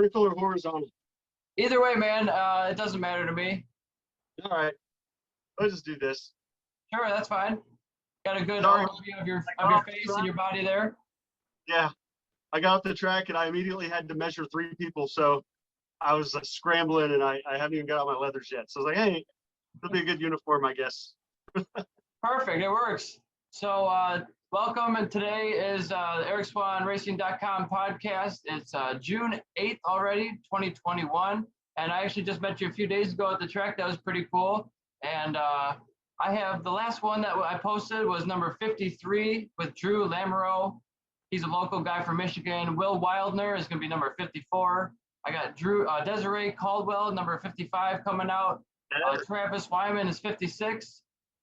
vertical or horizontal? Either way, man, it doesn't matter to me. All right, let's just do this. Sure, that's fine. Got a good Sorry. overview of your face Track. and your body there. Yeah, I got off the track and I immediately had to measure 3 people. So I was scrambling and I haven't even got out my leathers yet. So I was like, hey, it'll be a good uniform, I guess. Perfect, it works. So welcome, and today is the EricSwannRacing.com podcast. It's June 8th already, 2021. And I actually just met you a few days ago at the track. That was pretty cool. And I have the last one that I posted was number 53 with Drew Lamoureux. He's a local guy from Michigan. Will Wildner is going to be number 54. I got Desiree Caldwell, number 55, coming out. Travis Wyman is 56.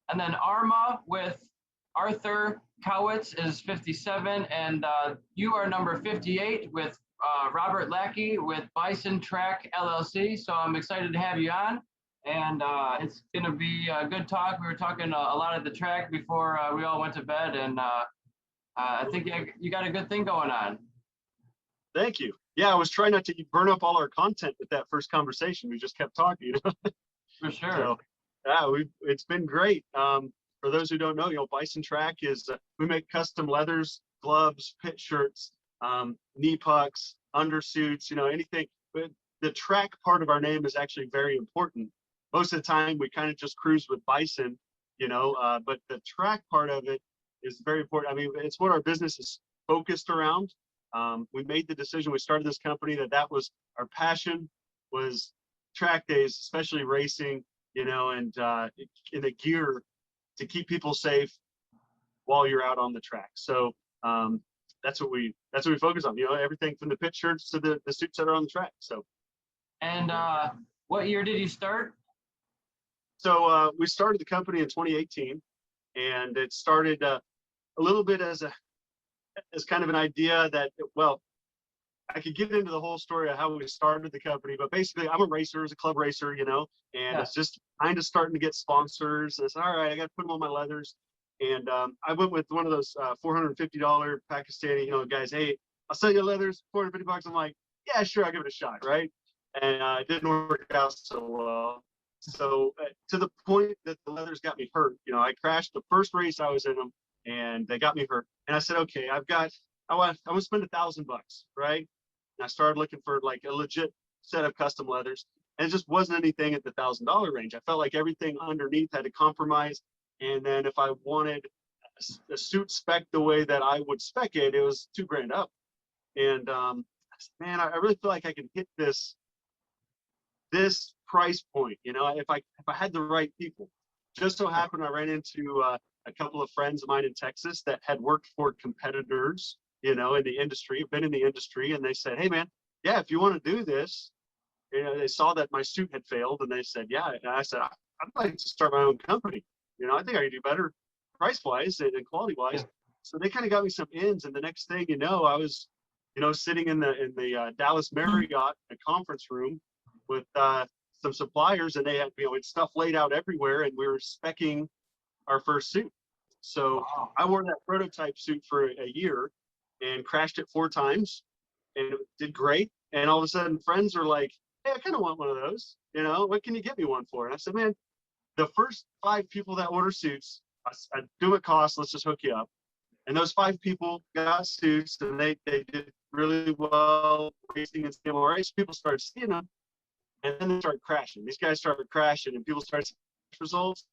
And then Arma with Arthur Kowitz is 57. And you are number 58 with Robert Lackey with Bison Track LLC. So I'm excited to have you on. And it's going to be a good talk. We were talking a lot at the track before we all went to bed. And I think you got a good thing going on. Thank you. Yeah, I was trying not to burn up all our content with that first conversation. We just kept talking, you know. For sure. So, yeah, it's been great. For those who don't know, Bison Track is we make custom leathers, gloves, pit shirts, knee pucks, undersuits, anything. But the track part of our name is actually very important. Most of the time, we kind of just cruise with Bison, but the track part of it is very important. I mean, it's what our business is focused around. We made the decision, we started this company that was our passion, was track days, especially racing, and in the gear to keep people safe while you're out on the track. So that's what we focus on, everything from the pit shirts to the suits that are on the track. So. And what year did you start? So we started the company in 2018, and it started a little bit as kind of an idea that, well, I could get into the whole story of how we started the company, but basically I'm a racer, as a club racer, and It's just kind of starting to get sponsors. It's all right, I got to put them on my leathers. And I went with one of those $450 Pakistani, guys, hey, I'll sell you leathers, $450. I'm like, yeah, sure, I'll give it a shot, right? And it didn't work out so well. So to the point that the leathers got me hurt. I crashed the first race I was in them, and they got me hurt. And I said, okay, I want to spend $1,000, right? And I started looking for like a legit set of custom leathers, and it just wasn't anything at the $1,000 range. I felt like everything underneath had to compromise. And then if I wanted a suit spec the way that I would spec it, it was $2,000 up. And I said, man, I really feel like I can hit this price point, if I had the right people. Just so happened I ran into a couple of friends of mine in Texas that had worked for competitors, in the industry, been in the industry, and they said, hey man, yeah, if you want to do this, they saw that my suit had failed, and they said, yeah. And I said, I'd like to start my own company. I think I could do better price-wise and quality-wise. Yeah. So they kind of got me some ins, and the next thing you know, I was, sitting in the Dallas Marriott, a conference room with some suppliers, and they had stuff laid out everywhere, and we were speccing our first suit. So wow. I wore that prototype suit for a year and crashed it 4 times, and it did great. And all of a sudden friends are like, hey, I kind of want one of those, what can you get me one for? And I said, man, the first 5 people that order suits, I do it cost, let's just hook you up. And those 5 people got suits, and they did really well racing and CMO race. People started seeing them, and then they started crashing. These guys started crashing, and people started seeing results.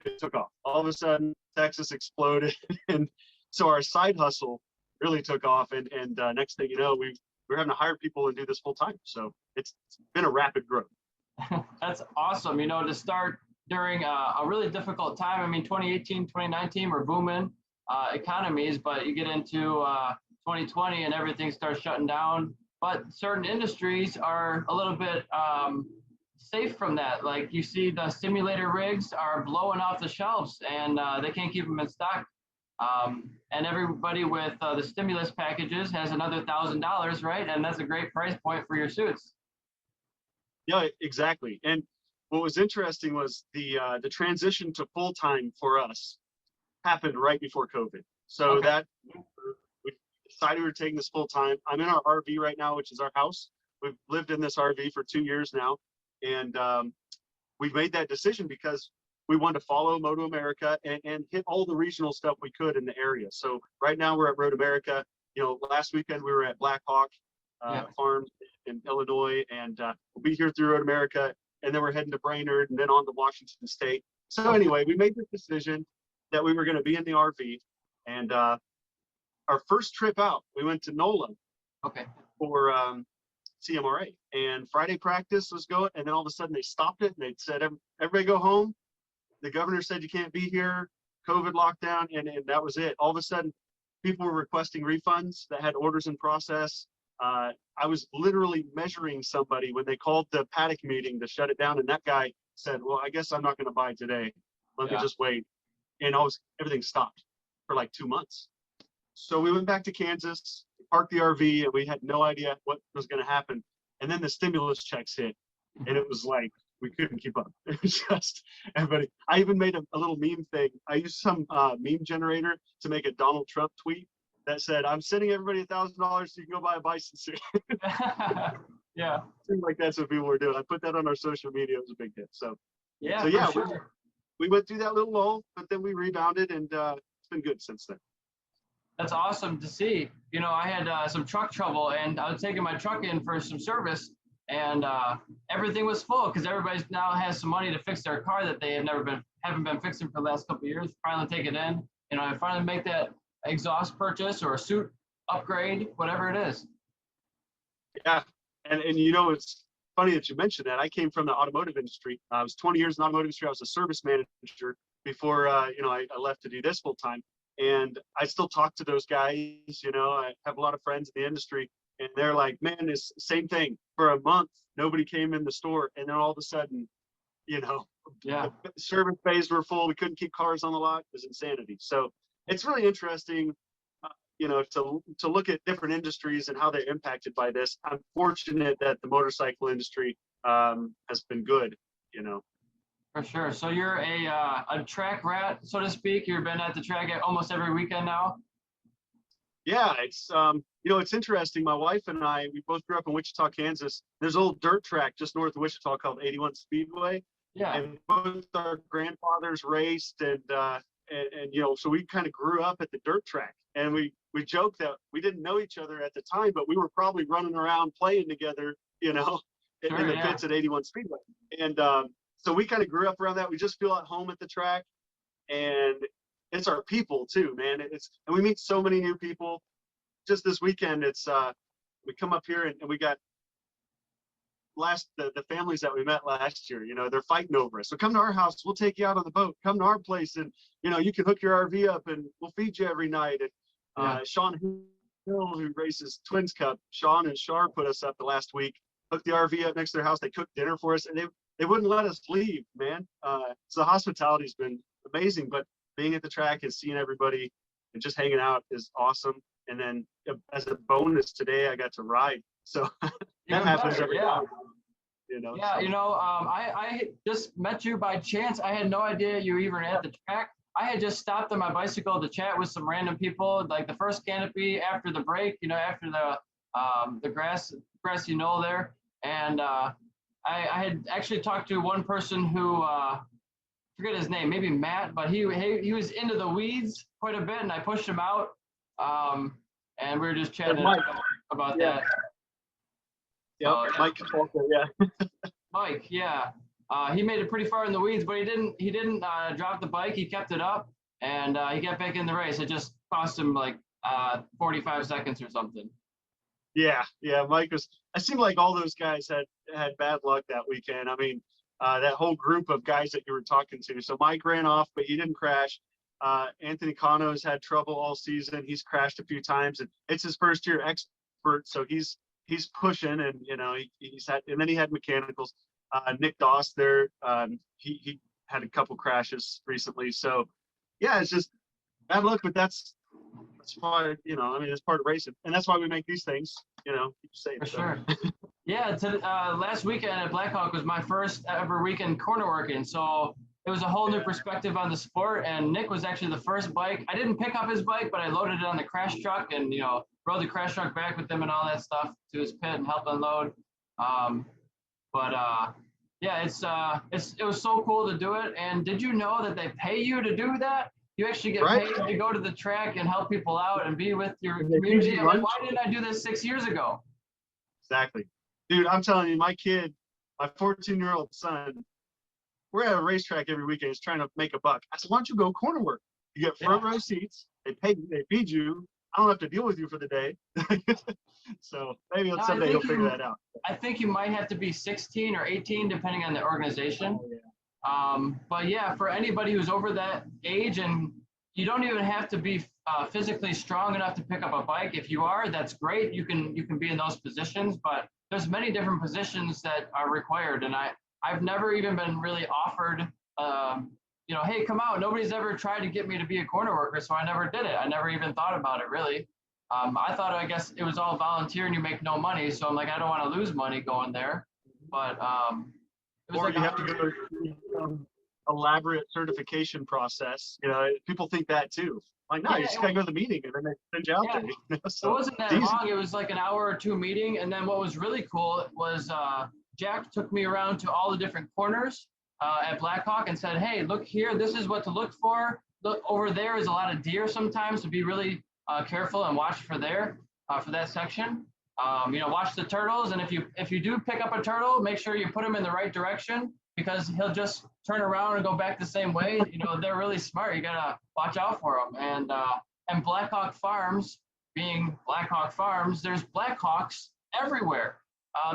It took off. All of a sudden, Texas exploded, and so our side hustle really took off. And next thing you know, we're having to hire people and do this full time. So it's been a rapid growth. That's awesome. To start during a really difficult time. I mean, 2018, 2019 were booming economies, but you get into 2020 and everything starts shutting down. But certain industries are a little bit safe from that. Like you see the simulator rigs are blowing off the shelves, and they can't keep them in stock. And everybody with the stimulus packages has another $1,000, right? And that's a great price point for your suits. Yeah, exactly. And what was interesting was the transition to full-time for us happened right before COVID. So okay. That we decided we were taking this full-time. I'm in our RV right now, which is our house. we've lived in this RV for 2 years now, and we made that decision because we wanted to follow Moto America and hit all the regional stuff we could in the area. So right now we're at Road America. You know, last weekend we were at Black Hawk Farm in Illinois, and we'll be here through Road America, and then we're heading to Brainerd and then on to Washington State. So anyway, we made the decision that we were going to be in the RV, and our first trip out, we went to NOLA for CMRA, and Friday practice was going, and then all of a sudden they stopped it and they said, everybody go home. The governor said you can't be here, COVID lockdown, and that was it. All of a sudden, people were requesting refunds that had orders in process. I was literally measuring somebody when they called the paddock meeting to shut it down, and that guy said, well, I guess I'm not going to buy today. Let me just wait. And everything stopped for like 2 months. So we went back to Kansas, parked the RV, and we had no idea what was going to happen. And then the stimulus checks hit, and it was like, we couldn't keep up. It was just everybody. I even made a little meme thing. I used some meme generator to make a Donald Trump tweet that said, I'm sending everybody $1,000 so you can go buy a Bison suit. Yeah. Seemed like that's what people were doing. I put that on our social media. It was a big hit. So yeah, sure. we went through that little lull, but then we rebounded, and it's been good since then. That's awesome to see. You know, I had some truck trouble, and I was taking my truck in for some service, and everything was full because everybody now has some money to fix their car that they haven't been fixing for the last couple of years. Finally take it in, you know, and finally make that exhaust purchase or a suit upgrade, whatever it is. Yeah, and you know, it's funny that you mentioned that. I came from the automotive industry. I was 20 years in the automotive industry. I was a service manager before you know, I left to do this full time. And I still talk to those guys. You know, I have a lot of friends in the industry, and they're like, man, it's the same thing. For a month, nobody came in the store, and then all of a sudden, you know, the service bays were full. We couldn't keep cars on the lot. It was insanity. So it's really interesting, you know, to look at different industries and how they're impacted by this. I'm fortunate that the motorcycle industry has been good, you know. For sure. So you're a track rat, so to speak. You've been at the track almost every weekend now. Yeah, it's you know, it's interesting. My wife and I, we both grew up in Wichita, Kansas. There's a little dirt track just north of Wichita called 81 Speedway. Yeah. And both our grandfathers raced, and you know, so we kind of grew up at the dirt track. And we joked that we didn't know each other at the time, but we were probably running around playing together, you know, in the pits at 81 Speedway. And so we kind of grew up around that. We just feel at home at the track, and it's our people too, man. And we meet so many new people. Just this weekend, it's we come up here and we got the families that we met last year. You know, they're fighting over us. So come to our house, we'll take you out on the boat. Come to our place, and you know, you can hook your RV up, and we'll feed you every night. And Sean Hill, who races Twins Cup, Sean and Shar put us up the last week. Hooked the RV up next to their house. They cooked dinner for us, and they wouldn't let us leave, man. So the hospitality's been amazing, but being at the track and seeing everybody and just hanging out is awesome. And then as a bonus today, I got to ride. So that happens every time. You know, yeah, so. You know, I just met you by chance. I had no idea you were even at the track. I had just stopped on my bicycle to chat with some random people, like the first canopy after the break, you know, after the grassy knoll there. And I had actually talked to one person who, forget his name, maybe Matt, but he was into the weeds quite a bit, and I pushed him out. And we were just chatting about that. Yeah, Mike. Yeah. Mike, yeah. He made it pretty far in the weeds, but he didn't drop the bike. He kept it up, and he got back in the race. It just cost him like 45 seconds or something. Yeah, Mike was. I seemed like all those guys had bad luck that weekend. I mean, that whole group of guys that you were talking to. So Mike ran off, but he didn't crash. Anthony Cano's had trouble all season. He's crashed a few times, and it's his first year expert, so he's pushing, and you know, he's had, and then he had mechanicals. Nick Doss there, he had a couple crashes recently. So yeah, it's just bad luck, but that's why, you know, I mean, it's part of racing, and that's why we make these things, you know, keep safe. For sure. Yeah, last weekend at Blackhawk was my first ever weekend corner working, so it was a whole new perspective on the sport. And Nick was actually the first bike. I didn't pick up his bike, but I loaded it on the crash truck and, you know, rode the crash truck back with him and all that stuff to his pit and helped unload. But yeah, it was so cool to do it. And did you know that they pay you to do that? You actually get Right? paid to go to the track and help people out and be with your And they feed community. you I'm like, lunch. why didn't I do this 6 years ago? Exactly. Dude, I'm telling you, my kid, my 14-year-old son, we're at a racetrack every weekend. He's trying to make a buck. I said, why don't you go corner work? You get front row seats. They pay you, they feed you. I don't have to deal with you for the day. So maybe No, someday he'll figure that out. I think you might have to be 16 or 18, depending on the organization. Oh, yeah. But yeah, for anybody who's over that age, and you don't even have to be physically strong enough to pick up a bike. If you are, that's great. You can be in those positions, but there's many different positions that are required. And I've never even been really offered, hey, come out. Nobody's ever tried to get me to be a corner worker, so I never did it. I never even thought about it really. I guess it was all volunteer and you make no money. So I'm like, I don't want to lose money going there. But it was Or like you have to go through some elaborate certification process. People think that too. Like, no, you just gotta go to the meeting and then they send you out there. So it wasn't that long. It was like an hour or two meeting. And then what was really cool was Jack took me around to all the different corners at Blackhawk and said, hey, look here, this is what to look for. Look, over there is a lot of deer sometimes, so be really careful and watch for that section. Watch the turtles. And if you do pick up a turtle, make sure you put him in the right direction, because he'll just turn around and go back the same way. They're really smart. You gotta watch out for them. And Blackhawk Farms, being Blackhawk Farms, there's Blackhawks everywhere.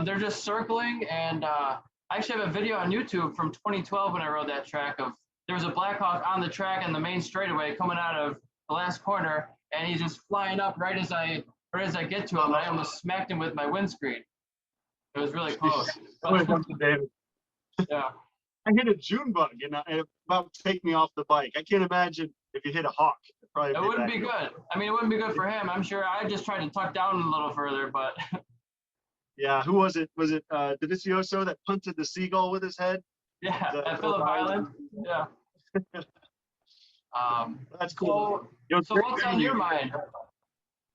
They're just circling. And I actually have a video on YouTube from 2012 when I rode that track of there was a Blackhawk on the track in the main straightaway coming out of the last corner, and he's just flying up right as I get to him. I almost smacked him with my windscreen. It was really close. Yeah. I hit a June bug and it about to take me off the bike. I can't imagine if you hit a hawk. It wouldn't be good. I mean, it wouldn't be good for him. I'm sure I just tried to tuck down a little further, but. Yeah, who was it? Was it Davicioso that punted the seagull with his head? Yeah, at Phillip Island. Yeah. That's cool. So what's on your mind?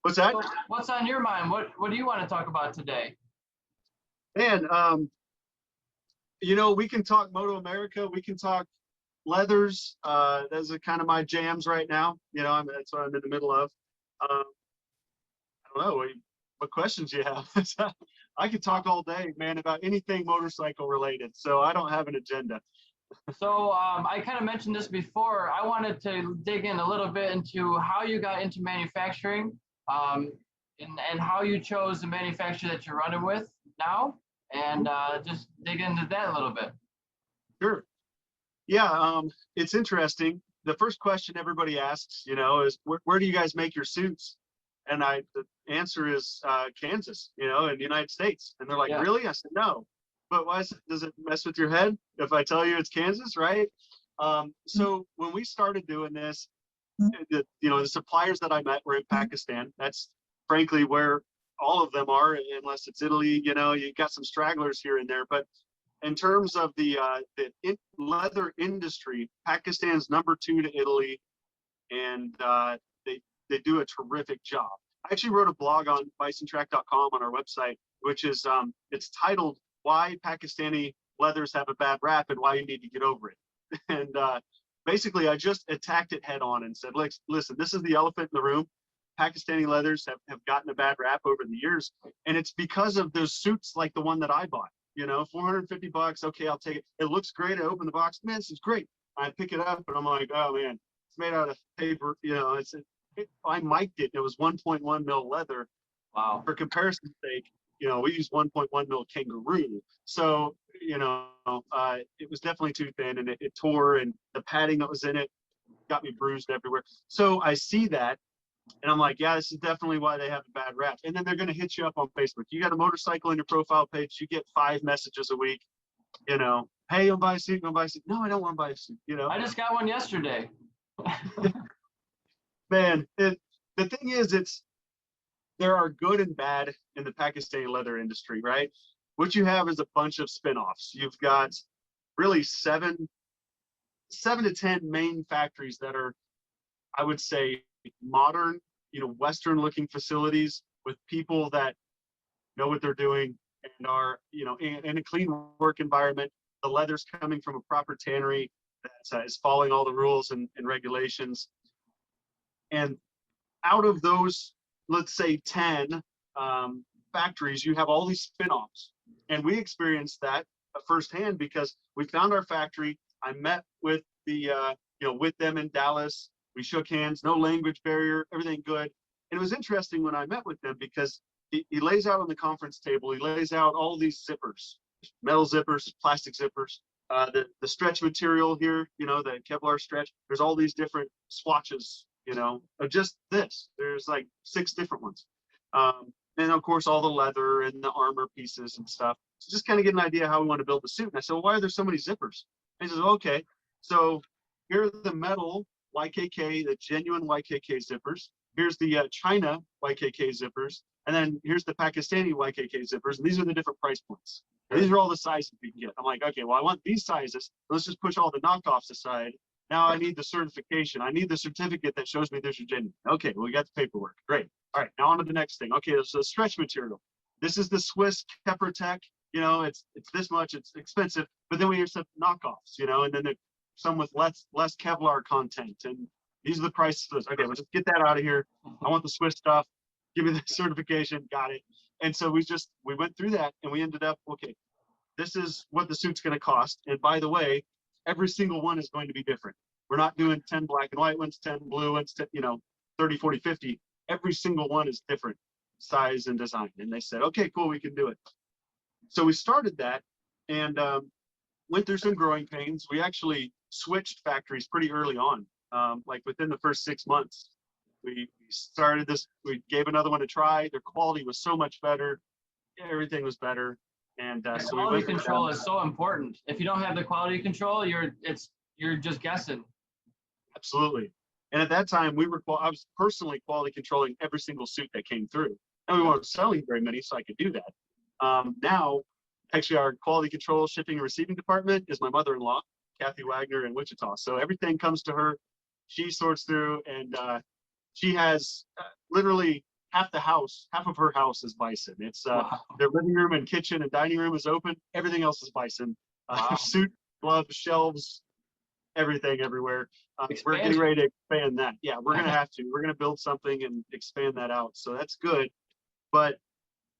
What's that? So what's on your mind? What do you want to talk about today? Man, we can talk Moto America. We can talk leathers. Those are kind of my jams right now. That's what I'm in the middle of. I don't know. What questions you have? I could talk all day, man, about anything motorcycle related. So I don't have an agenda. So I kind of mentioned this before. I wanted to dig in a little bit into how you got into manufacturing, and how you chose the manufacturer that you're running with now, and just dig into that a little bit. Sure. Yeah, it's interesting. The first question everybody asks, is where do you guys make your suits? And the answer is Kansas, in the United States. And they're like, Yeah. Really? I said, no. But why does it mess with your head if I tell you it's Kansas, right? So when we started doing this, the suppliers that I met were in Pakistan. That's frankly where all of them are, unless it's Italy. You got some stragglers here and there. But in terms of the leather industry, Pakistan's #2 to Italy, and they do a terrific job. I actually wrote a blog on bisontrack.com on our website, which is it's titled "Why Pakistani Leathers Have a Bad Rap and Why You Need to Get Over It." And basically, I just attacked it head on and said, "Listen, this is the elephant in the room. Pakistani leathers have gotten a bad rap over the years, and it's because of those suits like the one that I bought. $450. Okay, I'll take it. It looks great. I open the box. Man, this is great. I pick it up and I'm like, oh man, it's made out of paper. I mic'd it. It was 1.1 mil leather. Wow. For comparison's sake, we use 1.1 mil kangaroo. So, it was definitely too thin, and it tore, and the padding that was in it got me bruised everywhere. So I see that, and I'm like, yeah, this is definitely why they have a bad rap. And then they're going to hit you up on Facebook. You got a motorcycle in your profile page, you get 5 messages a week, hey, you want to buy a suit? You want to buy a suit? No, I don't want to buy a suit. I just got one yesterday. Man, the thing is, there are good and bad in the Pakistani leather industry, right? What you have is a bunch of spin-offs. You've got really 7 to 10 main factories that are, I would say, modern, Western looking facilities with people that know what they're doing, and are, in a clean work environment. The leather's coming from a proper tannery that is following all the rules and regulations. And out of those, let's say 10 factories, you have all these spin-offs. And we experienced that firsthand because we found our factory. I met with with them in Dallas. We shook hands, no language barrier, everything good. And it was interesting when I met with them because he lays out on the conference table, he lays out all these zippers, metal zippers, plastic zippers, the stretch material here, the Kevlar stretch. There's all these different swatches, of just this. There's like 6 different ones. And of course, all the leather and the armor pieces and stuff. So just kind of get an idea how we want to build the suit. And I said, well, why are there so many zippers? And he says, okay, so here are the metal YKK, the genuine YKK zippers. Here's the China YKK zippers. And then here's the Pakistani YKK zippers. And these are the different price points. And these are all the sizes you can get. I'm like, okay, well, I want these sizes. Let's just push all the knockoffs aside. Now I need the certification. I need the certificate that shows me this is genuine. Okay, well, we got the paperwork. Great. All right, now on to the next thing. Okay, so stretch material. This is the Swiss Kepler Tech. It's this much. It's expensive. But then we hear some knockoffs, and then there's some with less Kevlar content. And these are the prices. Okay, let's just get that out of here. I want the Swiss stuff. Give me the certification. Got it. And so we went through that and we ended up, okay, this is what the suit's going to cost. And by the way, every single one is going to be different. We're not doing 10 black and white ones, 10 blue ones, 30, 40, 50. Every single one is different size and design. And they said, okay, cool, we can do it. So we started that and went through some growing pains. We actually switched factories pretty early on, like within the first 6 months. We started this, we gave another one a try. Their quality was so much better. Everything was better. And so quality control is so important. If you don't have the quality control, you're just guessing. Absolutely. And at that time, I was personally quality controlling every single suit that came through. And we weren't selling very many, so I could do that. Now, actually, our quality control shipping and receiving department is my mother-in-law, Kathy Wagner in Wichita. So everything comes to her. She sorts through, and she has literally half of her house is Bison. It's Wow. Their living room and kitchen and dining room is open. Everything else is Bison. Wow. Suit, gloves, shelves, everything everywhere. We're getting ready to expand that. Yeah, we're going to have to. We're going to build something and expand that out. So that's good. But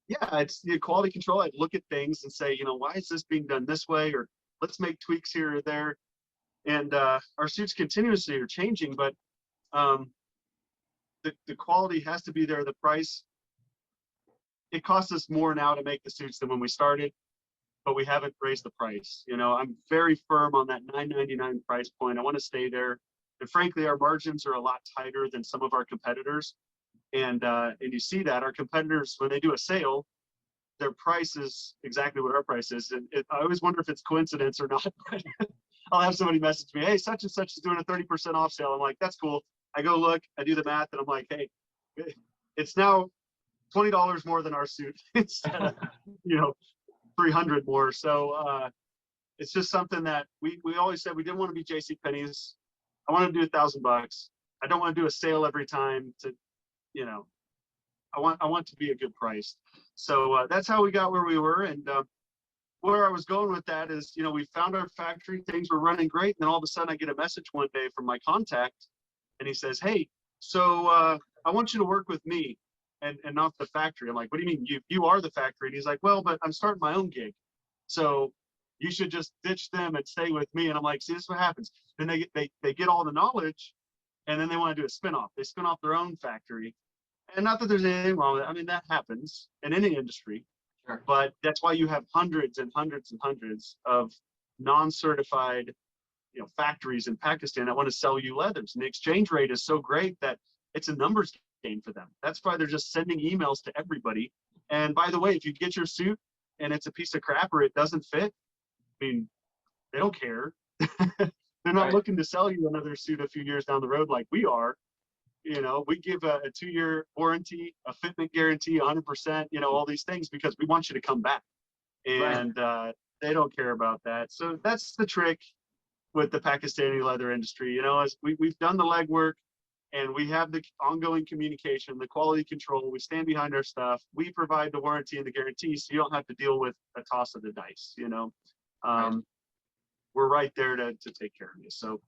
yeah, it's the quality control. I'd look at things and say, why is this being done this way? Or let's make tweaks here or there. And our suits continuously are changing, but the quality has to be there. The price, it costs us more now to make the suits than when we started, but we haven't raised the price. I'm very firm on that $9.99 price point. I want to stay there. And frankly, our margins are a lot tighter than some of our competitors. And you see that our competitors, when they do a sale, their price is exactly what our price is. And I always wonder if it's coincidence or not. I'll have somebody message me, hey, such and such is doing a 30% off sale. I'm like, that's cool. I go look, I do the math, and I'm like, hey, it's now $20 more than our suit instead of, 300 more. So it's just something that we always said we didn't want to be JCPenney's. I want to do $1,000. I don't want to do a sale every time to, I want to be a good price. So that's how we got where we were. And where I was going with that is, we found our factory, things were running great. And then all of a sudden I get a message one day from my contact and he says, hey, so I want you to work with me and not the factory. I'm like, what do you mean? You are the factory. And he's like, well, but I'm starting my own gig. So you should just ditch them and stay with me. And I'm like, see, this is what happens. Then they get all the knowledge and then they want to do a spin-off. They spin off their own factory. And not that there's anything wrong with it. I mean, that happens in any industry. Sure. But that's why you have hundreds and hundreds and hundreds of non-certified factories in Pakistan that want to sell you leathers. And the exchange rate is so great that it's a numbers game for them. That's why they're just sending emails to everybody. And by the way, if you get your suit and it's a piece of crap or it doesn't fit, I mean, they don't care. They're not looking to sell you another suit a few years down the road like we are. We give a 2-year warranty, a fitment guarantee, 100%, all these things because we want you to come back. And they don't care about that. So that's the trick with the Pakistani leather industry. As we've done the legwork, and we have the ongoing communication, the quality control. We stand behind our stuff. We provide the warranty and the guarantee, so you don't have to deal with a toss of the dice. We're right there to take care of you. So,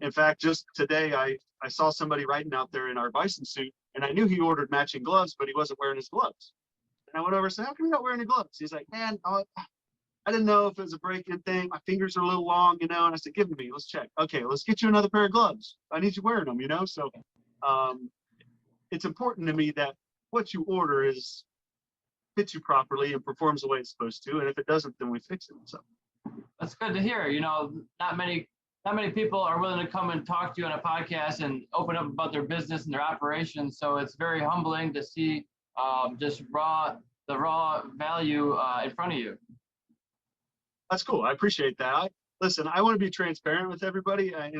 in fact, just today, I saw somebody riding out there in our Bison suit, and I knew he ordered matching gloves, but he wasn't wearing his gloves. And I went over and said, "How come you're not wearing the gloves?" He's like, "Man, I didn't know if it was a break-in thing. My fingers are a little long, And I said, "Give them to me. Let's check. Okay, let's get you another pair of gloves. I need you wearing them, So, it's important to me that what you order fits you properly and performs the way it's supposed to. And if it doesn't, then we fix it. So That's good to hear. Not many people are willing to come and talk to you on a podcast and open up about their business and their operations. So it's very humbling to see just the raw value in front of you. That's cool. I appreciate that. Listen, I want to be transparent with everybody. I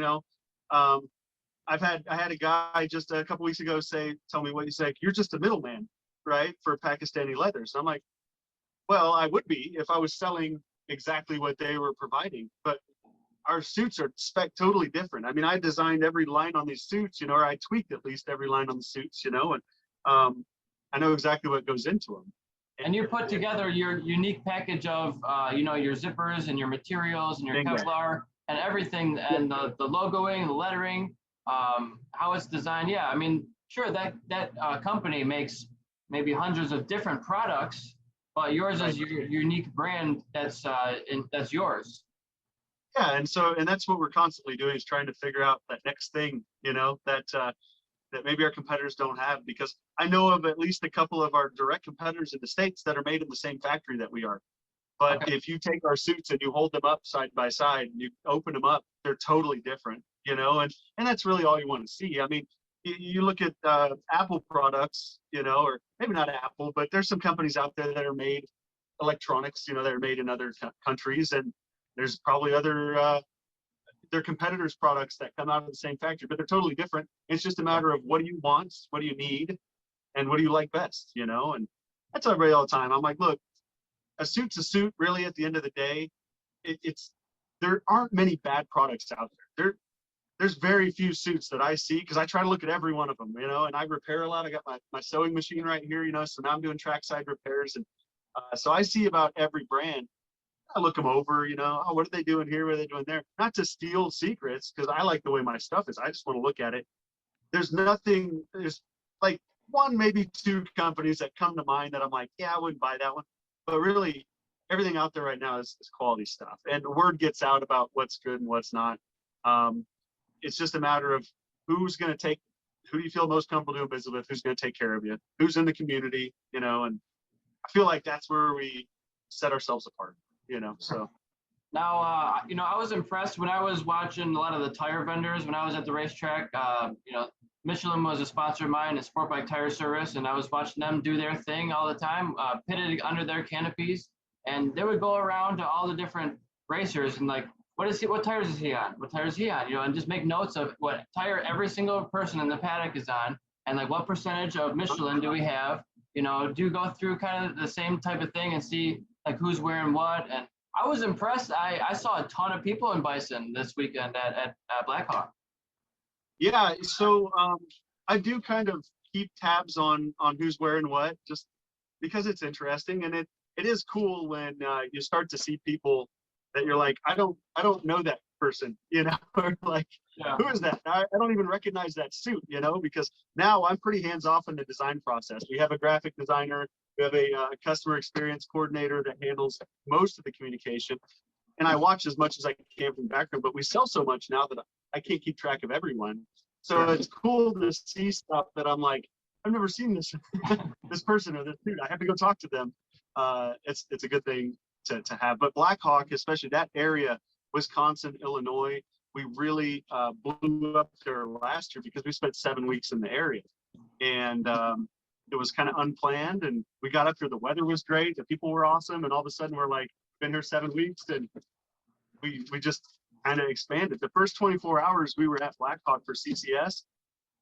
had a guy just a couple weeks ago tell me what he's like, "You're just a middleman, right, for Pakistani leathers." I'm like, well, I would be if I was selling exactly what they were providing, but our suits are totally different. I mean, I designed every line on these suits, or I tweaked at least every line on the suits, and I know exactly what goes into them. And you put together your unique package of, your zippers and your materials and your Kevlar and everything, and the logoing, the lettering, how it's designed. Yeah, I mean, sure, that company makes maybe hundreds of different products, but yours is your unique brand that's yours. Yeah, and that's what we're constantly doing, is trying to figure out that next thing, that maybe our competitors don't have, because I know of at least a couple of our direct competitors in the States that are made in the same factory that we are. But if you take our suits and you hold them up side by side and you open them up, they're totally different, and that's really all you want to see. I mean, you look at Apple products, or maybe not Apple, but there's some companies out there that are made electronics, that are made in other countries, and there's probably other their competitors' products that come out of the same factory, but they're totally different. It's just a matter of what do you want, what do you need, and what do you like best, And that's everybody all the time. I'm like, look, a suit's a suit. Really, at the end of the day, there aren't many bad products out there. There's very few suits that I see, because I try to look at every one of them, and I repair a lot. I got my sewing machine right here, so now I'm doing trackside repairs, and so I see about every brand. I look them over, what are they doing here? What are they doing there? Not to steal secrets, because I like the way my stuff is. I just want to look at it. There's like one, maybe two companies that come to mind that I'm like, yeah, I wouldn't buy that one. But really, everything out there right now is quality stuff. And the word gets out about what's good and what's not. It's just a matter of who do you feel most comfortable doing business with, who's going to take care of you, who's in the community, and I feel like that's where we set ourselves apart. So now, I was impressed when I was watching a lot of the tire vendors when I was at the racetrack. Michelin was a sponsor of mine at Sport Bike Tire Service, and I was watching them do their thing all the time, pitted under their canopies, and they would go around to all the different racers and like, what tires is he on? What tires is he on? And just make notes of what tire every single person in the paddock is on, and like what percentage of Michelin do we have? Do you go through kind of the same type of thing and see like who's wearing what? And I was impressed. I saw a ton of people in Bison this weekend at Blackhawk. Yeah, so I do kind of keep tabs on who's wearing what, just because it's interesting, and it is cool when you start to see people that you're like, I don't know that person, or like, who is that? I don't even recognize that suit, because now I'm pretty hands off in the design process. We have a graphic designer, we have a customer experience coordinator that handles most of the communication, and I watch as much as I can from the background. But we sell so much now that I can't keep track of everyone. So it's cool to see stuff that I'm like, I've never seen this this person or this dude. I have to go talk to them. It's a good thing to have. But Blackhawk, especially that area, Wisconsin, Illinois, we really blew up there last year because we spent 7 weeks in the area, and it was kind of unplanned. And we got up here, the weather was great, the people were awesome, and all of a sudden we're like, been here 7 weeks, and we just kind of expanded. The first 24 hours we were at Blackhawk for CCS,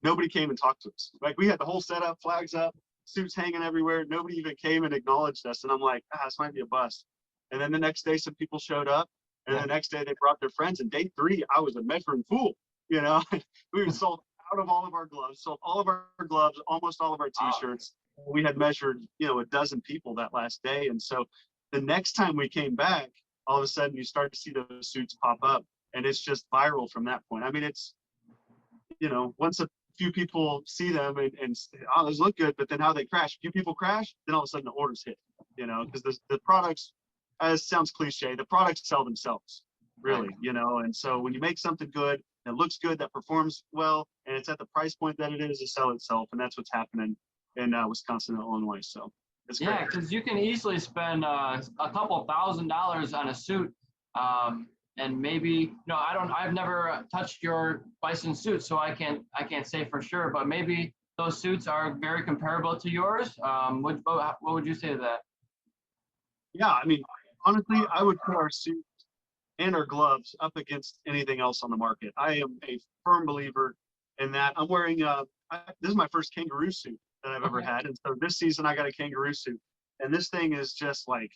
nobody came and talked to us. Like, we had the whole setup, flags up, suits hanging everywhere. Nobody even came and acknowledged us. And I'm like, this might be a bust. And then the next day, some people showed up. And the next day, they brought their friends. And day 3, I was a measuring fool. We sold out of all of our gloves, sold all of our gloves, almost all of our t-shirts. We had measured, a dozen people that last day. And so the next time we came back, all of a sudden you start to see those suits pop up, and it's just viral from that point. I mean, it's, once a few people see them and oh, those look good, but then how they crash, a few people crash, then all of a sudden the orders hit, because the products, as sounds cliche, the products sell themselves, really, and so when you make something good, that looks good, that performs well, and it's at the price point that it is, to sell itself. And that's what's happening in Wisconsin and Illinois. So it's great. Yeah, because you can easily spend a couple $1,000s on a suit. And maybe, I've never touched your Bison suit, so I can't say for sure, but maybe those suits are very comparable to yours. What would you say to that? Yeah, I mean, honestly, I would put our suit and our gloves up against anything else on the market. I am a firm believer in that. I'm wearing this is my first kangaroo suit that I've ever had, and so this season I got a kangaroo suit, and this thing is just like,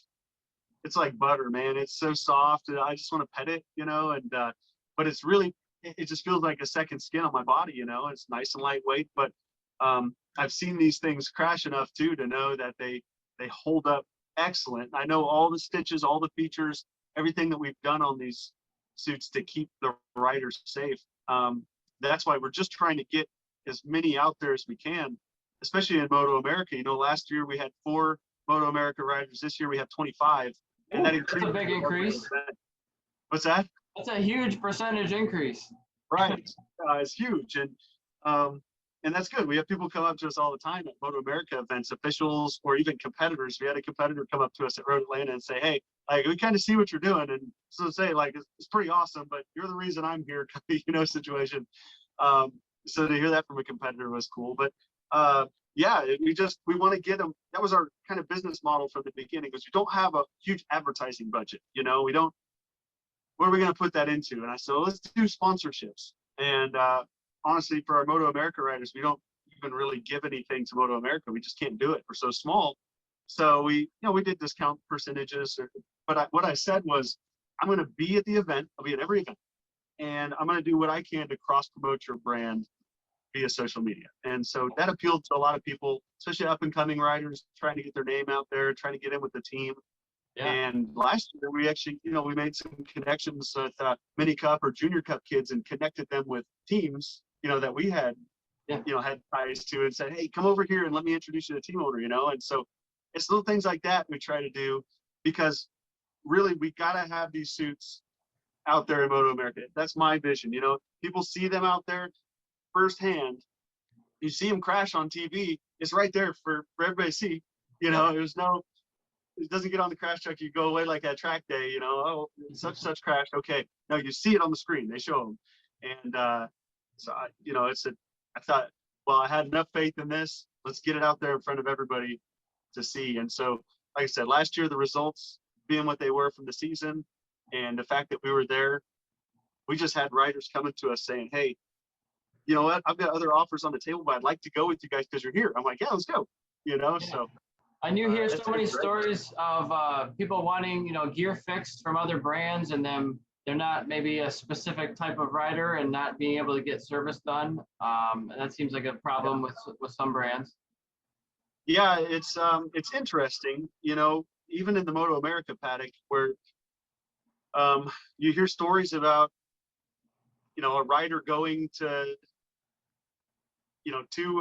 it's like butter, man. It's so soft, and I just want to pet it, and but it's really, it just feels like a second skin on my body, It's nice and lightweight, but I've seen these things crash enough too to know that they hold up excellent. I know all the stitches, all the features, everything that we've done on these suits to keep the riders safe. That's why we're just trying to get as many out there as we can, especially in Moto America. Last year we had 4 Moto America riders. This year we have 25. And that that's a big increase. What's that? That's a huge percentage increase. Right. It's huge. And that's good. We have people come up to us all the time at Moto America events, officials, or even competitors. We had a competitor come up to us at Road Atlanta and say, hey, like, we kind of see what you're doing. And so say, like, it's pretty awesome, but you're the reason I'm here, situation. So to hear that from a competitor was cool. But yeah, we want to get them. That was our kind of business model from the beginning, because we don't have a huge advertising budget. We don't, what are we going to put that into? And I said, well, let's do sponsorships. And honestly, for our Moto America riders, we don't even really give anything to Moto America. We just can't do it. We're so small. So we did discount percentages. But what I said was, I'm going to be at the event. I'll be at every event. And I'm going to do what I can to cross promote your brand via social media. And so that appealed to a lot of people, especially up and coming riders trying to get their name out there, trying to get in with the team. Yeah. And last year we actually, we made some connections with Mini Cup or Junior Cup kids and connected them with teams, that we had, had ties to, and said, hey, come over here and let me introduce you to the team owner, And so it's little things like that we try to do, because really we got to have these suits out there in Moto America. That's my vision. People see them out there firsthand. You see them crash on TV. It's right there for everybody to see. There's no, it doesn't get on the crash truck. You go away like at track day. Oh, such crash. Okay, no, you see it on the screen. They show them, and so I thought, well, I had enough faith in this. Let's get it out there in front of everybody to see. And so, like I said, last year the results being what they were from the season, and the fact that we were there, we just had riders coming to us saying, hey, you know what, I've got other offers on the table, but I'd like to go with you guys because you're here. I'm like, yeah, let's go. So. And you hear so many stories of people wanting, gear fixed from other brands, and then they're not maybe a specific type of rider and not being able to get service done. And that seems like a problem with some brands. Yeah, it's interesting, even in the Moto America paddock, where you hear stories about, a rider going to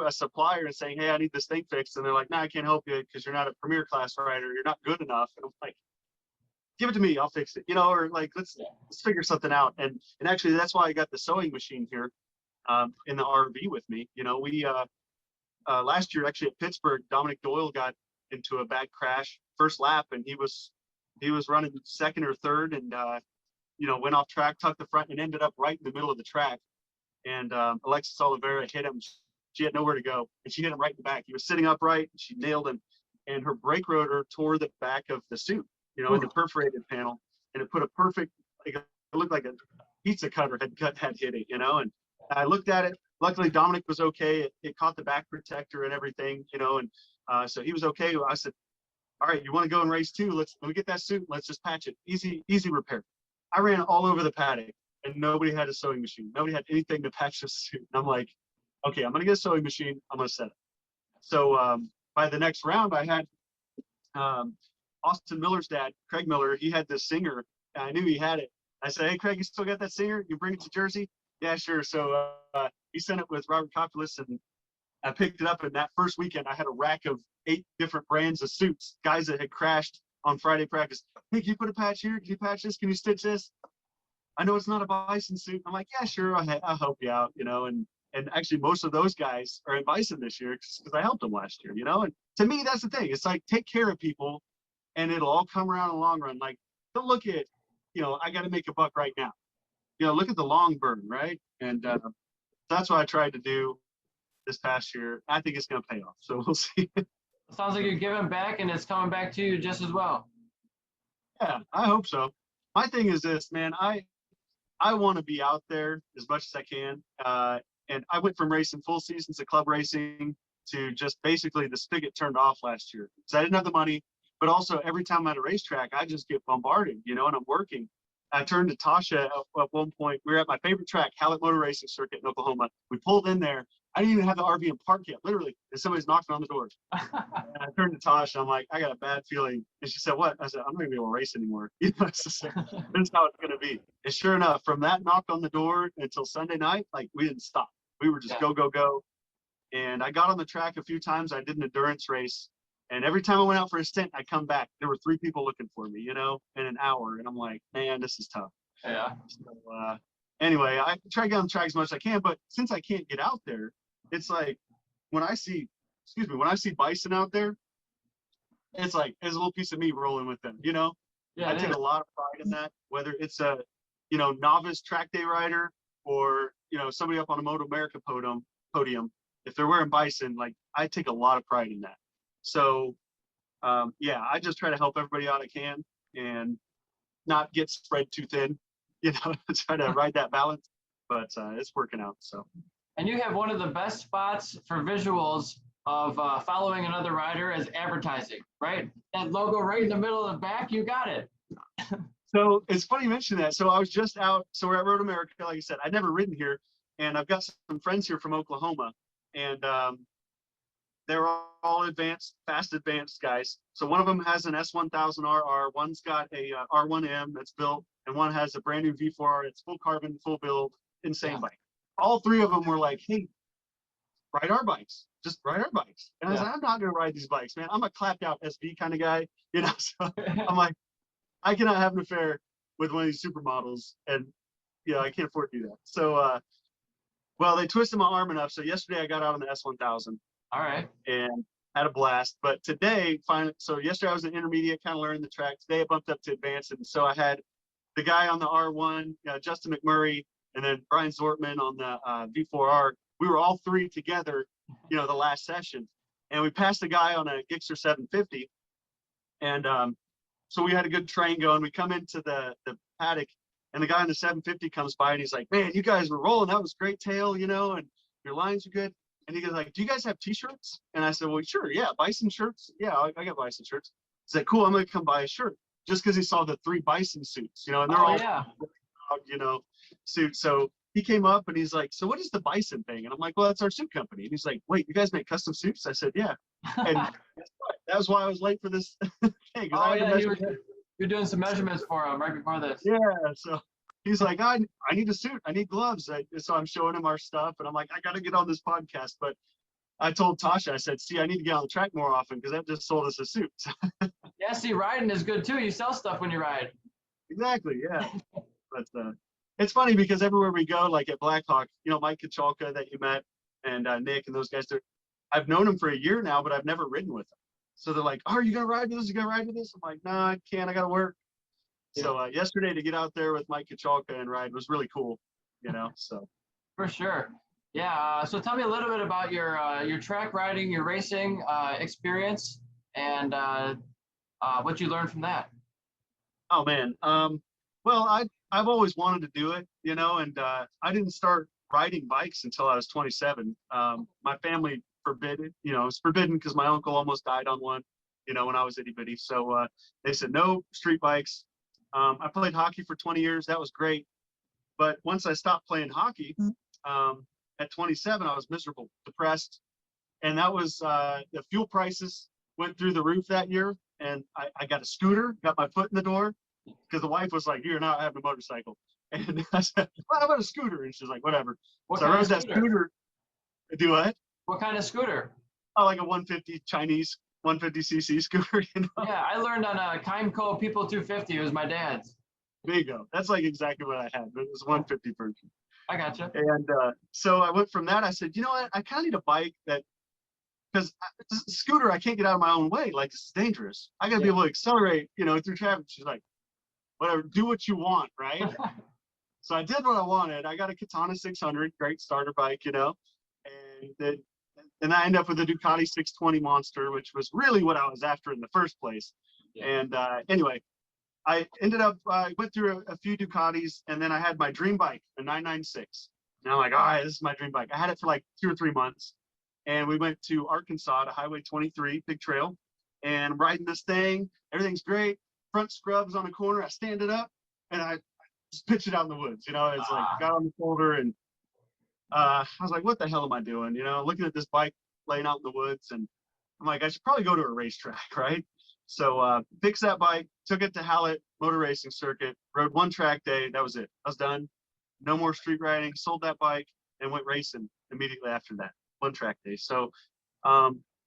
a supplier and saying, hey, I need this thing fixed. And they're like, no, I can't help you because you're not a premier class rider. You're not good enough. And I'm like, give it to me. I'll fix it, or like, let's figure something out. And actually, that's why I got the sewing machine here in the RV with me. We last year, actually at Pittsburgh, Dominic Doyle got into a bad crash first lap, and he was running second or third, and went off track, tucked the front, and ended up right in the middle of the track. And Alexis Oliveira hit him. She had nowhere to go, and she hit him right in the back. He was sitting upright, and she nailed him, and her brake rotor tore the back of the suit, in the perforated panel, and it put a perfect, it looked like a pizza cutter had hit it, and I looked at it. Luckily, Dominic was okay. It caught the back protector and everything, and so he was okay. I said, all right, you want to go and race too? Let me get that suit. Let's just patch it. Easy repair. I ran all over the paddock, and nobody had a sewing machine. Nobody had anything to patch the suit. And I'm like, okay, I'm gonna get a sewing machine. I'm gonna set it. So by the next round, I had Austin Miller's dad, Craig Miller. He had this singer. And I knew he had it. I said, "Hey, Craig, you still got that singer? You bring it to Jersey?" "Yeah, sure." So he sent it with Robert Coppolis, and I picked it up. And that first weekend, I had a rack of 8 different brands of suits. Guys that had crashed on Friday practice. "Hey, can you put a patch here? Can you patch this? Can you stitch this? I know it's not a Bison suit." I'm like, "Yeah, sure. I'll help you out," And actually, most of those guys are in Bison this year because I helped them last year, And to me, that's the thing. It's like, take care of people, and it'll all come around in the long run. Like, don't look at, I got to make a buck right now. Look at the long burn, right? And that's what I tried to do this past year. I think it's going to pay off. So we'll see. Sounds like you're giving back, and it's coming back to you just as well. Yeah, I hope so. My thing is this, man. I want to be out there as much as I can. And I went from racing full seasons to club racing to just basically the spigot turned off last year. So I didn't have the money, but also every time I'm at a racetrack, I just get bombarded, and I'm working. I turned to Tosha at one point. We were at my favorite track, Hallett Motor Racing Circuit in Oklahoma. We pulled in there. I didn't even have the RV in park yet, literally, and somebody's knocking on the door. And I turned to Tosha. I'm like, "I got a bad feeling." And she said, "What?" I said, "I'm not going to be able to race anymore." This is how it's going to be. And sure enough, from that knock on the door until Sunday night, like, we didn't stop. We were just go, go, go. And I got on the track a few times. I did an endurance race. And every time I went out for a stint, I come back. There were 3 people looking for me, in an hour. And I'm like, man, this is tough. Yeah. So, anyway, I try to get on the track as much as I can. But since I can't get out there, it's like when I see Bison out there, it's like there's a little piece of me rolling with them, Yeah, I take a lot of pride in that, whether it's a, novice track day rider or, somebody up on a Moto America podium. If they're wearing Bison, like, I take a lot of pride in that. So, yeah, I just try to help everybody out I can and not get spread too thin, try to ride that balance, but it's working out. So. And you have one of the best spots for visuals of following another rider as advertising, right? That logo right in the middle of the back, you got it. So it's funny you mention that. So I was just out. So we're at Road America, like I said. I'd never ridden here, and I've got some friends here from Oklahoma, and they're all fast advanced guys. So one of them has an S1000RR, one's got a R1M that's built, and one has a brand new V4R. It's full carbon, full build, insane bike. All 3 of them were like, "Hey, ride our bikes. Just ride our bikes." And I was like, "I'm not going to ride these bikes, man. I'm a clapped out SV kind of guy." So I'm like, I cannot have an affair with one of these supermodels. And, I can't afford to do that. So, well, they twisted my arm enough. So yesterday I got out on the S1000. All right. And had a blast. But today, so yesterday I was an intermediate, kind of learning the track. Today I bumped up to advanced. And so I had the guy on the R1, Justin McMurray, and then Brian Zortman on the V4R. We were all 3 together, the last session. And we passed the guy on a Gixxer 750. And so we had a good train going. We come into the paddock, and the guy on the 750 comes by, and he's like, "Man, you guys were rolling. That was great tail, and your lines are good." And he goes like, "Do you guys have T-shirts?" And I said, "Well, sure. Yeah. Bison shirts. Yeah, I got Bison shirts." He's like, "Cool. I'm going to come buy a shirt." Just because he saw the 3 Bison suits, and they're all, suits. So he came up and he's like, "So what is the Bison thing?" And I'm like, "Well, that's our suit company." And he's like, "Wait, you guys make custom suits?" I said, "Yeah." And guess what? That was why I was late for this thing. You're doing some measurements for him right before this. Yeah. So he's like, I need a suit. I need gloves. So I'm showing him our stuff. And I'm like, I got to get on this podcast. But I told Tosha, I said, "See, I need to get on the track more often because that just sold us a suit." Yeah, see, riding is good too. You sell stuff when you ride. Exactly. Yeah. But it's funny because everywhere we go, like at Blackhawk, Mike Kachalka that you met and Nick and those guys, I've known them for a year now, but I've never ridden with them. So they're like, "Oh, are you going to ride with us? You going to ride with us?" I'm like, "No, I can't. I got to work." Yeah. So yesterday to get out there with Mike Kachalka and ride was really cool, so. For sure. Yeah. So tell me a little bit about your track riding, your racing experience, and what you learned from that. Oh, man. Well, I've always wanted to do it, and I didn't start riding bikes until I was 27. My family forbid it, it's forbidden because my uncle almost died on one, when I was itty bitty. So they said, no street bikes. I played hockey for 20 years. That was great. But once I stopped playing hockey, at 27, I was miserable, depressed. And that was the fuel prices went through the roof that year. And I got a scooter, got my foot in the door because the wife was like, "You're not having a motorcycle." And I said, "Well, how about a scooter?" And she's like, "Whatever." What So I kind rode of that scooter? scooter. Do what? What kind of scooter? Oh, like a 150 Chinese 150cc scooter, you know? Yeah, I learned on a Kimeco People 250. It was my dad's. There you go. That's like exactly what I had, but it was 150 version. I gotcha. And so I went from that. I said, you know what? I kind of need a bike that, because scooter, I can't get out of my own way. Like, this is dangerous. I got to be able to accelerate, you know, through traffic. She's like, whatever, do what you want, right? So I did what I wanted. I got a Katana 600, great starter bike, you know, and I ended up with a Ducati 620 Monster, which was really what I was after in the first place. Yeah. And anyway, I ended up, I went through a few Ducatis, and then I had my dream bike, a 996. And I'm like, all right, this is my dream bike. I had it for like 2 or 3 months. And we went to Arkansas to Highway 23, Big Trail, and I'm riding this thing. Everything's great. Front scrubs on the corner. I stand it up, and I just pitch it out in the woods. You know, it's like got on the shoulder, and I was like, what the hell am I doing? You know, looking at this bike laying out in the woods, and I'm like, I should probably go to a racetrack, right? So fixed that bike, took it to Hallett Motor Racing Circuit, rode 1 track day. That was it. I was done. No more street riding. Sold that bike and went racing immediately after that. 1 track day. So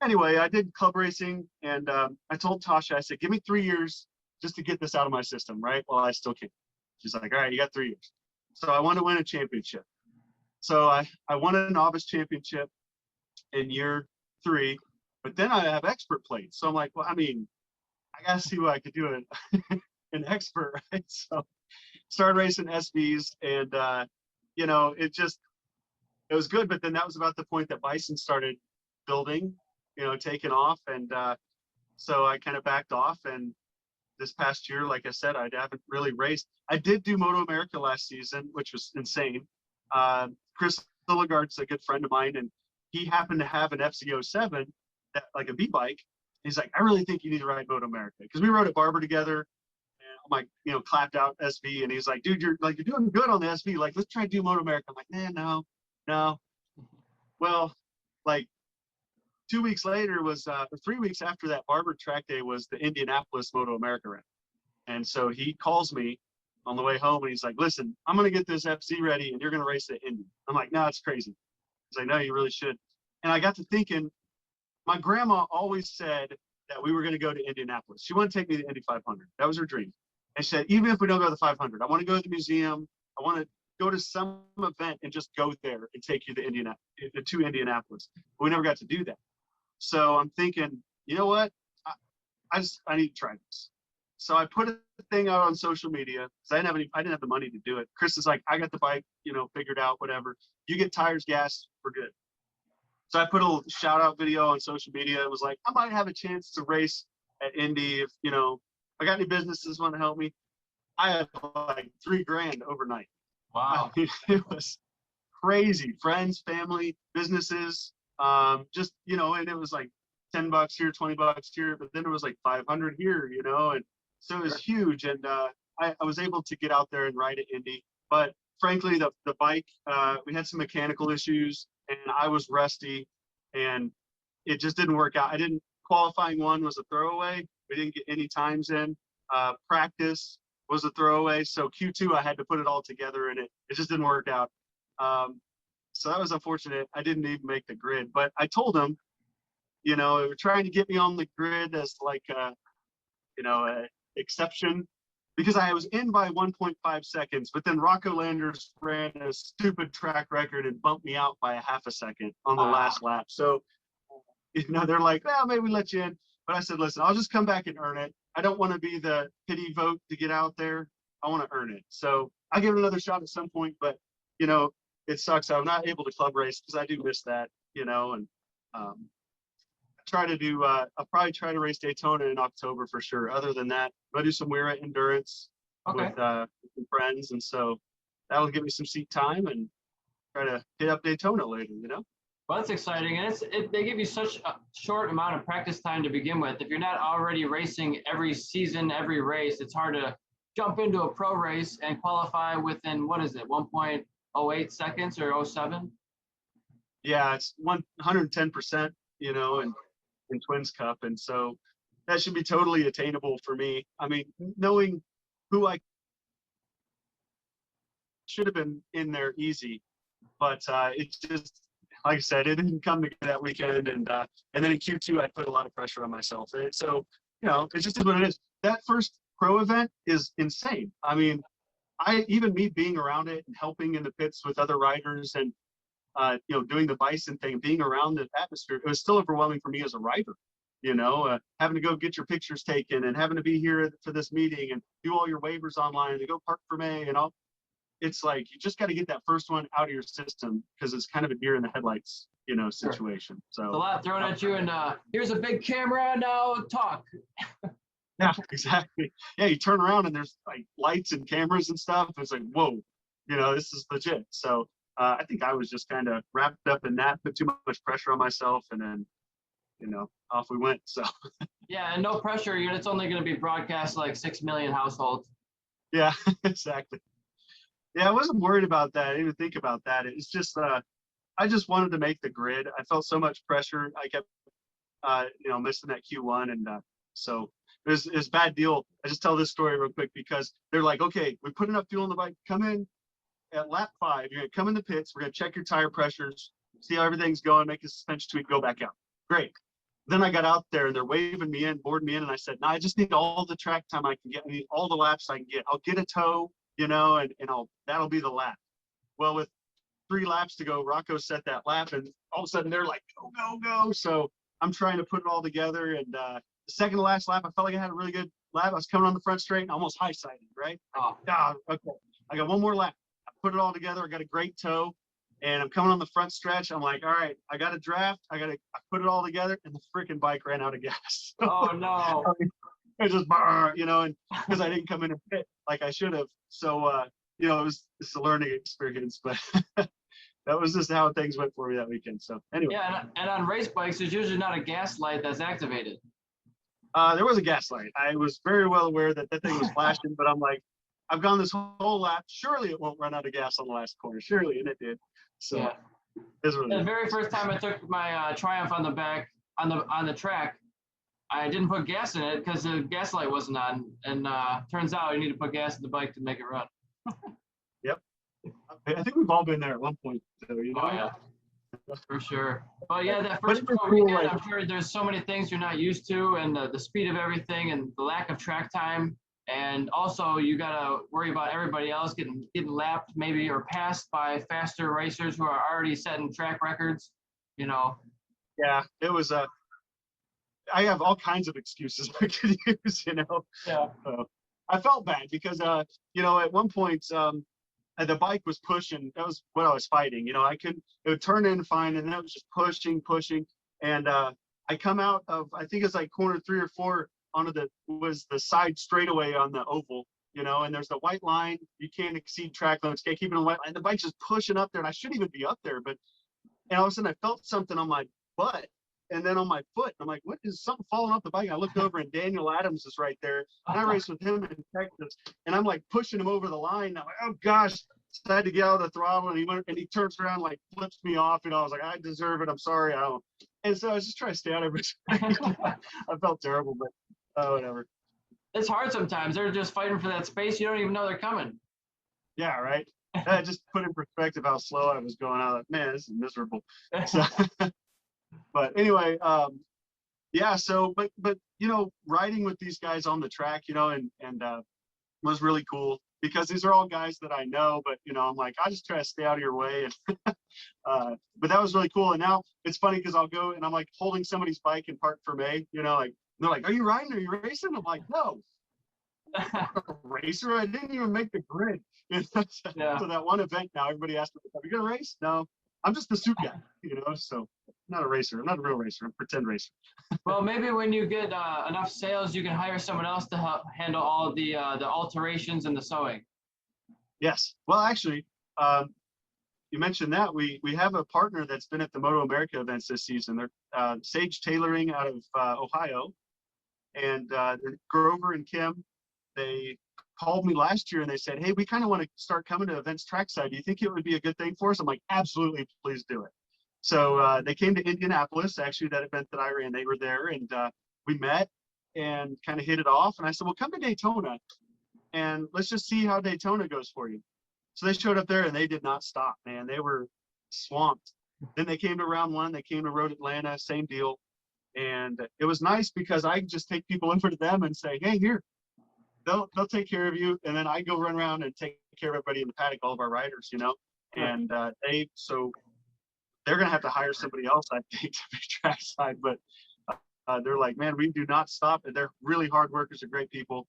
anyway, I did club racing, and I told Tosha, I said, give me 3 years just to get this out of my system, right? Well, I still can't. She's like, all right, you got 3 years. So I want to win a championship. So I won a novice championship in year 3, but then I have expert plates. So I'm like, well, I mean, I got to see what I could do an expert, right? So started racing SVs, and you know, it was good. But then that was about the point that Bison started building, you know, taking off. And so I kind of backed off. And this past year, like I said, I haven't really raced. I did do Moto America last season, which was insane. Chris Silligard's a good friend of mine, and he happened to have an FZ07, that, like a B bike. He's like, I really think you need to ride Moto America, because we rode at Barber together. And I'm like, you know, clapped out SV, and he's like, dude, you're doing good on the SV. Like, let's try to do Moto America. I'm like, no. Well, like 2 weeks later was, or 3 weeks after that Barber track day was the Indianapolis Moto America round. And so he calls me on the way home, and he's like, listen, I'm going to get this FC ready, and you're going to race at Indy. I'm like, no, it's crazy. He's like, no, you really should. And I got to thinking, my grandma always said that we were going to go to Indianapolis. She wanted to take me to Indy 500. That was her dream. And she said, even if we don't go to the 500, I want to go to the museum. I want to go to some event and just go there and take you to Indianapolis. But we never got to do that. So I'm thinking, you know what? I need to try this. So I put a thing out on social media because I didn't have the money to do it. Chris is like, I got the bike, you know, figured out, whatever. You get tires, gas, we're good. So I put a little shout out video on social media. It was like, I might have a chance to race at Indy if, you know, I got any businesses want to help me. I had like $3,000 overnight. Wow. I mean, it was crazy. Friends, family, businesses, just, you know, and it was like $10 here, $20 here, but then it was like 500 here, you know, and so it was huge. And I was able to get out there and ride at Indy, but frankly, the bike, we had some mechanical issues, and I was rusty, and it just didn't work out. Qualifying 1 was a throwaway. We didn't get any times in. Practice was a throwaway. So Q2, I had to put it all together, and it just didn't work out. So that was unfortunate. I didn't even make the grid, but I told them, you know, they were trying to get me on the grid as like, you know, a exception, because I was in by 1.5 seconds, but then Rocco Landers ran a stupid track record and bumped me out by a half a second on the last lap. So, you know, they're like, well, maybe we let you in. But I said, listen, I'll just come back and earn it. I don't want to be the pity vote to get out there. I want to earn it. So I'll give it another shot at some point, but, you know, it sucks. I'm not able to club race because I do miss that, you know, and I'll probably try to race Daytona in October for sure. Other than that, I'll do some Weir endurance with some friends. And so that'll give me some seat time and try to hit up Daytona later, you know? Well, that's exciting. And they give you such a short amount of practice time to begin with. If you're not already racing every season, every race, it's hard to jump into a pro race and qualify within, what is it, 1.08 seconds or 07? Yeah, it's 110%, in Twins Cup. And so that should be totally attainable for me. I mean, knowing who I should have been in there easy, but it just, like I said, it didn't come together that weekend. And then in Q2, I put a lot of pressure on myself. So, it just is what it is. That first pro event is insane. I mean, even me being around it and helping in the pits with other riders and doing the Bison thing, being around the atmosphere, it was still overwhelming for me as a rider. Having to go get your pictures taken and having to be here for this meeting and do all your waivers online and to go park for May and all. It's like you just got to get that first one out of your system because it's kind of a deer in the headlights, situation. So it's a lot thrown at you, and here's a big camera, now talk. Yeah, exactly. Yeah, you turn around and there's like lights and cameras and stuff. It's like, whoa, this is legit. So I think I was just kind of wrapped up in that, put too much pressure on myself, and then, off we went. So yeah, and no pressure. It's only going to be broadcast to like 6 million households. yeah, exactly. Yeah, I wasn't worried about that. I didn't even think about that. It's just I just wanted to make the grid. I felt so much pressure. I kept missing that Q1, and so it was a bad deal. I just tell this story real quick because they're like, okay, we put enough fuel in the bike. Come in at lap 5. You're gonna come in the pits. We're gonna check your tire pressures, see how everything's going, make a suspension tweak, go back out. Great. Then I got out there and they're waving me in, boarding me in, and I said, no, I just need all the track time I can get. I need all the laps I can get. I'll get a tow, and that'll be the lap. Well, with 3 laps to go, Rocco set that lap, and all of a sudden they're like, go, go, go. So I'm trying to put it all together. And the second to last lap, I felt like I had a really good lap. I was coming on the front straight and almost high sided, right? Okay. I got one more lap. I put it all together. I got a great tow, and I'm coming on the front stretch. I'm like, all right, I got a draft. I put it all together, and the freaking bike ran out of gas. Oh no. It just, and because I didn't come in and pit like I should have. So, it's a learning experience, but that was just how things went for me that weekend. So anyway. Yeah, and on race bikes, there's usually not a gas light that's activated. There was a gas light. I was very well aware that thing was flashing, but I'm like, I've gone this whole lap. Surely it won't run out of gas on the last corner. Surely, and it did. So yeah. The very first time I took my Triumph on the back on the track, I didn't put gas in it because the gas light wasn't on, and turns out you need to put gas in the bike to make it run. Yep. I think we've all been there at one point, though, Oh yeah, for sure. But yeah, that first pro weekend, I'm sure there's so many things you're not used to, and the speed of everything, and the lack of track time, and also you gotta worry about everybody else getting lapped, maybe, or passed by faster racers who are already setting track records. Yeah, it was I have all kinds of excuses I could use. Yeah. I felt bad because at one point the bike was pushing. That was what I was fighting. It would turn in fine, and that was just pushing. And I come out of, I think it's like corner 3 or 4 onto the side straightaway on the oval, and there's the white line. You can't exceed track limits. Can't keep it on white line. The bike's just pushing up there, and I shouldn't even be up there. And all of a sudden I felt something on my butt and then on my foot. I'm like, what is something falling off the bike? I looked over and Daniel Adams is right there. And I raced with him in Texas, and I'm like pushing him over the line. I'm like, oh gosh. So I had to get out of the throttle, and he turns around, like flips me off. I was like, I deserve it. I'm sorry. I don't. And so I was just trying to stay out of it. I felt terrible, but whatever. It's hard sometimes. They're just fighting for that space. You don't even know they're coming. Yeah, right. That just put in perspective how slow I was going. I was like, man, this is miserable. So, but anyway, yeah. So, but riding with these guys on the track, and was really cool because these are all guys that I know. But I'm like, I just try to stay out of your way. And but that was really cool. And now it's funny because I'll go and I'm like holding somebody's bike and park for May. Like they're like, are you riding? Are you racing? I'm like, no. Racer, I didn't even make the grid. Yeah. So that one event now, everybody asked me, are you gonna race? No, I'm just the suit guy, so not a racer. I'm not a real racer. I'm a pretend racer. Well, maybe when you get enough sales, you can hire someone else to help handle all the alterations and the sewing. Yes. Well, actually, you mentioned that we have a partner that's been at the Moto America events this season. They're Sage Tailoring out of Ohio, and Grover and Kim. They called me last year and they said, hey, we kind of want to start coming to events trackside. Do you think it would be a good thing for us? I'm like, absolutely, please do it. So they came to Indianapolis, actually, that event that I ran. They were there, and we met and kind of hit it off. And I said, well, come to Daytona and let's just see how Daytona goes for you. So they showed up there and they did not stop, man. They were swamped. Then they came to round one. They came to Road Atlanta, same deal. And it was nice because I could just take people over to them and say, hey, here, they'll take care of you. And then I go run around and take care of everybody in the paddock, all of our riders, you know. And so they're going to have to hire somebody else, I think, to be trackside. But they're like, man, we do not stop. And they're really hard workers. They're great people.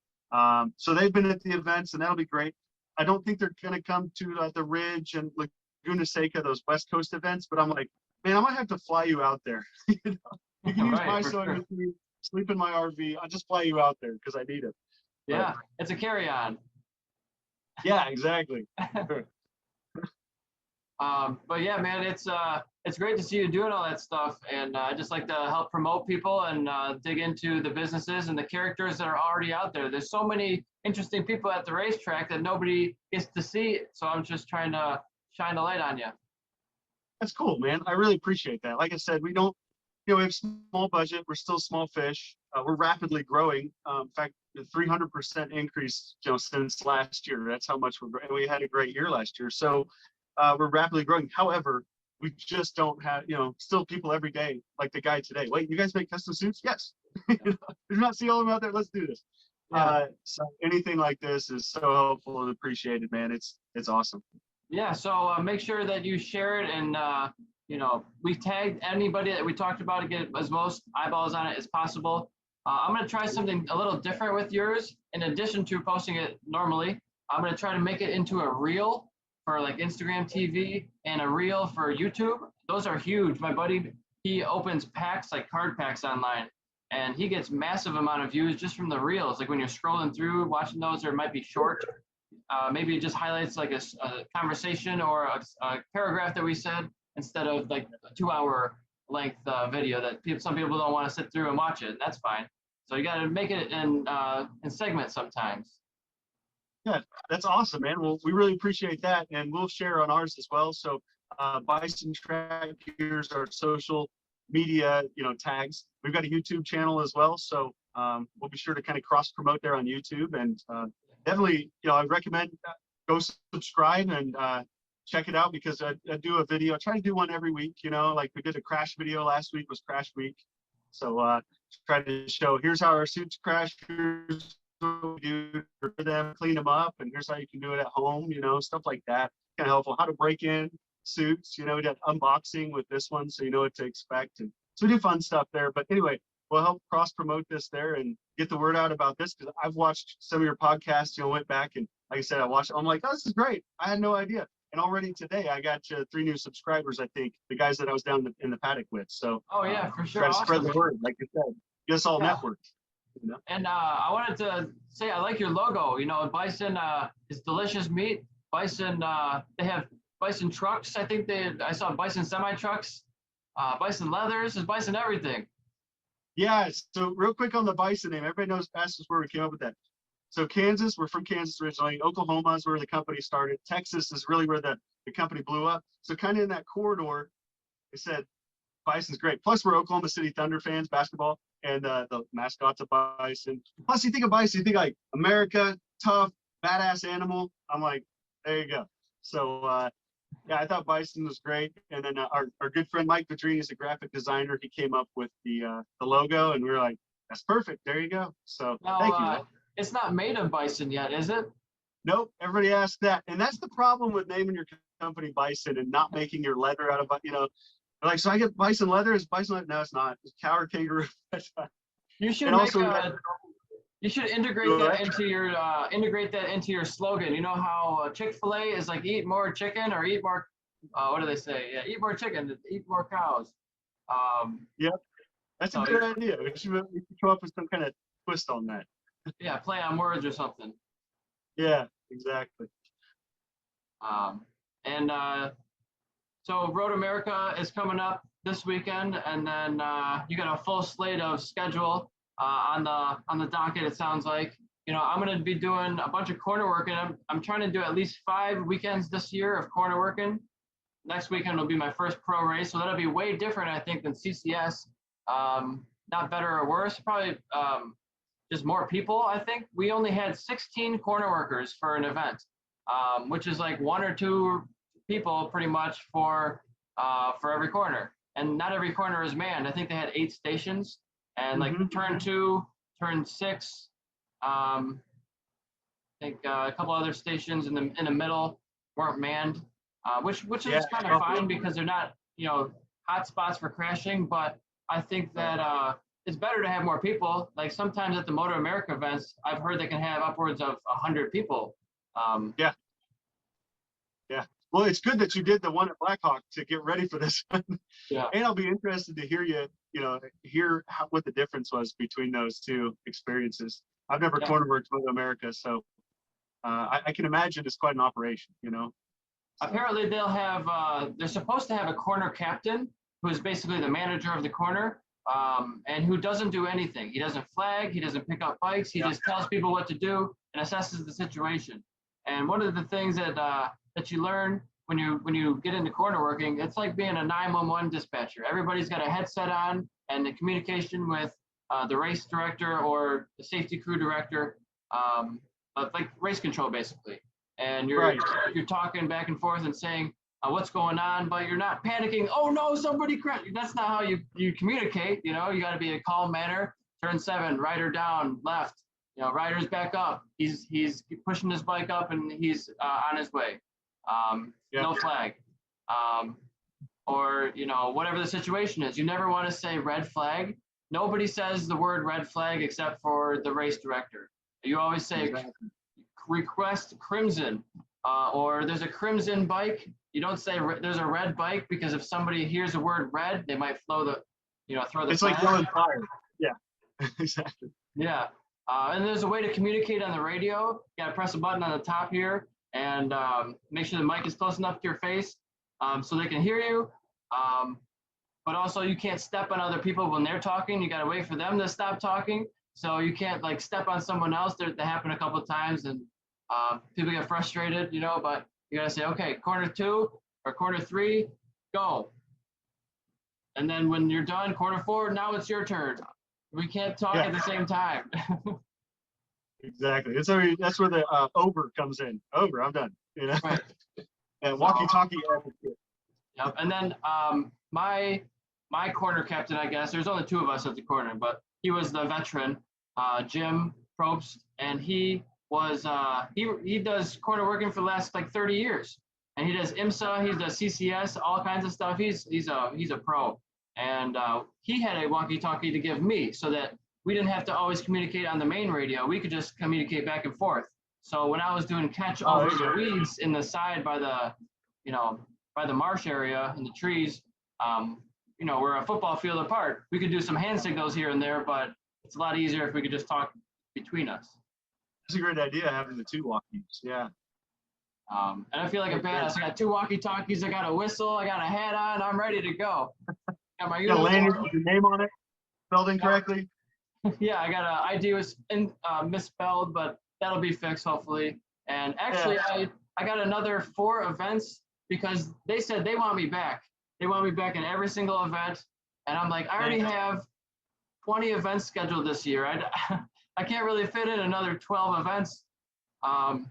So they've been at the events, and that'll be great. I don't think they're going to come to the Ridge and Laguna Seca, those West Coast events. But I'm like, man, I might have to fly you out there. You know? You can use my sewing machine, sleep in my RV. I'll just fly you out there because I need it. Yeah, it's a carry-on. Yeah, exactly. But yeah, man, it's great to see you doing all that stuff, and I just like to help promote people and dig into the businesses and the characters that are already out there. There's so many interesting people at the racetrack that nobody gets to see, so I'm just trying to shine a light on you. That's cool, man. I really appreciate that. Like I said, we don't, you know, we have small budget. We're still small fish. We're rapidly growing. In fact, the 300% increase, you know, since last year. That's how much we're growing. We had a great year last year. So we're rapidly growing. However, we just don't have, you know, still people every day, like the guy today. Wait, you guys make custom suits? Yes. Did you not see all of them out there? Let's do this. Yeah. So anything like this is so helpful and appreciated, man. It's awesome. Yeah, so make sure that you share it, and you know, we tagged anybody that we talked about to get as most eyeballs on it as possible. I'm going to try something a little different with yours. In addition to posting it normally, I'm going to try to make it into a reel for like Instagram TV and a reel for YouTube. Those are huge. My buddy, he opens packs, like card packs online, and he gets massive amount of views just from the reels. Like when you're scrolling through, watching those, or it might be short. Maybe it just highlights like a conversation or a paragraph that we said, instead of like a 2-hour length video that some people don't want to sit through and watch it. And that's fine. So you got to make it in segments sometimes. Yeah, that's awesome, man. Well, we really appreciate that, and we'll share on ours as well. So Bison Track, here's our social media, you know, tags. We've got a YouTube channel as well, so we'll be sure to kind of cross promote there on YouTube. And definitely, you know, I recommend go subscribe and check it out, because I do a video. I try to do one every week, you know, like we did a crash video last week, was crash week. So try to show, here's how our suits crash, here's what we do for them, clean them up, and here's how you can do it at home, you know, stuff like that. Kind of helpful. How to break in suits, you know, we did unboxing with this one, so you know what to expect. And so we do fun stuff there. But anyway, we'll help cross promote this there and get the word out about this, because I've watched some of your podcasts, you know, went back and like I said, I watched, I'm like, oh, this is great. I had no idea. And already today, I got 3 new subscribers, I think, the guys that I was down in the paddock with. So, oh, yeah, for sure. Try to spread the word, like you said. Get us all networked. You know? And I wanted to say, I like your logo. You know, Bison is delicious meat. Bison, they have Bison trucks. I think I saw Bison semi trucks, Bison leathers, and Bison everything. Yeah. So real quick on the Bison name, everybody knows that's where we came up with that. So Kansas, we're from Kansas originally. Oklahoma is where the company started. Texas is really where the company blew up. So kind of in that corridor, they said Bison's great. Plus, we're Oklahoma City Thunder fans, basketball, and the mascot's a bison. Plus, you think of bison, you think like America, tough, badass animal. I'm like, there you go. So yeah, I thought bison was great. And then our good friend Mike Pedrini is a graphic designer. He came up with the logo, and we were like, that's perfect. There you go. So now, thank you. Man. It's not made of bison yet, is it? Nope. Everybody asks that, and that's the problem with naming your company Bison and not making your leather out of, you know. Like, so I get bison leather? Is bison leather? No, it's not. It's cow or kangaroo. You should you should integrate that into your slogan. You know how Chick-fil-A is like, eat more chicken, or eat more, what do they say? Yeah, eat more chicken, eat more cows. Yep. That's a good idea. We should come up with some kind of twist on that. Yeah, play on words or something. Yeah, exactly. So Road America is coming up this weekend, and then you got a full slate of schedule on the docket. It sounds like, you know, I'm going to be doing a bunch of corner working. I'm trying to do at least 5 weekends this year of corner working. next weekend will be my first pro race, so that'll be way different, I think, than CCS. Not better or worse, probably just more people. I think we only had 16 corner workers for an event, which is like 1 or 2 people pretty much for every corner. And not every corner is manned. I think they had 8 stations, and like turn 2, turn 6. I think a couple other stations in the middle weren't manned, which is kind of fine because they're not hot spots for crashing. But I think that it's better to have more people. Like sometimes at the Moto America events, I've heard they can have upwards of 100 people. Yeah. Well, it's good that you did the one at Blackhawk to get ready for this one. Yeah. And I'll be interested to hear hear what the difference was between those 2 experiences. I've never corner worked Moto America, so I can imagine it's quite an operation, Apparently they'll have, they're supposed to have a corner captain who is basically the manager of the corner, and who doesn't do anything. He doesn't flag, he doesn't pick up bikes, he just tells people what to do and assesses the situation. And one of the things that you learn when you get into corner working, it's like being a 911 dispatcher. Everybody's got a headset on, and the communication with the race director or the safety crew director, like race control basically. And you're talking back and forth and saying what's going on, but you're not panicking. Oh no, somebody crashed. That's not how you communicate. You got to be a calm manner. Turn 7, rider down, left. Rider's back up. He's pushing his bike up and he's on his way. No flag. Or whatever the situation is. You never want to say red flag. Nobody says the word red flag except for the race director. You always say request crimson, or there's a crimson bike. You don't say there's a red bike, because if somebody hears the word red, they might throw the it's flag. like yelling fire. Yeah. Exactly. Yeah. And there's a way to communicate on the radio. You gotta press a button on the top here and make sure the mic is close enough to your face so they can hear you. But also you can't step on other people when they're talking. You gotta wait for them to stop talking. So you can't like step on someone else. That happened a couple of times, and people get frustrated, but you gotta say, okay, corner 2 or corner 3, go. And then when you're done, corner 4, now it's your turn. We can't talk at the same time. Exactly. That's where the over comes in. Over, I'm done. Right. And walkie-talkie advocate. Yep. And then my corner captain, I guess, there's only 2 of us at the corner, but he was the veteran, Jim Probst, and he was he does corner working for the last like 30 years, and he does IMSA, he does CCS, all kinds of stuff. He's a pro, and he had a walkie-talkie to give me so that we didn't have to always communicate on the main radio. We could just communicate back and forth. So when I was doing catch over the weeds in the side by the by the marsh area and the trees, we're a football field apart. We could do some hand signals here and there, but it's a lot easier if we could just talk between us. It's a great idea having the 2 walkies. Yeah. And I feel like a badass. I got 2 walkie-talkies. I got a whistle. I got a hat on. I'm ready to go. Got my lanyard with your name on it, spelled incorrectly. Yeah, I got an ID was misspelled, but that'll be fixed hopefully. And actually, I got another 4 events because they said they want me back. They want me back in every single event, and I'm like, I already have 20 events scheduled this year. I can't really fit in another 12 events. And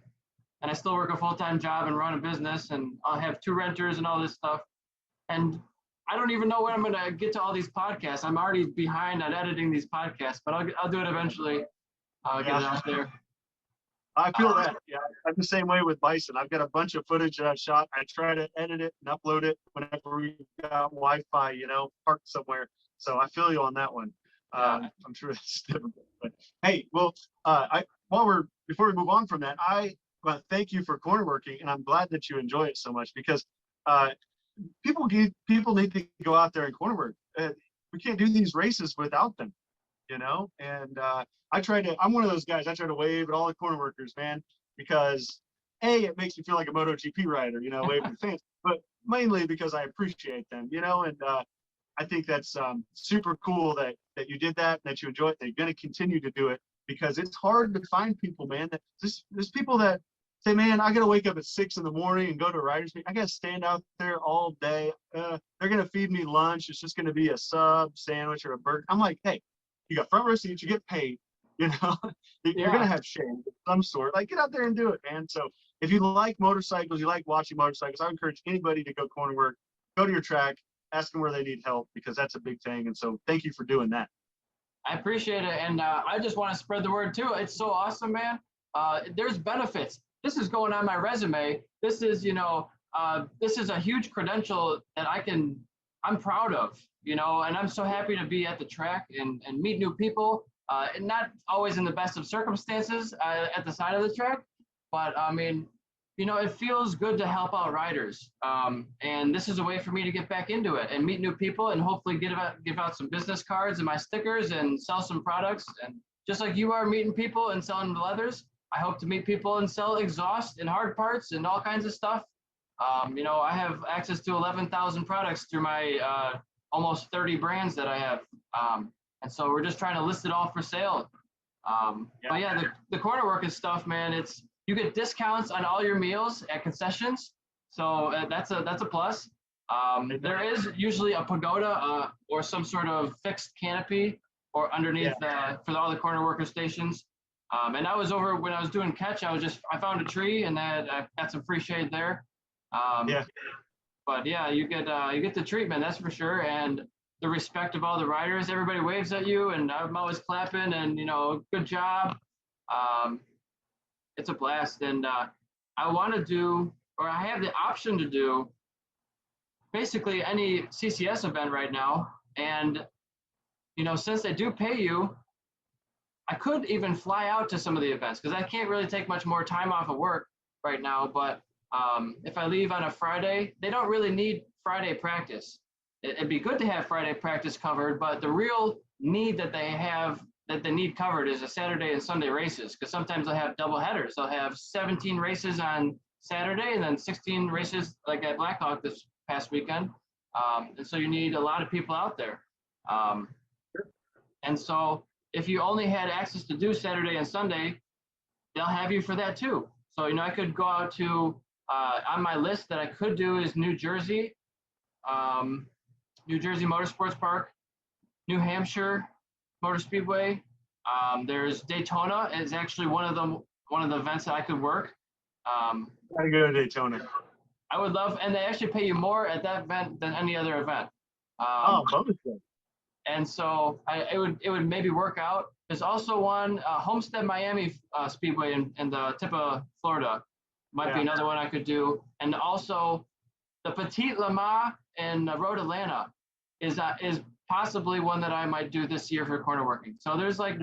I still work a full-time job and run a business, and I'll have 2 renters and all this stuff. And I don't even know when I'm going to get to all these podcasts. I'm already behind on editing these podcasts, but I'll do it eventually. I'll get it out there. I feel that. Yeah, I'm the same way with Bison. I've got a bunch of footage that I've shot. I try to edit it and upload it whenever we got Wi-Fi, parked somewhere. So I feel you on that one. I'm sure it's difficult. But hey, well, before we move on from that, I thank you for corner working, and I'm glad that you enjoy it so much because people need to go out there and corner work. We can't do these races without them, and I'm one of those guys. I try to wave at all the corner workers, man, because it makes me feel like a MotoGP rider, waving at fans, but mainly because I appreciate them, and I think that's super cool that you did that, that you enjoy it, that you're going to continue to do it, because it's hard to find people, man. There's people that say, man, I got to wake up at 6 in the morning and go to a writer's meeting. I got to stand out there all day. They're going to feed me lunch. It's just going to be a sub sandwich or a burger. I'm like, hey, you got front row seats, you get paid, you know, you're going to have shame of some sort. Like, get out there and do it, man. So if you like motorcycles, you like watching motorcycles, I encourage anybody to go corner work, go to your track, ask them where they need help, because that's a big thing. And so thank you for doing that. I appreciate it. And I just want to spread the word too. It's so awesome, man. There's benefits. This is going on my resume. This is, this is a huge credential that I'm proud of, and I'm so happy to be at the track and meet new people, and not always in the best of circumstances at the side of the track. But I mean, it feels good to help out riders. And this is a way for me to get back into it and meet new people and hopefully give out some business cards and my stickers and sell some products. And just like you are meeting people and selling the leathers, I hope to meet people and sell exhaust and hard parts and all kinds of stuff. I have access to 11,000 products through my almost 30 brands that I have. And so we're just trying to list it all for sale. But yeah, the corner working stuff, man, you get discounts on all your meals at concessions. So that's a plus. There is usually a pagoda or some sort of fixed canopy or underneath for all the corner worker stations. And I was over when I was doing catch, I found a tree and I got some free shade there. But yeah, you get the treatment, that's for sure. And the respect of all the riders, everybody waves at you and I'm always clapping and, good job. It's a blast. And I want to do, or I have the option to do basically any CCS event right now. And, since they do pay you, I could even fly out to some of the events because I can't really take much more time off of work right now. But if I leave on a Friday, they don't really need Friday practice. It'd be good to have Friday practice covered, but the real need that they need covered is a Saturday and Sunday races, because sometimes they'll have double headers. They'll have 17 races on Saturday and then 16 races like at Blackhawk this past weekend. And so you need a lot of people out there. And so if you only had access to do Saturday and Sunday, they'll have you for that too. So, I could go out to, on my list that I could do is New Jersey Motorsports Park, New Hampshire Motor Speedway. There's Daytona is actually one of the events that I could work. Gotta go to Daytona. I would love, and they actually pay you more at that event than any other event. Bonus. And so it would maybe work out. There's also one Homestead Miami Speedway in the tip of Florida. Might be another one I could do. And also the Petite Le Mans in Road Atlanta is possibly one that I might do this year for corner working. So there's like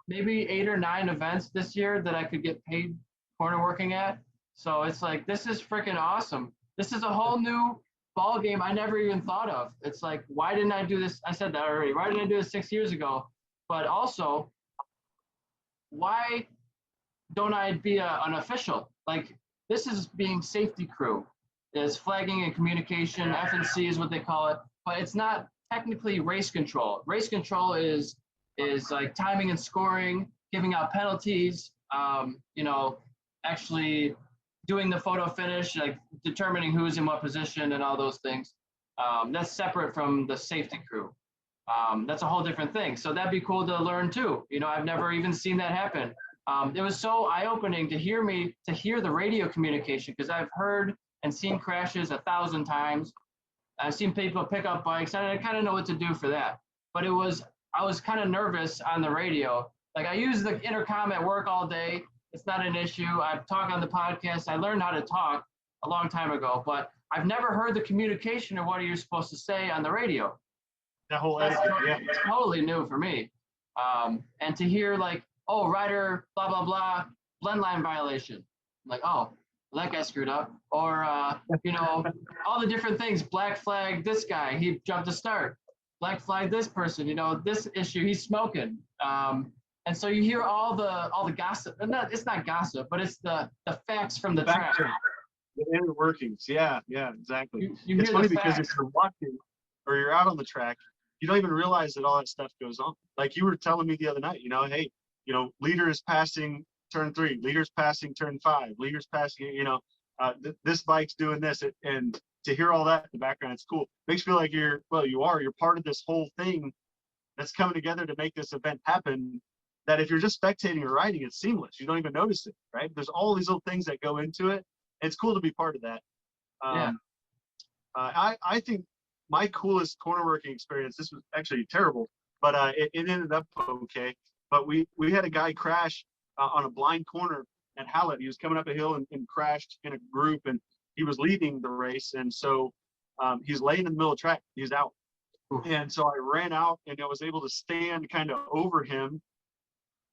maybe 8 or 9 events this year that I could get paid corner working at. So it's like, this is freaking awesome. This is a whole new ball game I never even thought of. It's like, why didn't I do this? I said that already. Why didn't I do this 6 years ago? But also, why don't I be an official? Like, this is being safety crew. There's flagging and communication. F&C is what they call it. But it's not technically race control. Race control is like timing and scoring, giving out penalties, actually doing the photo finish, like determining who's in what position and all those things. That's separate from the safety crew. That's a whole different thing. So that'd be cool to learn too. I've never even seen that happen. It was so eye-opening to hear the radio communication, because I've heard and seen crashes 1,000 times. I've seen people pick up bikes, and I kind of know what to do for that. But I was kind of nervous on the radio. Like, I use the intercom at work all day. It's not an issue. I talk on the podcast. I learned how to talk a long time ago, but I've never heard the communication of what you're supposed to say on the radio. That whole etiquette, It's totally new for me. And to hear like, oh, rider, blah, blah, blah, blend line violation. I'm like, oh, that guy screwed up. Or, all the different things. Black flag this guy, he jumped a start. Black flag this person, this issue, he's smoking. And so you hear all the gossip. And it's not gossip, but it's the facts from the track. The inner workings. Yeah, exactly. You it's hear funny the because facts. if you're watching or you're out on the track, you don't even realize that all that stuff goes on. Like you were telling me the other night, hey, leader is passing turn 3, leaders passing turn 5, leaders passing, this bike's doing this. And to hear all that in the background, it's cool. Makes you feel like you're part of this whole thing that's coming together to make this event happen, that if you're just spectating or riding, it's seamless. You don't even notice it, right? There's all these little things that go into it. It's cool to be part of that. I think my coolest corner working experience, this was actually terrible, but it ended up okay. But we had a guy crash on a blind corner at Hallett. He was coming up a hill and crashed in a group, and he was leading the race. And so he's laying in the middle of the track. He's out. And so I ran out and I was able to stand kind of over him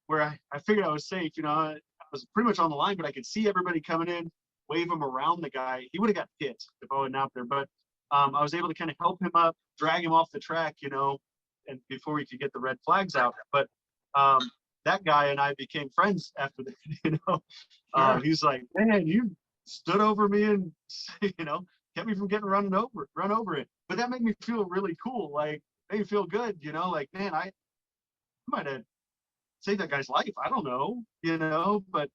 where I figured I was safe. I was pretty much on the line, but I could see everybody coming in, wave him around the guy. He would have got hit if I wasn't out there. But I was able to kind of help him up, drag him off the track, and before we could get the red flags out. But that guy and I became friends after that. He's like, man, you stood over me and kept me from getting run over it. But that made me feel really cool. Like, made me feel good, like, man, I might have saved that guy's life. I don't know, but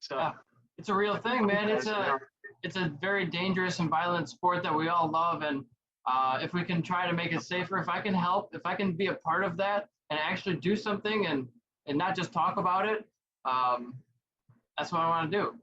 it's a real thing, man. It's a very dangerous and violent sport that we all love. And if we can try to make it safer, if I can help, if I can be a part of that and actually do something and not just talk about it, that's what I want to do.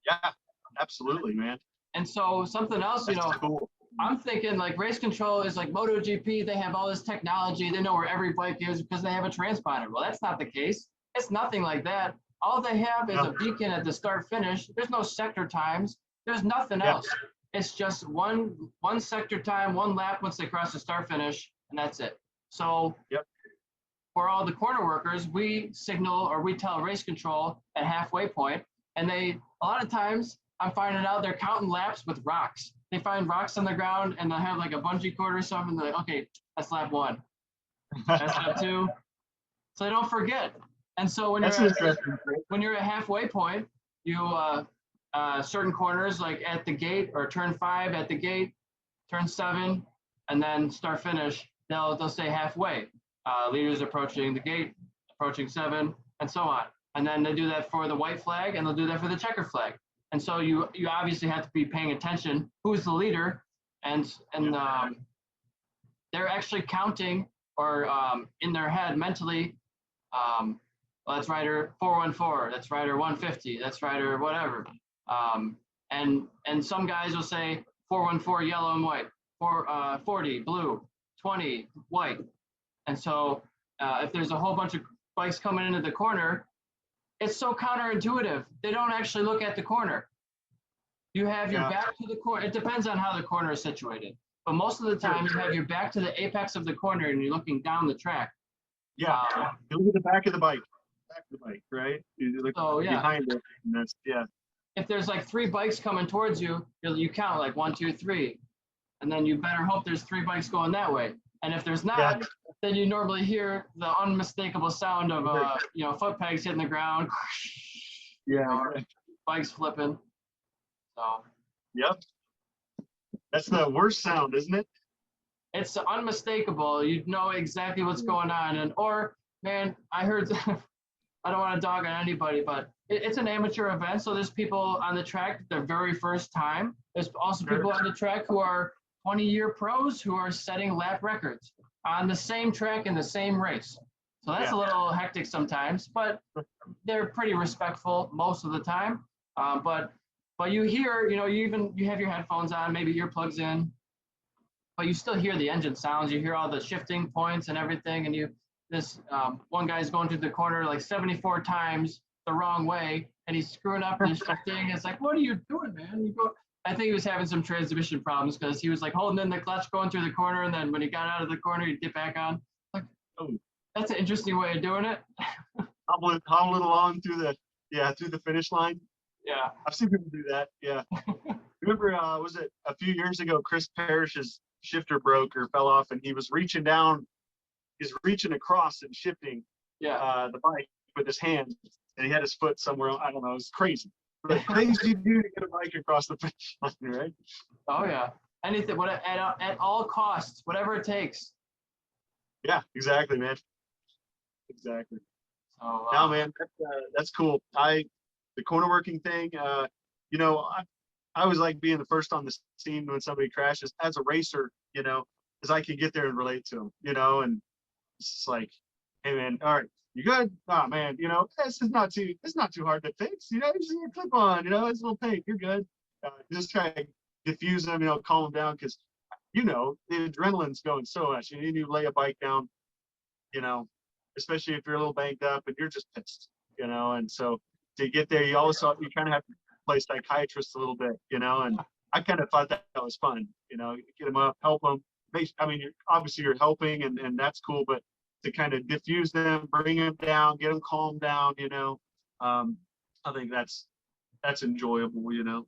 Yeah, absolutely, man. And so something else, That's cool. I'm thinking like race control is like MotoGP. They have all this technology. They know where every bike is because they have a transponder. Well, that's not the case. It's nothing like that. All they have is a beacon at the start finish. There's no sector times. There's nothing else. It's just one sector time, one lap once they cross the start finish, and that's it. So for all the corner workers, we signal or we tell race control at halfway point, and a lot of times I'm finding out they're counting laps with rocks. They find rocks on the ground and they'll have like a bungee cord or something. They're like, okay, that's lap 1. That's lap 2. So they don't forget. And so when you're at halfway point, you certain corners like at the gate or turn 5 at the gate, turn 7, and then start finish, they'll say halfway. Leaders approaching the gate, approaching 7, and so on. And then they do that for the white flag, and they'll do that for the checker flag. And so you obviously have to be paying attention. Who's the leader? And they're actually counting or in their head mentally, well, that's rider 414, that's rider 150, that's rider whatever. And some guys will say 414 yellow and white, 40 blue, 20 white. And so if there's a whole bunch of bikes coming into the corner, it's so counterintuitive. They don't actually look at the corner. You have your back to the corner. It depends on how the corner is situated. But most of the time, you have your back to the apex of the corner and you're looking down the track. Yeah, you look at the back of the bike. Right? You look behind it. And that's, If there's like 3 bikes coming towards you, you count like 1, 2, 3. And then you better hope there's 3 bikes going that way. And if there's not, then you normally hear the unmistakable sound of foot pegs hitting the ground. Bikes flipping. So. Yep. That's the worst sound, isn't it? It's unmistakable. You know exactly what's going on. Man, I heard. I don't want to dog on anybody, but it's an amateur event, so there's people on the track their very first time. There's also people on the track who are 20-year pros who are setting lap records on the same track in the same race. So that's a little hectic sometimes, but they're pretty respectful most of the time. But you hear, you have your headphones on, maybe earplugs in, but you still hear the engine sounds. You hear all the shifting points and everything, and this one guy's going through the corner like 74 times the wrong way, and he's screwing up the shifting. It's like, what are you doing, man? I think he was having some transmission problems because he was like holding in the clutch going through the corner, and then when he got out of the corner, he'd get back on. Like, that's an interesting way of doing it. Hobbling along through the finish line. Yeah, I've seen people do that. Yeah. Remember, was it a few years ago? Chris Parrish's shifter broke or fell off, and he was reaching down. He's reaching across and shifting the bike with his hand, and he had his foot somewhere. I don't know. It's crazy. But things you do to get a bike across the finish line, right? Oh yeah, anything. At all costs, whatever it takes. Yeah, exactly, man. Exactly. So, no, man, that's cool. I the corner working thing, you know, I always like being the first on the scene when somebody crashes as a racer, you know, because I can get there and relate to them, you know, and it's just like, hey man, all right, you good? Oh man, you know, it's not too hard to fix, you know, just a clip on, you know, it's a little paint, you're good. Just try to diffuse them, you know, calm them down, because you know the adrenaline's going so much. You need to lay a bike down, you know, especially if you're a little banged up and you're just pissed, you know, and so to get there, you kind of have to play psychiatrist a little bit, you know, and I kind of thought that was fun, you know, get them up, help them. I mean, obviously you're helping and that's cool, but to kind of diffuse them, bring them down, get them calmed down, you know, I think that's enjoyable, you know.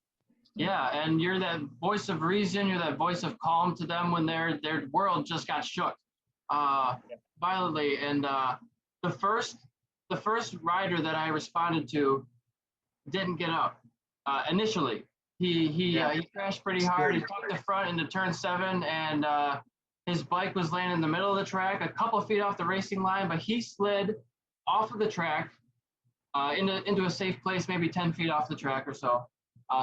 Yeah, and you're that voice of reason. You're that voice of calm to them when their world just got shook violently. And the first rider that I responded to didn't get up initially. He crashed pretty hard. He took the front into turn 7, and his bike was laying in the middle of the track, a couple of feet off the racing line, but he slid off of the track into a safe place, maybe 10 feet off the track or so.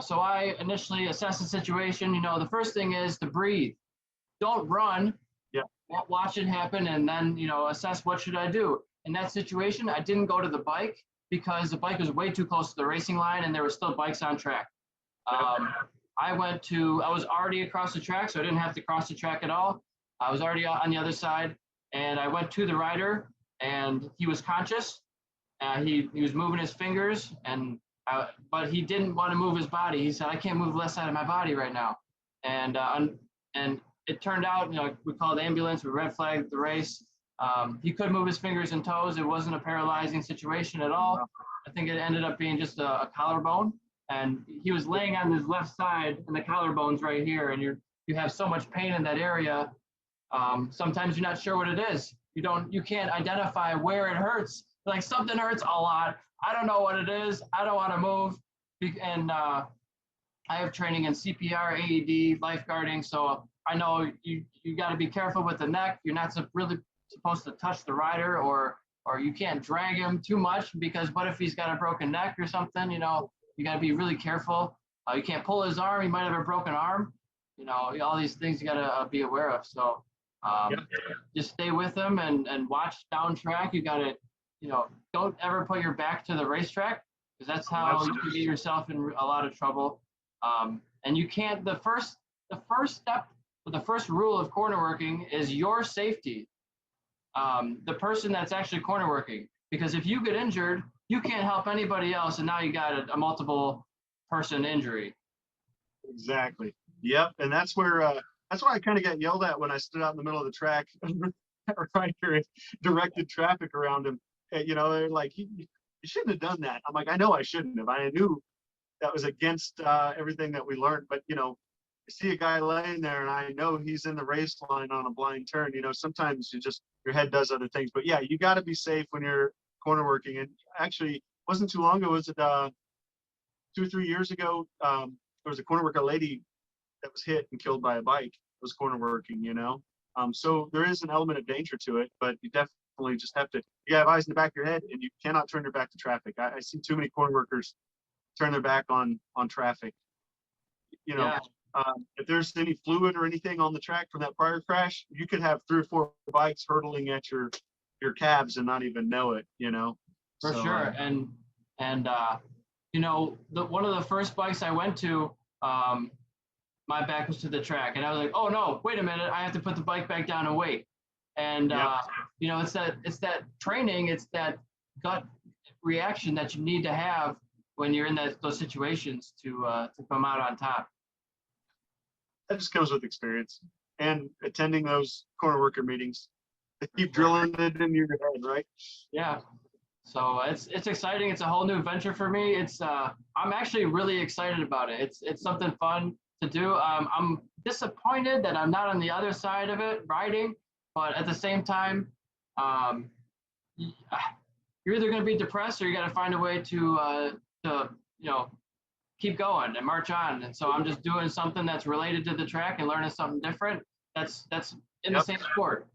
So I initially assessed the situation. You know, the first thing is to breathe. Don't run. Yeah. Watch it happen, and then, you know, assess what should I do. In that situation, I didn't go to the bike because the bike was way too close to the racing line, and there were still bikes on track. I was already across the track, so I didn't have to cross the track at all. I was already on the other side, and I went to the rider, and he was conscious. He was moving his fingers, but he didn't want to move his body. He said, "I can't move the left side of my body right now." And it turned out, you know, we called the ambulance, we red flagged the race. He could move his fingers and toes. It wasn't a paralyzing situation at all. I think it ended up being just a collarbone. And he was laying on his left side, and the collarbone's right here. And you have so much pain in that area. Sometimes you're not sure what it is. You can't identify where it hurts. Like, something hurts a lot. I don't know what it is. I don't want to move. And I have training in CPR, AED, lifeguarding. So I know you got to be careful with the neck. You're not really supposed to touch the rider, or you can't drag him too much, because what if he's got a broken neck or something? You know, you got to be really careful. You can't pull his arm. He might have a broken arm. You know, all these things you got to be aware of. So just stay with him and watch down track. You got to, you know, don't ever put your back to the racetrack, because that's how you can get yourself in a lot of trouble. And you can't, the first step, the first rule of corner working is your safety. The person that's actually corner working, because if you get injured, you can't help anybody else, and now you got a multiple person injury. Exactly. Yep. And that's where I kind of got yelled at when I stood out in the middle of the track. Rider directed traffic around him. You know, they're like, you shouldn't have done that. I'm like, I know I shouldn't have. I knew that was against everything that we learned. But, you know, I see a guy laying there and I know he's in the race line on a blind turn. You know, sometimes your head does other things. But yeah, you got to be safe when you're corner working. And actually, wasn't too long ago, was it 2 or 3 years ago, there was a corner worker lady that was hit and killed by a bike. It was corner working, you know. So there is an element of danger to it, but you definitely just have to, you have eyes in the back of your head, and you cannot turn your back to traffic. I see too many corner workers turn their back on traffic. You know, if there's any fluid or anything on the track from that prior crash, you could have 3 or 4 bikes hurtling at your calves and not even know it, you know. For sure. And you know, one of the first bikes I went to, my back was to the track, and I was like, oh no, wait a minute, I have to put the bike back down and wait. And you know, it's that training, it's that gut reaction that you need to have when you're in those situations to come out on top. That just comes with experience and attending those corner worker meetings. They keep drilling it in your head, right? Yeah. So it's exciting. It's a whole new venture for me. It's I'm actually really excited about it. It's something fun to do. I'm disappointed that I'm not on the other side of it riding, but at the same time, you're either going to be depressed or you got to find a way to you know, keep going and march on. And so I'm just doing something that's related to the track and learning something different. That's in the same sport.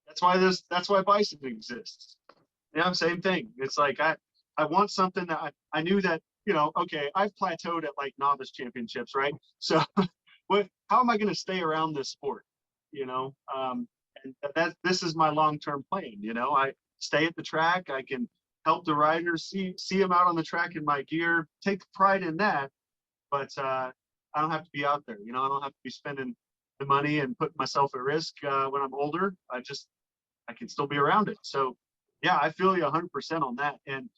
That's why Bison exists. Yeah, same thing. It's like I want something that I knew that, okay, I've plateaued at like novice championships, right? So how am I going to stay around this sport? And this is my long-term plan. I stay at the track. I can help the riders see them out on the track in my gear, take pride in that. But I don't have to be out there. I don't have to be spending the money and putting myself at risk when I'm older. I can still be around it. So yeah, I feel you 100% on that. And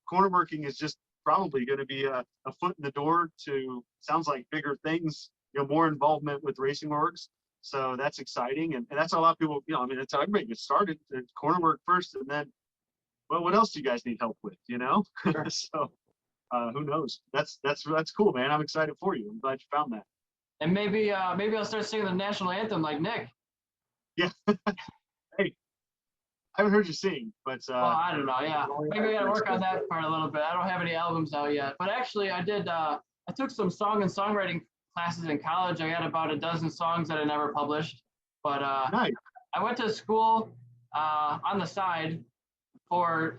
corner working is just probably going to be a foot in the door to, sounds like, bigger things, more involvement with racing orgs. So that's exciting. And that's how a lot of people, I mean, that's how everybody gets started. It's corner work first, and then, well, what else do you guys need help with, Sure. So who knows? That's cool, man. I'm excited for you. I'm glad you found that. And maybe I'll start singing the national anthem like Nick. Yeah. Hey, I haven't heard you sing, but well, I don't know. Yeah, maybe I gotta work on that part a little bit. I don't have any albums out yet, but actually, I did. I took some song and songwriting classes in college. I got about a dozen songs that I never published, but nice. I went to school on the side for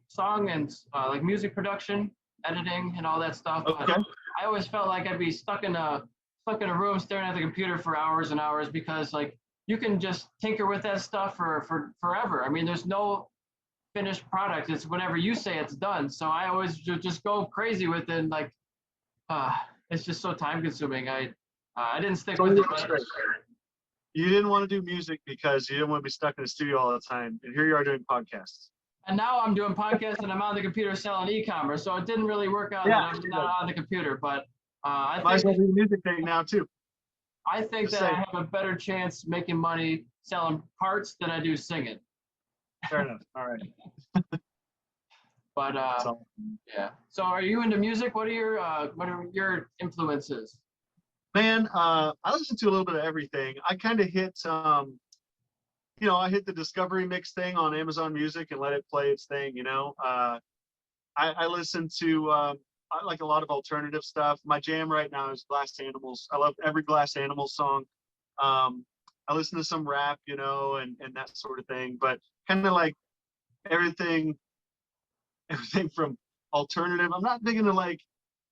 song and like music production, editing, and all that stuff. Okay. But I always felt like I'd be stuck in a room staring at the computer for hours and hours, because like you can just tinker with that stuff for forever. I mean, there's no finished product. It's whenever you say it's done. So I always just go crazy with it. And like, it's just so time consuming. I didn't stick with it. But you didn't want to do music because you didn't want to be stuck in the studio all the time. And here you are doing podcasts. And now I'm doing podcasts and I'm on the computer selling e-commerce. So it didn't really work out that I'm not on the computer, but I might as well think do the music thing now too. I think that I have a better chance making money selling parts than I do singing. Fair enough. All right. But yeah. So are you into music? What are your influences? Man, I listen to a little bit of everything. I kind of hit I hit the Discovery Mix thing on Amazon Music and let it play its thing. I listen to I like a lot of alternative stuff. My jam right now is Glass Animals. I love every Glass Animals song. I listen to some rap, and that sort of thing, but kind of like everything from alternative. I'm not big into like,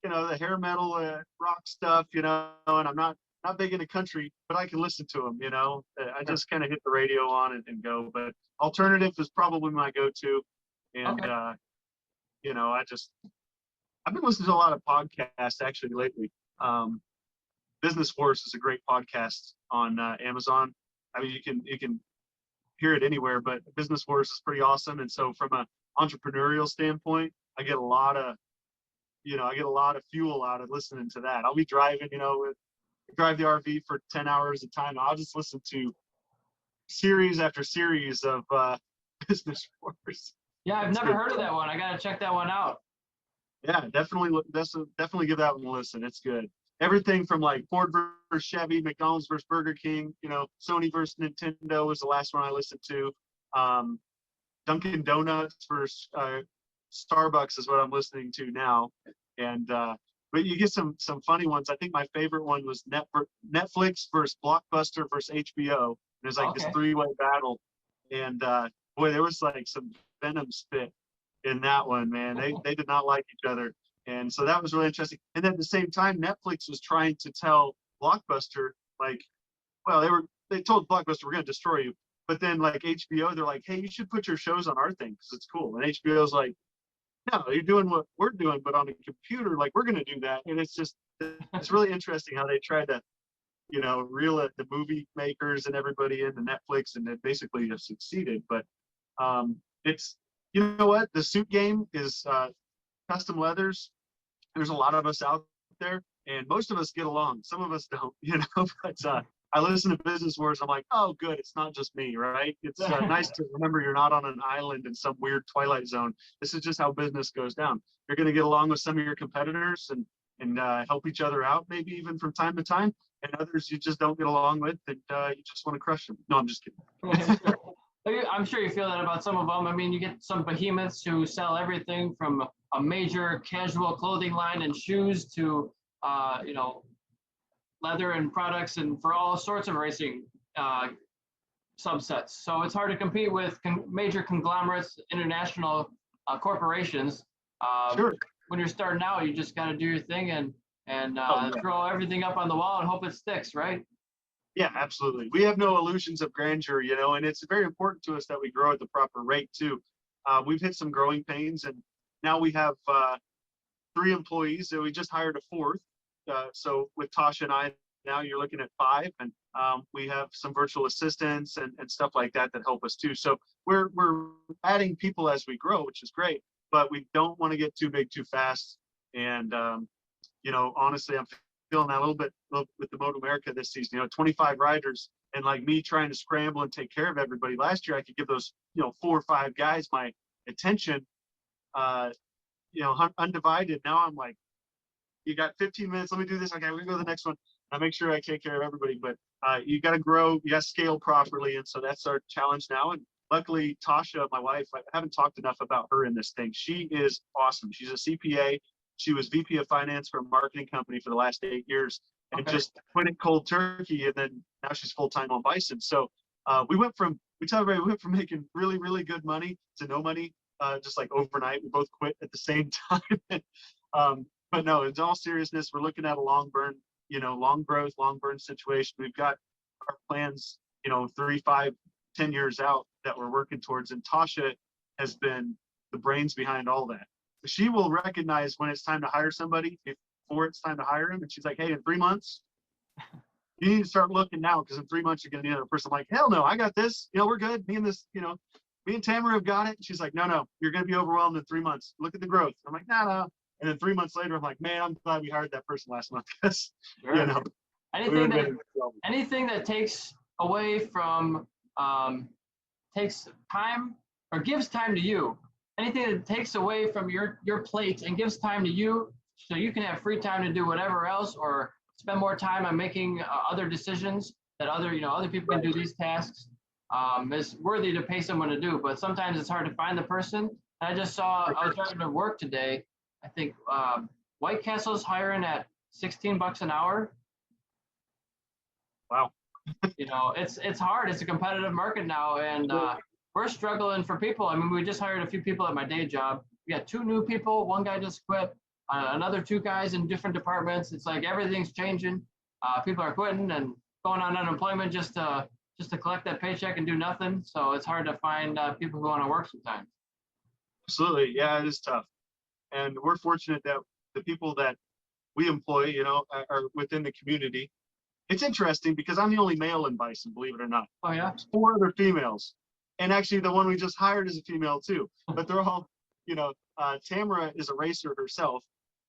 the hair metal rock stuff, and I'm not big into country, but I can listen to them, I just kind of hit the radio on and go. But alternative is probably my go-to. And, Okay. I've been listening to a lot of podcasts actually lately. Business Wars is a great podcast on Amazon. I mean, you can hear it anywhere, but Business Wars is pretty awesome. And so from an entrepreneurial standpoint, I get a lot of fuel out of listening to that. I'll be driving, drive the RV for 10 hours at a time. I'll just listen to series after series of Business Wars. Yeah, I've never heard of that one. I gotta check that one out. Yeah, definitely give that one a listen. It's good. Everything from like Ford versus Chevy, McDonald's versus Burger King, Sony versus Nintendo was the last one I listened to. Dunkin' Donuts versus Starbucks is what I'm listening to now. And but you get some funny ones. I think my favorite one was Netflix versus Blockbuster versus HBO. There's like this three-way battle, and boy, there was like some venom spit in that one, man. They did not like each other, and so that was really interesting. And at the same time, Netflix was trying to tell Blockbuster, like, well, they told Blockbuster, we're going to destroy you. But then like HBO, they're like, hey, you should put your shows on our thing because it's cool. And HBO's like, no, you're doing what we're doing, but on a computer, like we're going to do that. And it's really interesting how they tried to, reel it, the movie makers and everybody into Netflix, and they basically have succeeded. But it's, you know what, the suit game is custom leathers. There's a lot of us out there, and most of us get along. Some of us don't, but I listen to Business Wars. I'm like, oh, good. It's not just me, right? It's nice to remember you're not on an island in some weird Twilight Zone. This is just how business goes down. You're going to get along with some of your competitors and help each other out, maybe even from time to time. And others you just don't get along with, and you just want to crush them. No, I'm just kidding. I'm sure you feel that about some of them. I mean, you get some behemoths who sell everything from a major casual clothing line and shoes to, leather and products, and for all sorts of racing subsets. So it's hard to compete with major conglomerates, international corporations. Sure. When you're starting out, you just got to do your thing and Oh, yeah. throw everything up on the wall and hope it sticks, right? Yeah, absolutely. We have no illusions of grandeur, and it's very important to us that we grow at the proper rate too. We've hit some growing pains, and now we have 3 employees, and we just hired a fourth. So with Tosha and I, now you're looking at 5, and we have some virtual assistants and stuff like that that help us too. So we're adding people as we grow, which is great, but we don't want to get too big too fast. And honestly, I'm feeling that a little bit with the Moto America this season. 25 riders, and like me trying to scramble and take care of everybody. Last year, I could give those 4 or 5 guys my attention, undivided. Now I'm like, you got 15 minutes. Let me do this. Okay, we go to the next one. I make sure I take care of everybody. But you got to grow. You got to scale properly, and so that's our challenge now. And luckily, Tosha, my wife, I haven't talked enough about her in this thing. She is awesome. She's a CPA. She was VP of finance for a marketing company for the last 8 years, and just quit it cold turkey. And then now she's full time on Bison. So we tell everybody we went from making really, really good money to no money, just like overnight. We both quit at the same time. But no, in all seriousness, we're looking at a long growth, long burn situation. We've got our plans, 3, 5, 10 years out that we're working towards. And Tosha has been the brains behind all that. She will recognize when it's time to hire somebody before it's time to hire him. And she's like, hey, in 3 months, you need to start looking now, because in 3 months you're going to need another person. I'm like, hell no, I got this. We're good. Me and Tamara have got it. And she's like, no, you're going to be overwhelmed in 3 months. Look at the growth. I'm like, no. And then 3 months later, I'm like, man, I'm glad we hired that person last month, because anything that takes away from takes time or gives time to you, anything that takes away from your plate and gives time to you, so you can have free time to do whatever else, or spend more time on making other decisions that other people can do these tasks, is worthy to pay someone to do. But sometimes it's hard to find the person. And I just saw, I was driving to work today. I think White Castle's hiring at $16 an hour. Wow. It's hard. It's a competitive market now, and we're struggling for people. I mean, we just hired a few people at my day job. We got 2 new people. One guy just quit. Another 2 guys in different departments. It's like everything's changing. People are quitting and going on unemployment just to collect that paycheck and do nothing. So it's hard to find people who want to work sometimes. Absolutely. Yeah, it is tough. And we're fortunate that the people that we employ, are within the community. It's interesting because I'm the only male in Bison, believe it or not. Oh, yeah? There's 4 other females. And actually the one we just hired is a female too. But they're all, Tamara is a racer herself.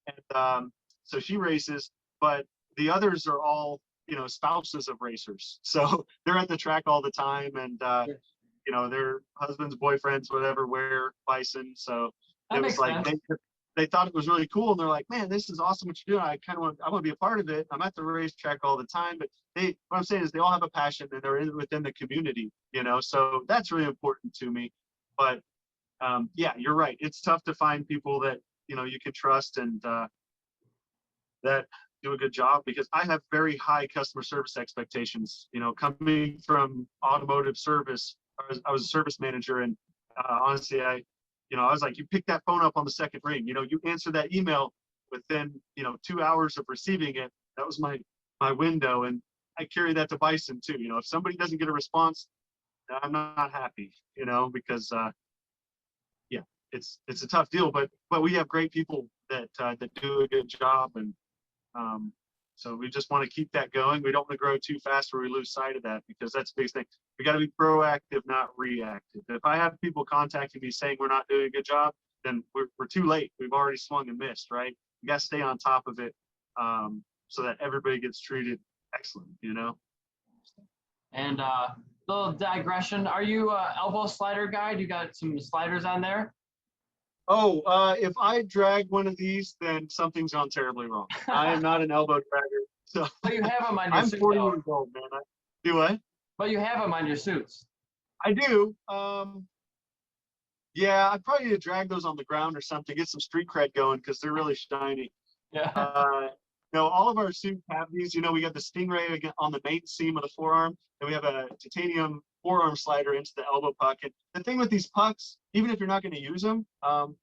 And so she races, but the others are all, spouses of racers. So they're at the track all the time. And, their husbands, boyfriends, whatever, wear Bison. So that it was like, they thought it was really cool, and they're like, man, this is awesome what you're doing. I want to be a part of it. I'm at the racetrack all the time, but what I'm saying is they all have a passion, and they're within the community, so that's really important to me. But yeah, you're right. It's tough to find people that, you can trust and that do a good job, because I have very high customer service expectations, coming from automotive service. I was a service manager, and honestly, I was like, you pick that phone up on the second ring, you answer that email within, 2 hours of receiving it. That was my window. And I carry that to Bison too. If somebody doesn't get a response, I'm not happy, because yeah, it's a tough deal, but we have great people that do a good job. And so we just want to keep that going. We don't want to grow too fast where we lose sight of that, because that's the biggest thing. We got to be proactive, not reactive. If I have people contacting me saying we're not doing a good job, then we're too late. We've already swung and missed, right? You got to stay on top of it, so that everybody gets treated excellent, And little digression. Are you elbow slider guy? Do you got some sliders on there? Oh, if I drag one of these, then something's gone terribly wrong. I am not an elbow dragger. So but you have them on your I'm suit, 40 though. years old, man. Do what? But you have them on your suits. I do. Yeah, I probably need to drag those on the ground or something, get some street cred going, because they're really shiny. Yeah. No, all of our suit have these. We got the Stingray on the main seam of the forearm, and we have a titanium forearm slider into the elbow pocket. The thing with these pucks, even if you're not going to use them,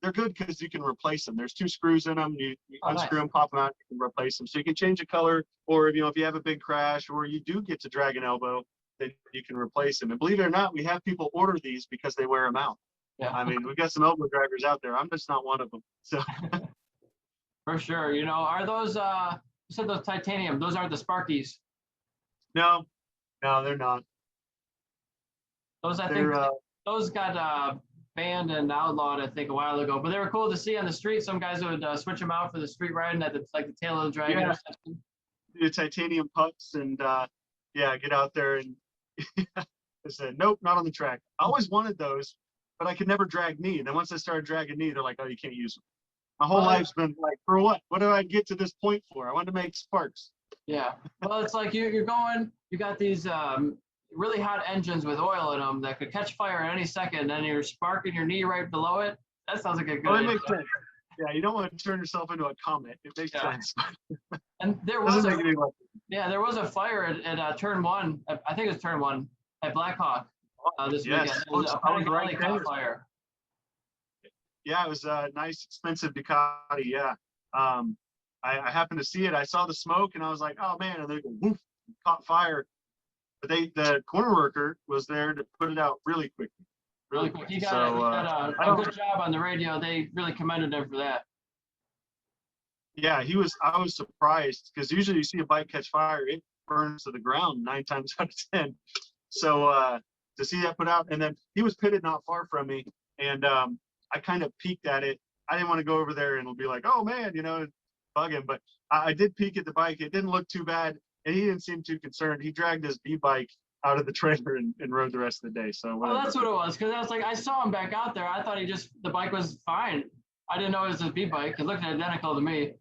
they're good because you can replace them. There's 2 screws in them. You unscrew them, pop them out, you can replace them. So you can change the color, or if you have a big crash, or you do get to drag an elbow, then you can replace them. And believe it or not, we have people order these because they wear them out. Yeah. I mean, we've got some elbow draggers out there. I'm just not one of them. So For sure. Are those you said those titanium, those aren't the Sparkies. no, they're not. Those I think those got banned and outlawed, I think, a while ago. But they were cool to see on the street. Some guys would switch them out for the street riding at the tail of the dragon. Yeah. The titanium pucks and get out there and I said, nope, not on the track. I always wanted those, but I could never drag knee. And then once I started dragging knee, they're like, oh, you can't use them. My whole life's been like, for what? What did I get to this point for? I wanted to make sparks. Yeah. Well, it's like you got these really hot engines with oil in them that could catch fire at any second, and you're sparking your knee right below it. That sounds like a good idea. It makes sense. Yeah, you don't want to turn yourself into a comet. It makes sense. And there was a fire at turn 1. I think it was turn 1 at Blackhawk this weekend. It was a Panigale fire. Yeah, it was a nice, expensive Ducati. Yeah. I happened to see it. I saw the smoke and I was like, oh man, and they go woof, caught fire. But the corner worker was there to put it out really quickly. Really quick. He got a good job on the radio. They really commended him for that. Yeah, I was surprised because usually you see a bike catch fire, it burns to the ground 9 times out of 10. So to see that put out, and then he was pitted not far from me, and I kind of peeked at it. I didn't want to go over there and be like, oh man, bug him. But I did peek at the bike. It didn't look too bad, and he didn't seem too concerned. He dragged his B-bike out of the trailer and rode the rest of the day. So well, that's what it was, because I was like, I saw him back out there. I thought the bike was fine. I didn't know it was his B-bike. It looked identical to me.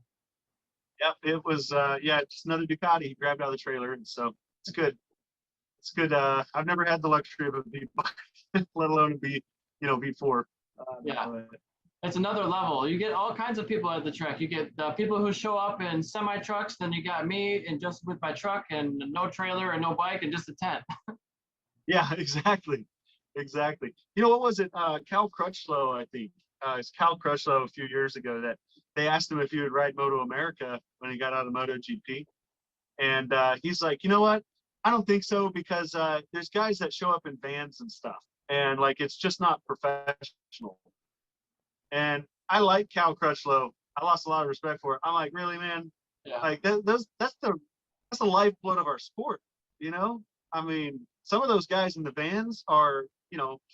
Yep, it was just another Ducati he grabbed out of the trailer, and so it's good. It's good. I've never had the luxury of a B-bike, let alone a V4. It's another level. You get all kinds of people at the track. You get people who show up in semi trucks. Then you got me and just with my truck and no trailer and no bike and just a tent. Yeah, exactly. What was it? Cal Crutchlow, I think. It's Cal Crutchlow a few years ago that they asked him if he would ride Moto America when he got out of MotoGP. And he's like, you know what? I don't think so, because there's guys that show up in vans and stuff. And like, it's just not professional. And I like Cal Crutchlow. I lost a lot of respect for it. I'm like, really, man? Yeah. Like that's the lifeblood of our sport. I mean, some of those guys in the vans are,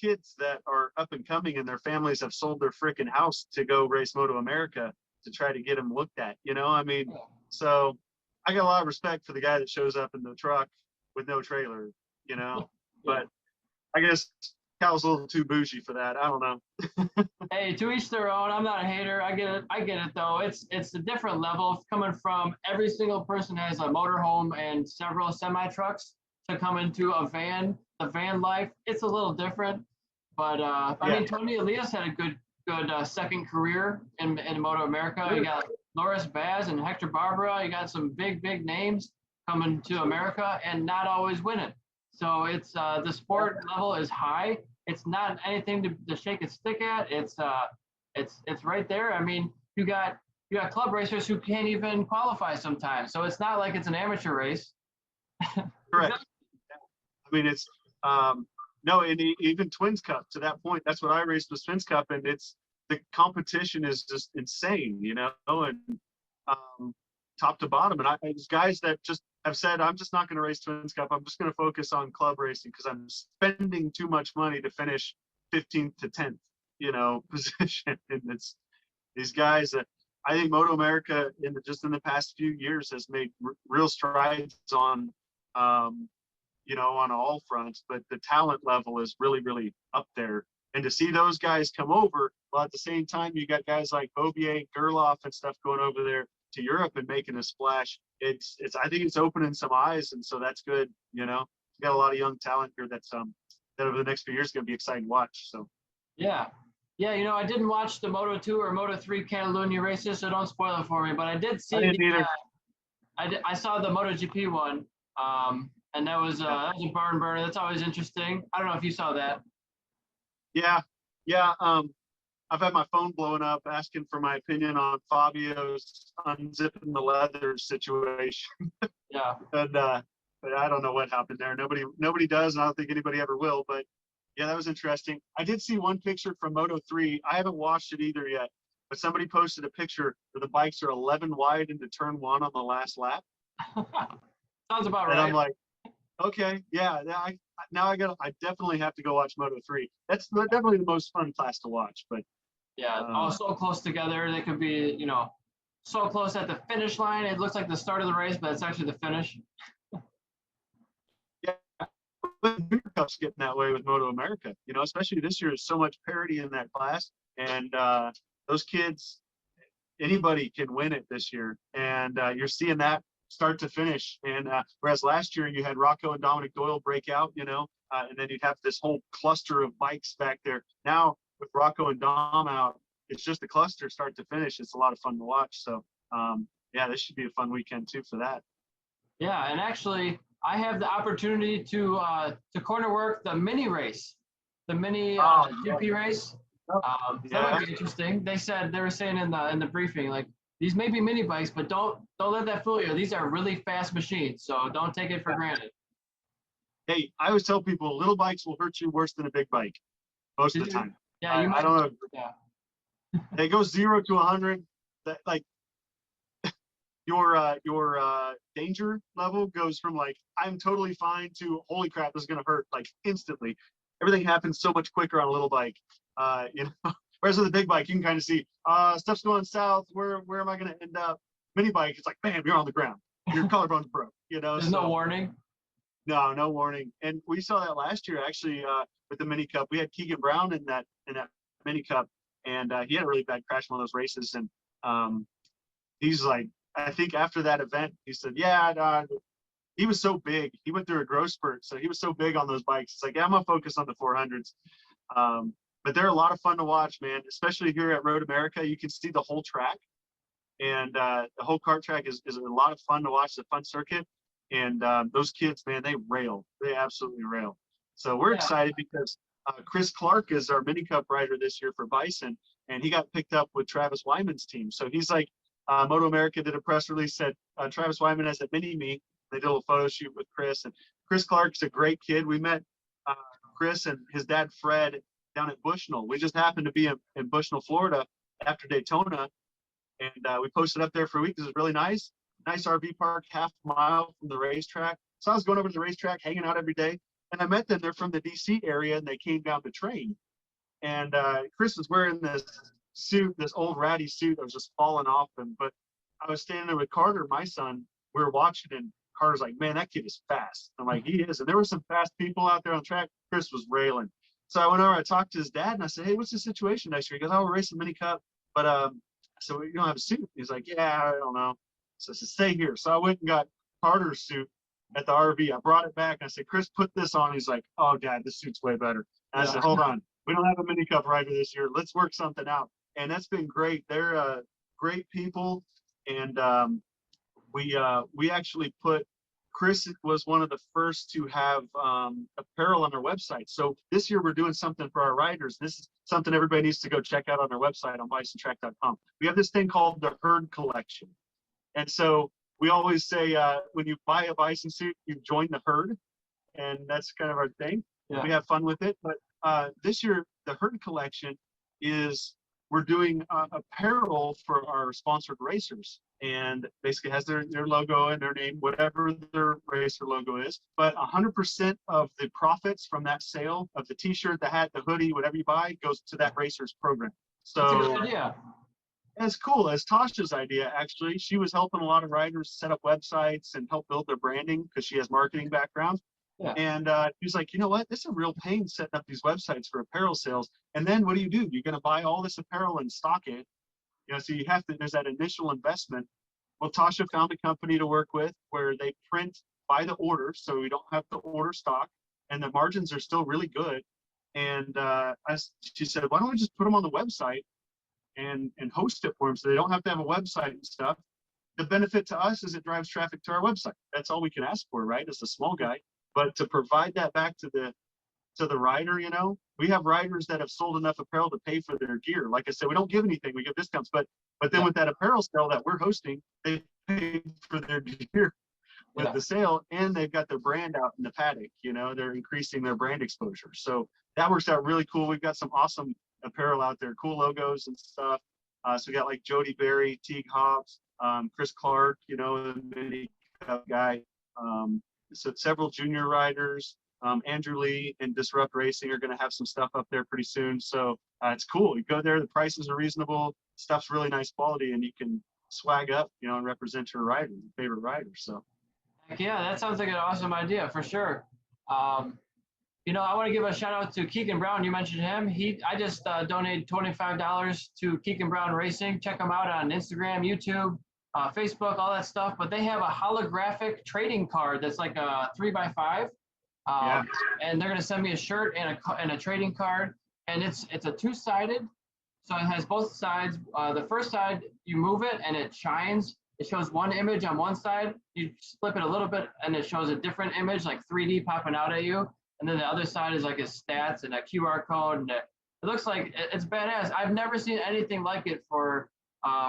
kids that are up and coming, and their families have sold their freaking house to go race Moto America to try to get them looked at. I mean, so I got a lot of respect for the guy that shows up in the truck with no trailer. But I guess Cal's a little too bougie for that. I don't know. Hey, to each their own. I'm not a hater. I get it though. It's a different level coming from every single person has a motorhome and several semi trucks to come into a van. The van life, it's a little different. But I mean, Tony Elias had a good second career in Moto America. You got Loris Baz and Hector Barbera. You got some big names coming to America and not always winning. So it's the sport level is high. It's not anything to shake a stick at. It's right there. I mean, you got club racers who can't even qualify sometimes. So it's not like it's an amateur race. Correct. I mean, it's no, and even Twins Cup, to that point, that's what I raced with Twins Cup, and the competition is just insane, and top to bottom. And there's guys that just have said, I'm just not going to race Twins Cup. I'm just going to focus on club racing because I'm spending too much money to finish 15th to 10th, position. And it's these guys that I think Moto America in the past few years has made real strides on, on all fronts, but the talent level is really, really up there. And to see those guys come over, while at the same time, you got guys like Bobier, Gerloff and stuff going over there to Europe and making a splash. I think it's opening some eyes, and so that's good. You got a lot of young talent here that's that over the next few years is going to be exciting to watch. So yeah, I didn't watch the Moto2 or Moto3 Catalunya races, so don't spoil it for me. But I did see I saw the MotoGP one, and that was a barn burner. That's always interesting. I don't know if you saw that. Yeah, yeah. I've had my phone blowing up asking for my opinion on Fabio's unzipping the leather situation. Yeah. And but I don't know what happened there. Nobody does, and I don't think anybody ever will. But yeah, that was interesting. I did see one picture from Moto 3. I haven't watched it either yet, but somebody posted a picture where the bikes are 11 wide into turn one on the last lap. Sounds about And right. I'm like, okay, yeah. I definitely have to go watch Moto 3. That's definitely the most fun class to watch. But Yeah, all so close together. They could be, so close at the finish line. It looks like the start of the race, but it's actually the finish. yeah, but Junior Cup's getting that way with Moto America. Especially this year, there's so much parity in that class, and those kids, anybody can win it this year, and you're seeing that start to finish. And whereas last year you had Rocco and Dominic Doyle break out, and then you'd have this whole cluster of bikes back there. Now with Rocco and Dom out, it's just a cluster start to finish. It's a lot of fun to watch. So yeah, this should be a fun weekend too for that. Yeah, and actually, I have the opportunity to corner work the mini race, the mini GP race. That would be interesting. They were saying in the briefing, like, these may be mini bikes, but don't let that fool you. These are really fast machines, so don't take it for granted. Hey, I always tell people little bikes will hurt you worse than a big bike most of the time. Yeah, I don't know. Yeah. It goes 0 to 100. That like your danger level goes from like I'm totally fine to holy crap, this is gonna hurt like instantly. Everything happens so much quicker on a little bike. Whereas with a big bike, you can kind of see stuff's going south. Where am I gonna end up? Mini bike, it's like bam, you're on the ground. Your collarbone's broke. There's no warning. No warning. And we saw that last year actually with the mini cup. We had Keegan Brown in that mini cup, and he had a really bad crash in one of those races. And he's like, I think after that event, he said, yeah, he was so big. He went through a growth spurt, so he was so big on those bikes. It's like, yeah, I'm gonna focus on the 400s. But they're a lot of fun to watch, man. Especially here at Road America, you can see the whole track, and the whole kart track is a lot of fun to watch. It's a fun circuit, and those kids, man, they rail. They absolutely rail. So we're excited because Chris Clark is our mini cup rider this year for Bison, and he got picked up with Travis Wyman's team. So he's like, Moto America did a press release, said Travis Wyman has a mini me. They did a little photo shoot with Chris, and Chris Clark's a great kid. We met Chris and his dad Fred down at Bushnell. We just happened to be in Bushnell, Florida after Daytona, and we posted up there for a week. It was really nice RV park, half a mile from the racetrack. So I was going over to the racetrack, hanging out every day, and I met them. They're from the DC area, and they came down to train. And Chris was wearing this suit, this old ratty suit that was just falling off him. But I was standing there with Carter, my son. We were watching, and Carter's like, man, that kid is fast. I'm like, he is. And there were some fast people out there on the track. Chris was railing. So I went over, I talked to his dad, and I said, hey, what's the situation next year? He goes, oh, we're racing mini cup. But I said, well, you don't have a suit. He's like, yeah, I don't know. So I said, stay here. So I went and got Carter's suit at the RV. I brought it back. And I said, Chris, put this on. He's like, oh, Dad, this suit's way better. And I said, hold on. We don't have a mini cup rider this year. Let's work something out. And that's been great. They're great people. And we actually put, Chris was one of the first to have apparel on their website. So this year we're doing something for our riders. This is something everybody needs to go check out on their website on bisontrack.com. We have this thing called the Herd Collection. And so we always say when you buy a Bison suit, you join the herd. And that's kind of our thing. Yeah. We have fun with it. But this year, the Herd Collection is we're doing apparel for our sponsored racers, and basically has their logo and their name, whatever their racer logo is. But 100% of the profits from that sale of the T-shirt, the hat, the hoodie, whatever you buy, goes to that racer's program. So that's a good idea. It's cool. It's Tosha's idea, actually. She was helping a lot of riders set up websites and help build their branding because she has marketing background. Yeah. And he was like, you know what? This is a real pain setting up these websites for apparel sales. And then what do? You're going to buy all this apparel and stock it. So you have to, there's that initial investment. Well, Tosha found a company to work with where they print by the order, so we don't have to order stock, and the margins are still really good. And she said, why don't we just put them on the website and host it for them so they don't have to have a website and stuff. the benefit to us is it drives traffic to our website. That's all we can ask for, right? As a small guy, but to provide that back to the rider, we have riders that have sold enough apparel to pay for their gear. Like I said, we don't give anything, we give discounts, but then with that apparel sale that we're hosting, they pay for their gear with the sale, and they've got their brand out in the paddock. They're increasing their brand exposure. So that works out really cool. We've got some awesome apparel out there, cool logos and stuff. So we got like Jody Berry, Teague Hobbs, Chris Clark, the mini cup guy. So several junior riders, Andrew Lee and Disrupt Racing are going to have some stuff up there pretty soon. So it's cool. You go there, the prices are reasonable, stuff's really nice quality, and you can swag up, and represent your rider, your favorite rider. So. Yeah, that sounds like an awesome idea for sure. I want to give a shout out to Keegan Brown. You mentioned him. I just donated $25 to Keegan Brown Racing. Check him out on Instagram, YouTube, Facebook, all that stuff. But they have a holographic trading card that's like a 3x5. And they're going to send me a shirt and a trading card. And it's a two-sided. So it has both sides. The first side, you move it and it shines. It shows one image on one side. You flip it a little bit and it shows a different image, like 3D popping out at you. And then the other side is like his stats and a QR code. And it looks like it's badass. I've never seen anything like it for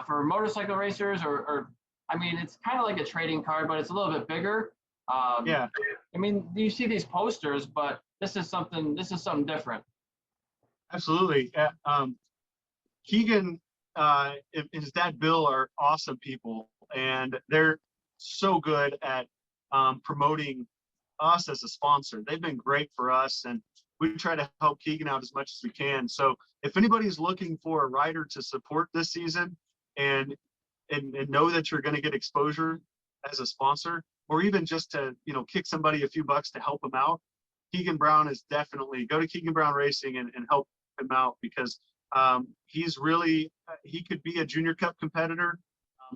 motorcycle racers or I mean, it's kind of like a trading card, but it's a little bit bigger. I mean, you see these posters, but this is something different. Absolutely. Keegan, his dad Bill are awesome people, and they're so good at promoting us as a sponsor. They've been great for us, and we try to help Keegan out as much as we can. So if anybody's looking for a rider to support this season and know that you're going to get exposure as a sponsor, or even just to kick somebody a few bucks to help them out, Keegan Brown is definitely, go to Keegan Brown Racing and help him out, because he's really, he could be a junior cup competitor.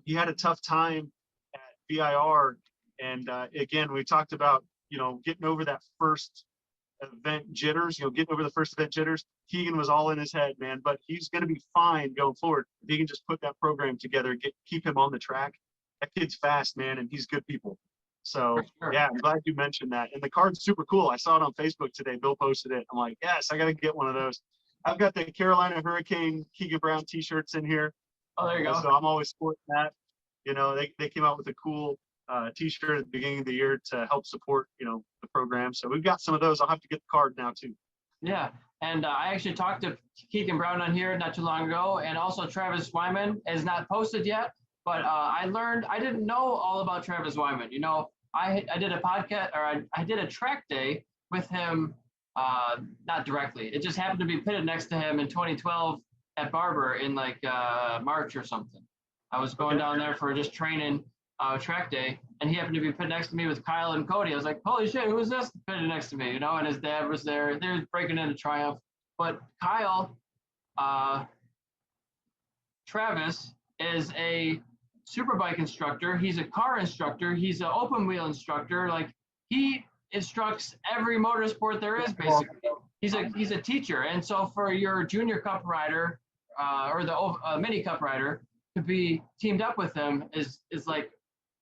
He had a tough time at VIR, and again, we talked about getting over that first event jitters, getting over the first event jitters. Keegan was all in his head, man, but he's going to be fine going forward if he can just put that program together, keep him on the track. That kid's fast, man, and he's good people. So yeah, I'm glad you mentioned that. And the card's super cool. I saw it on Facebook today. Bill posted it. I'm like, yes, I got to get one of those. I've got the Carolina Hurricane Keegan Brown t-shirts in here. Oh, there you go. So I'm always sporting that. They came out with a cool t-shirt at the beginning of the year to help support, the program. So we've got some of those. I'll have to get the card now too. Yeah. And I actually talked to Keegan Brown on here not too long ago. And also Travis Wyman is not posted yet, but I didn't know all about Travis Wyman. I did a podcast, or I did a track day with him, not directly. It just happened to be pitted next to him in 2012 at Barber in like March or something. I was going down there for just training track day, and he happened to be pitted next to me with Kyle and Cody. I was like, holy shit, who is this pitted next to me? And his dad was there. They were breaking into Triumph. But Kyle, Travis is a superbike instructor. He's a car instructor. He's an open wheel instructor. Like, he instructs every motorsport there is, basically. He's a teacher. And so for your junior cup rider or the mini cup rider to be teamed up with him is like,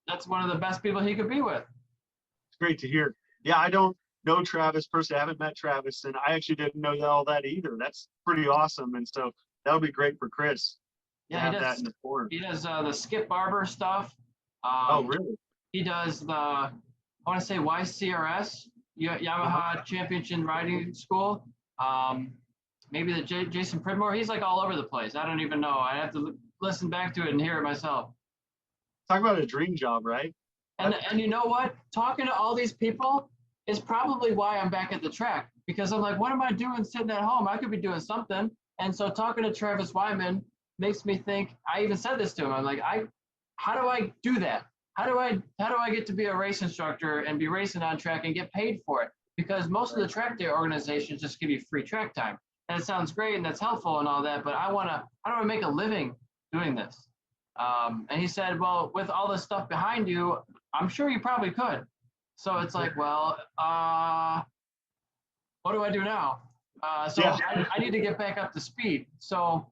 that's one of the best people he could be with. It's great to hear. Yeah, I don't know Travis personally. I haven't met Travis, and I actually didn't know all that either. That's pretty awesome. And so that'll be great for Chris. Yeah, he does the Skip Barber stuff. Oh, really? He does I want to say YCRS, Yamaha Championship Riding School. Maybe the Jason Pridmore. He's like all over the place. I don't even know. I have to listen back to it and hear it myself. Talk about a dream job, right? And you know what? Talking to all these people is probably why I'm back at the track, because I'm like, what am I doing sitting at home? I could be doing something. And so talking to Travis Wyman makes me think. I even said this to him. I'm like, how do I do that? How do I get to be a race instructor and be racing on track and get paid for it? Because most of the track day organizations just give you free track time. And it sounds great and that's helpful and all that, but how do I make a living doing this? And he said, well, with all this stuff behind you, I'm sure you probably could. So it's like, well, what do I do now? I need to get back up to speed. So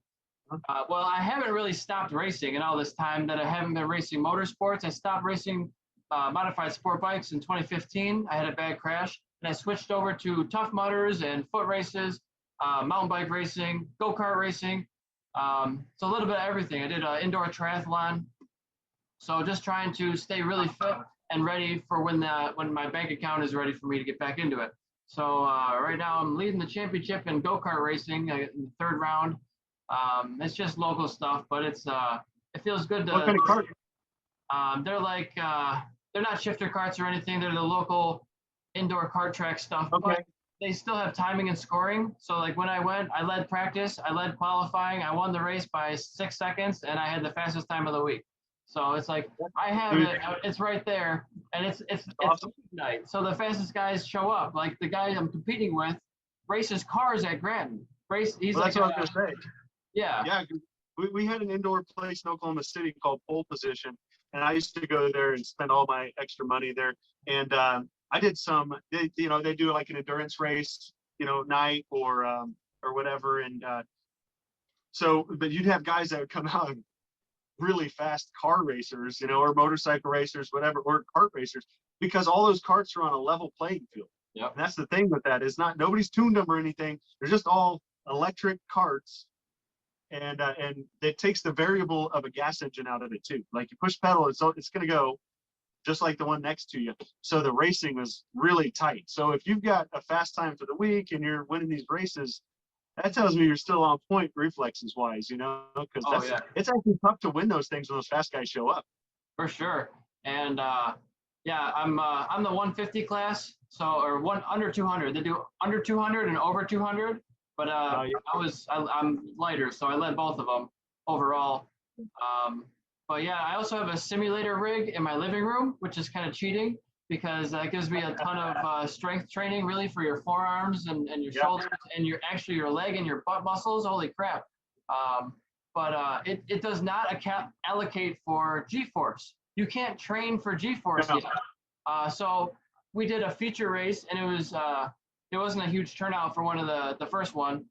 Well, I haven't really stopped racing in all this time that I haven't been racing motorsports. I stopped racing modified sport bikes in 2015. I had a bad crash, and I switched over to tough mudders and foot races, mountain bike racing, go-kart racing. So a little bit of everything. I did an indoor triathlon. So just trying to stay really fit and ready for when my bank account is ready for me to get back into it. So right now I'm leading the championship in go-kart racing in the third round. It's just local stuff, but it feels good to. What kind of cart? They're like they're not shifter carts or anything. They're the local indoor kart track stuff, Okay. but they still have timing and scoring. So like when I went, I led practice, I led qualifying, I won the race by 6 seconds, and I had the fastest time of the week. So it's like I have it, it's right there, and it's awesome. night. So the fastest guys show up. Like the guy I'm competing with races cars at Granton. He's Well, like that's what I was gonna say. yeah. Yeah, we had an indoor place in Oklahoma City called Pole Position, and I used to go there and spend all my extra money there. And I did some, they do like an endurance race, night or whatever. And but you'd have guys that would come out and really fast car racers, or motorcycle racers, whatever, or kart racers, because all those carts are on a level playing field. Yeah. And that's the thing with that is nobody's tuned them or anything. They're just all electric carts. And it takes the variable of a gas engine out of it too. Like you push pedal, it's going to go just like the one next to you. So the racing was really tight. So if you've got a fast time for the week and you're winning these races, that tells me you're still on point reflexes wise, because it's actually tough to win those things when those fast guys show up. For sure. And I'm the 150 class, or under 200. They do under 200 and over 200. But I'm lighter, so I led both of them overall. But yeah, I also have a simulator rig in my living room, which is kind of cheating because that gives me a ton of strength training really for your forearms and your shoulders and your leg and your butt muscles. Holy crap. But it does not allocate for G-force. You can't train for G-force yet. So we did a feature race, and it wasn't a huge turnout for one of the first one.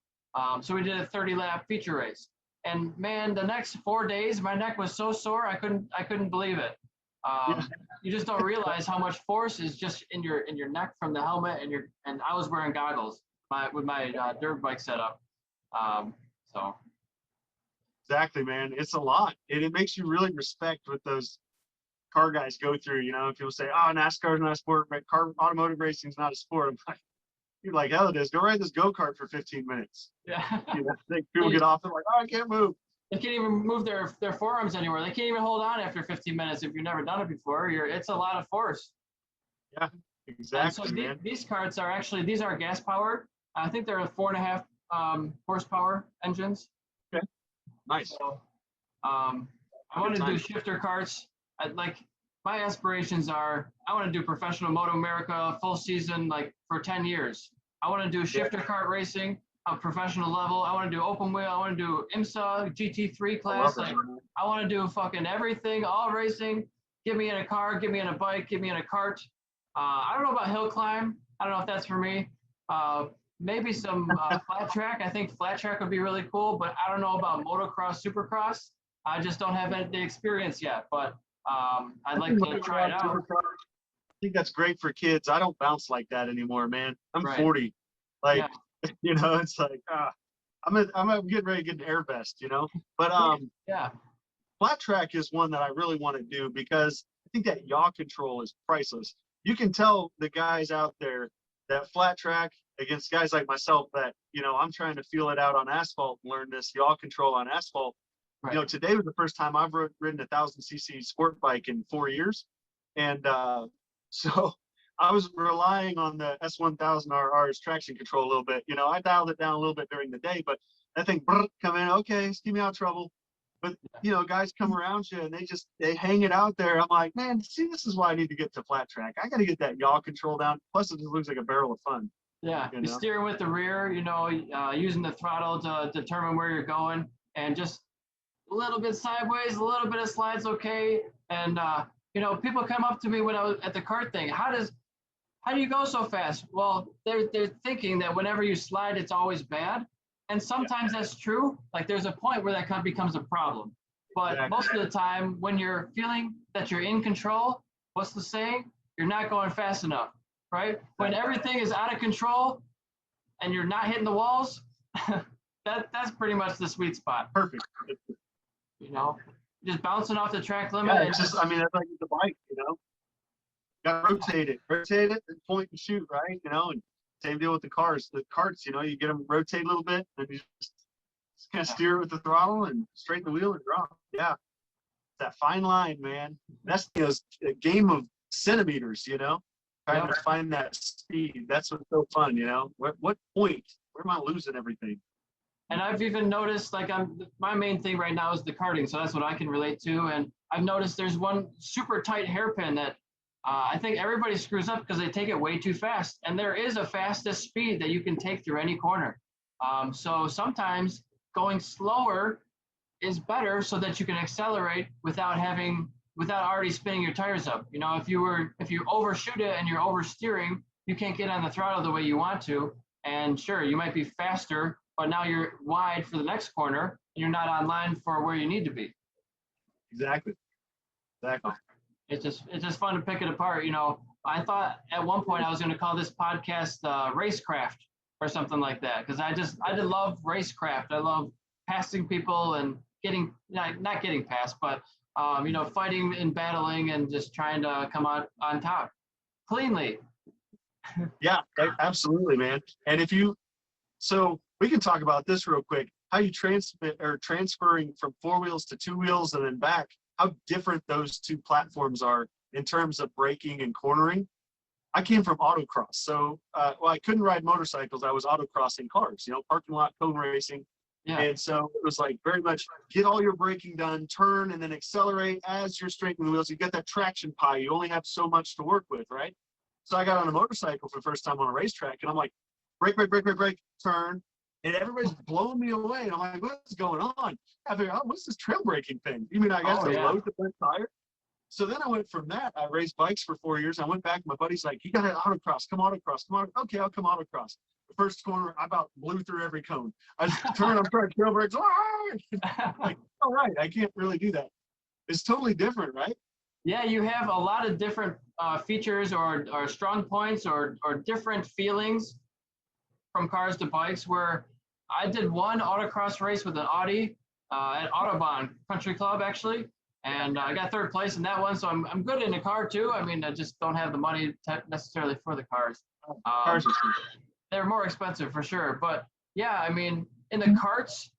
So we did a 30-lap feature race. And man, the next 4 days, my neck was so sore, I couldn't believe it. You just don't realize how much force is just in your neck from the helmet, and I was wearing goggles with my dirt bike setup. So. Exactly, man. It's a lot. It makes you really respect what those car guys go through. People say, "Oh, NASCAR is not a sport, but automotive racing is not a sport." I'm like, you're like, hell it is. Go ride this go-kart for 15 minutes. Yeah. People get off, they're like, "Oh, I can't move." They can't even move their forearms anywhere. They can't even hold on after 15 minutes if you've never done it before. It's a lot of force. Yeah, exactly. And so man. these carts these are gas powered. I think they're 4.5 horsepower engines. Okay. Nice. So, I want to do shifter carts. My aspirations are, I want to do professional Moto America full season, like for 10 years. I want to do shifter cart racing at professional level. I want to do open wheel. I want to do IMSA GT3 class. I want to do fucking everything, all racing. Get me in a car, get me in a bike, get me in a cart. I don't know about hill climb. I don't know if that's for me. Maybe some flat track. I think flat track would be really cool, but I don't know about motocross, supercross. I just don't have the experience yet, but I'd like to try it out. I think that's great for kids. I don't bounce like that anymore, man. I'm 40. It's like, I'm getting ready to get an air vest, But flat track is one that I really want to do because I think that yaw control is priceless. You can tell the guys out there that flat track against guys like myself that, I'm trying to feel it out on asphalt and learn this yaw control on asphalt. Right. Today was the first time I've ridden a 1,000cc sport bike in 4 years. And so I was relying on the S1000RR's traction control a little bit. I dialed it down a little bit during the day, but that thing come in, okay, keep me out of trouble. But, guys come around you and they hang it out there. I'm like, man, see, this is why I need to get to flat track. I got to get that yaw control down. Plus, it just looks like a barrel of fun. Yeah, you're steering with the rear, using the throttle to determine where you're going, and just a little bit sideways, a little bit of slides, okay. And people come up to me when I was at the kart thing. How do you go so fast? Well, they're thinking that whenever you slide, it's always bad. And sometimes that's true. Like there's a point where that kind of becomes a problem. But Exactly. most of the time, when you're feeling that you're in control, what's the saying? You're not going fast enough, right? When everything is out of control and you're not hitting the walls, that's pretty much the sweet spot. Perfect. You know, just bouncing off the track limit. Yeah, it's just, I mean, that's like the bike, you know. Got to rotate it, and point and shoot, right? You know, and same deal with the cars. The carts, you know, you get them rotate a little bit, and you just kind of steer with the throttle and straighten the wheel and drop. Yeah, that fine line, man. That's a game of centimeters, you know, trying to find that speed. That's what's so fun, you know. What point? Where am I losing everything? And I've even noticed, like, my main thing right now is the karting, so that's what I can relate to. And I've noticed there's one super tight hairpin that I think everybody screws up because they take it way too fast. And there is a fastest speed that you can take through any corner. So sometimes going slower is better so that you can accelerate without already spinning your tires up. You know, if you overshoot it and you're oversteering, you can't get on the throttle the way you want to. And sure, you might be faster, but now you're wide for the next corner and you're not on line for where you need to be. Exactly. It's just fun to pick it apart. You know, I thought at one point I was going to call this podcast Racecraft or something like that, because I did love Racecraft. I love passing people and not getting past, but you know, fighting and battling and just trying to come out on top cleanly. Yeah, absolutely, man. And so we can talk about this real quick. How you transferring from 4 wheels to 2 wheels and then back. How different those two platforms are in terms of braking and cornering. I came from autocross, so I couldn't ride motorcycles. I was autocrossing cars, you know, parking lot cone racing. Yeah. And so it was like very much get all your braking done, turn, and then accelerate as you're straightening the wheels. You get that traction pie. You only have so much to work with, right? So I got on a motorcycle for the first time on a racetrack, and I'm like, brake, turn. And everybody's blowing me away. And I'm like, what's going on? I figured, what's this trail braking thing? You mean I guess to load the front tire? So then I went from that. I raced bikes for 4 years. I went back. My buddy's like, you got to autocross. Come autocross. Okay, I'll come autocross. The first corner, I about blew through every cone. I turn, I'm trying to trail brakes. Like, all right, I can't really do that. It's totally different, right? Yeah, you have a lot of different features or strong points or different feelings from cars to bikes, where I did one autocross race with an Audi at Autobahn Country Club, actually. And I got third place in that one. So I'm good in the car too. I mean, I just don't have the money necessarily for the cars. Cars are they're more expensive for sure. But yeah, I mean, in the cars,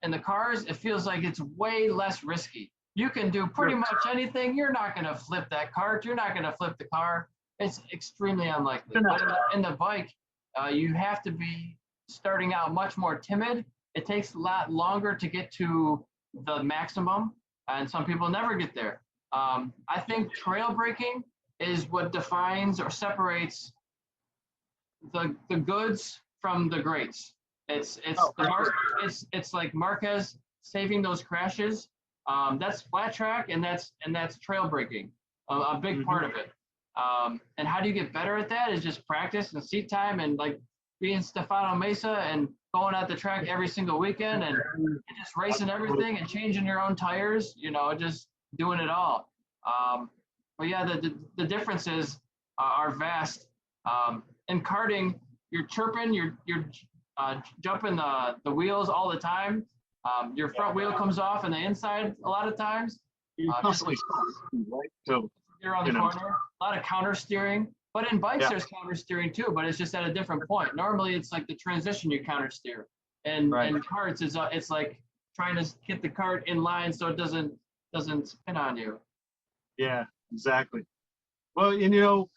it feels like it's way less risky. You can do pretty much anything. You're not going to flip that cart. You're not going to flip the car. It's extremely unlikely. But in the bike, you have to be starting out much more timid. It takes a lot longer to get to the maximum, and some people never get there. I think trail braking is what defines or separates the goods from the greats. It's like Marquez saving those crashes. That's flat track, and that's trail braking, a big part of it. And how do you get better at that is just practice and seat time and like being Stefano Mesa and going at the track every single weekend and just racing everything and changing your own tires, you know, just doing it all. But yeah, the differences are vast. In karting, you're chirping, you're jumping the wheels all the time. Your front wheel comes off on the inside a lot of times. You constantly right? So you're on the corner. A lot of counter steering. But in bikes, there's counter steering too, but it's just at a different point. Normally, it's like the transition you counter steer, and in karts, it's like trying to get the cart in line so it doesn't spin on you. Yeah, exactly. Well, and you know,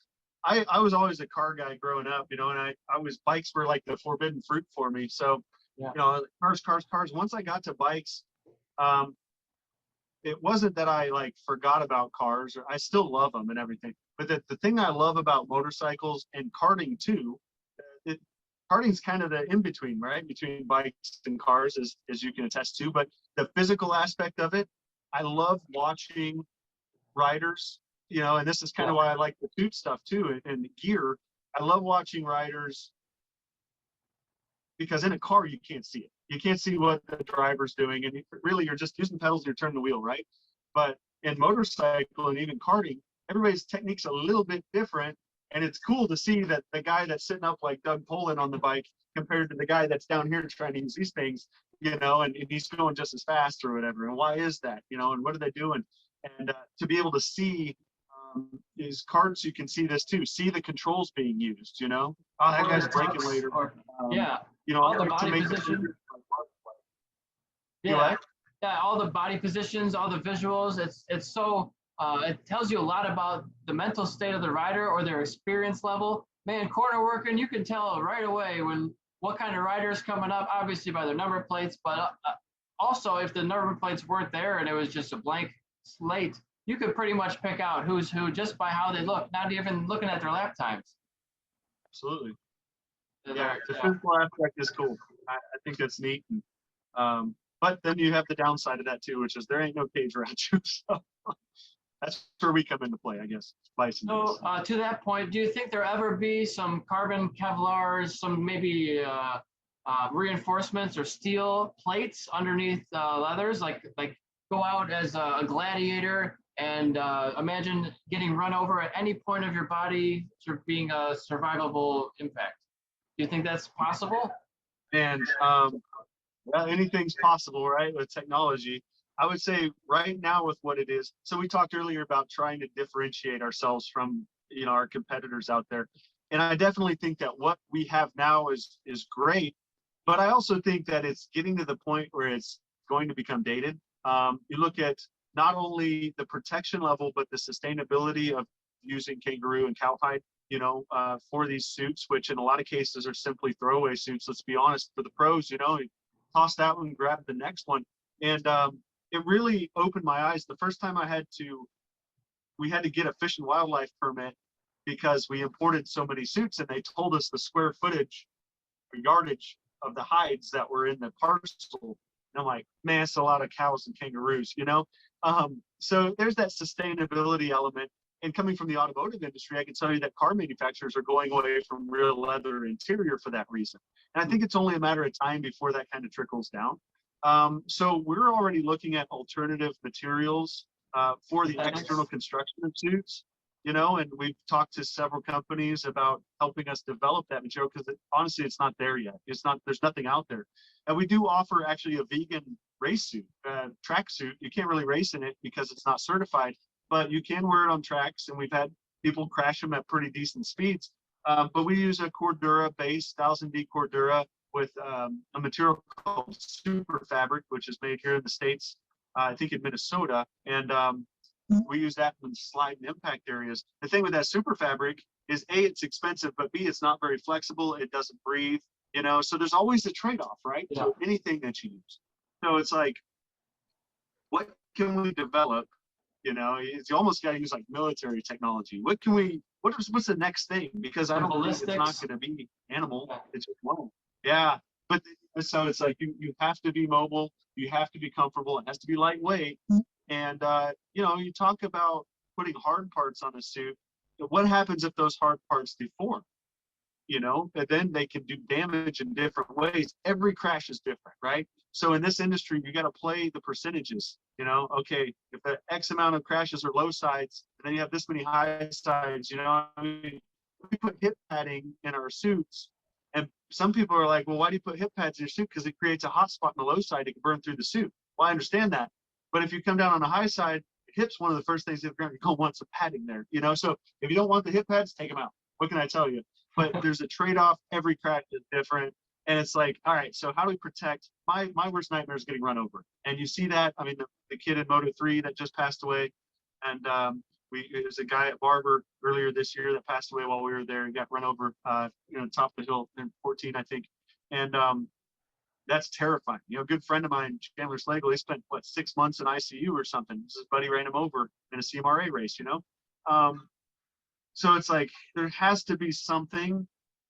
I was always a car guy growing up, you know, and I was bikes were like the forbidden fruit for me. So, you know, cars. Once I got to bikes, it wasn't that I like forgot about cars. I still love them and everything. But the thing I love about motorcycles and karting too, karting's kind of the in-between, right? Between bikes and cars, as you can attest to. But the physical aspect of it, I love watching riders, you know, and this is kind of why I like the toot stuff too and the gear. I love watching riders because in a car you can't see it. You can't see what the driver's doing, and really you're just using pedals and you're turning the wheel, right? But in motorcycle and even karting, everybody's technique's a little bit different, and it's cool to see that the guy that's sitting up like Doug Poland on the bike compared to the guy that's down here trying to use these things, and he's going just as fast or whatever. And why is that? And what are they doing? And to be able to see these carts, you can see this too. See the controls being used. Oh, that guy's braking later. Yeah. All the body position. Yeah. Yeah. All the body positions, all the visuals. It's so. It tells you a lot about the mental state of the rider or their experience level. Man, corner working, you can tell right away what kind of rider is coming up. Obviously by their number plates, but also if the number plates weren't there and it was just a blank slate, you could pretty much pick out who's who just by how they look, not even looking at their lap times. Absolutely. Yeah, the physical aspect is cool. I think that's neat. But then you have the downside of that too, which is there ain't no cage around you. So that's where we come into play, I guess. Bison. So to that point, do you think there ever be some carbon Kevlars, some maybe reinforcements or steel plates underneath leathers, like go out as a gladiator and imagine getting run over at any point of your body being a survivable impact? Do you think that's possible? And well, anything's possible, right? With technology. I would say right now with what it is. So we talked earlier about trying to differentiate ourselves from, our competitors out there. And I definitely think that what we have now is great, but I also think that it's getting to the point where it's going to become dated. You look at not only the protection level, but the sustainability of using kangaroo and cowhide, for these suits, which in a lot of cases are simply throwaway suits. Let's be honest, for the pros, you toss that one, grab the next one. And it really opened my eyes. The first time we had to get a fish and wildlife permit because we imported so many suits, and they told us the square footage or yardage of the hides that were in the parcel. And I'm like, man, it's a lot of cows and kangaroos, So there's that sustainability element. And coming from the automotive industry, I can tell you that car manufacturers are going away from real leather interior for that reason. And I think it's only a matter of time before that kind of trickles down. So we're already looking at alternative materials for the external construction of suits, and we've talked to several companies about helping us develop that material because honestly, it's not there yet. There's nothing out there. And we do offer actually a vegan race suit, track suit. You can't really race in it because it's not certified, but you can wear it on tracks, and we've had people crash them at pretty decent speeds. But we use a Cordura base, 1000D Cordura, with a material called super fabric, which is made here in the States, I think in Minnesota. And we use that in slide and impact areas. The thing with that super fabric is A, it's expensive, but B, it's not very flexible. It doesn't breathe, so there's always a trade-off, right? Yeah. So anything that you use. So it's like, what can we develop? You almost got to use like military technology. What's the next thing? Because I don't think it's not going to be animal. It's just mobile. Yeah. But so it's like, you have to be mobile. You have to be comfortable. It has to be lightweight. And, you talk about putting hard parts on a suit. What happens if those hard parts deform? And then they can do damage in different ways. Every crash is different, right? So in this industry, you got to play the percentages. Okay, if the X amount of crashes are low sides, and then you have this many high sides, we put hip padding in our suits, and some people are like, well, why do you put hip pads in your suit? Because it creates a hot spot in the low side. It can burn through the suit. Well, I understand that, but if you come down on the high side, hips one of the first things you're going to want some padding there. So if you don't want the hip pads, take them out. What can I tell you? But there's a trade-off. Every crash is different. And it's like, all right, so how do we protect? My worst nightmare is getting run over. And you see that, the kid in Moto3 that just passed away. And there's a guy at Barber earlier this year that passed away while we were there. He got run over, top of the hill in 14, I think. And that's terrifying. A good friend of mine, Chandler Slagle, he spent, 6 months in ICU or something. His buddy ran him over in a CMRA race, So it's like, there has to be something,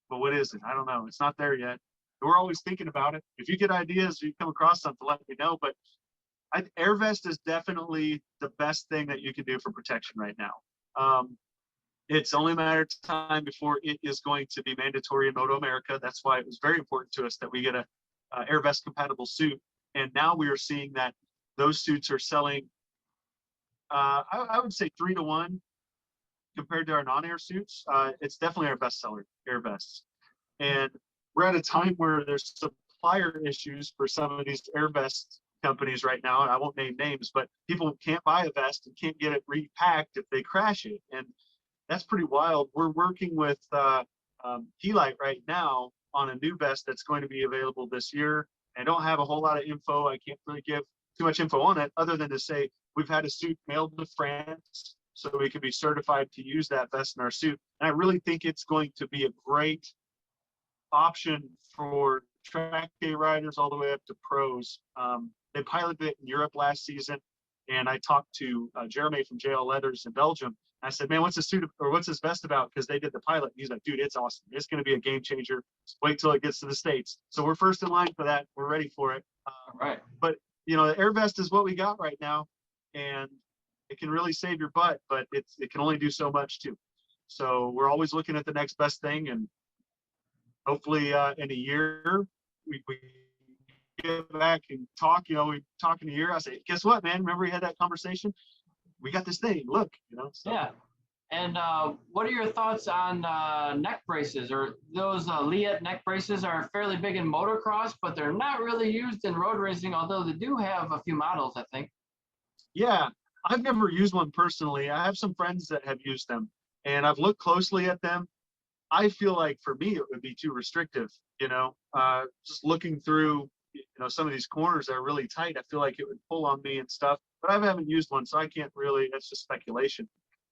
but what is it? I don't know. It's not there yet. We're always thinking about it. If you get ideas, you come across something, let me know. But air vest is definitely the best thing that you can do for protection right now. It's only a matter of time before it is going to be mandatory in Moto America. That's why it was very important to us that we get a air vest compatible suit. And now we are seeing that those suits are selling, I would say 3-to-1 compared to our non-air suits. It's definitely our best seller, air vests. And we're at a time where there's supplier issues for some of these air vest companies right now, and I won't name names, but people can't buy a vest and can't get it repacked if they crash it, and that's pretty wild. We're working with Helite right now on a new vest that's going to be available this year. I don't have a whole lot of info. I can't really give too much info on it other than to say we've had a suit mailed to France so we can be certified to use that vest in our suit. And I really think it's going to be a great option for track day riders all the way up to pros. They piloted it in Europe last season, and I talked to Jeremy from JL Leathers in Belgium. I said, man, what's this vest about? Because they did the pilot. He's like, dude, it's awesome. It's going to be a game changer. Just wait till it gets to the States. So we're first in line for that. We're ready for it. Right. But, you know, the air vest is what we got right now, and it can really save your butt, but it can only do so much too. So we're always looking at the next best thing, and hopefully in a year we get back and talk. You know, we talk in a year. I say, guess what, man? Remember we had that conversation? We got this thing. Look, you know. So. Yeah. And what are your thoughts on neck braces? Or those Liet neck braces are fairly big in motocross, but they're not really used in road racing, although they do have a few models, I think. Yeah, I've never used one personally. I have some friends that have used them, and I've looked closely at them. I feel like for me, it would be too restrictive, you know, just looking through, you know, some of these corners that are really tight. I feel like it would pull on me and stuff, but I haven't used one, so I can't really, that's just speculation.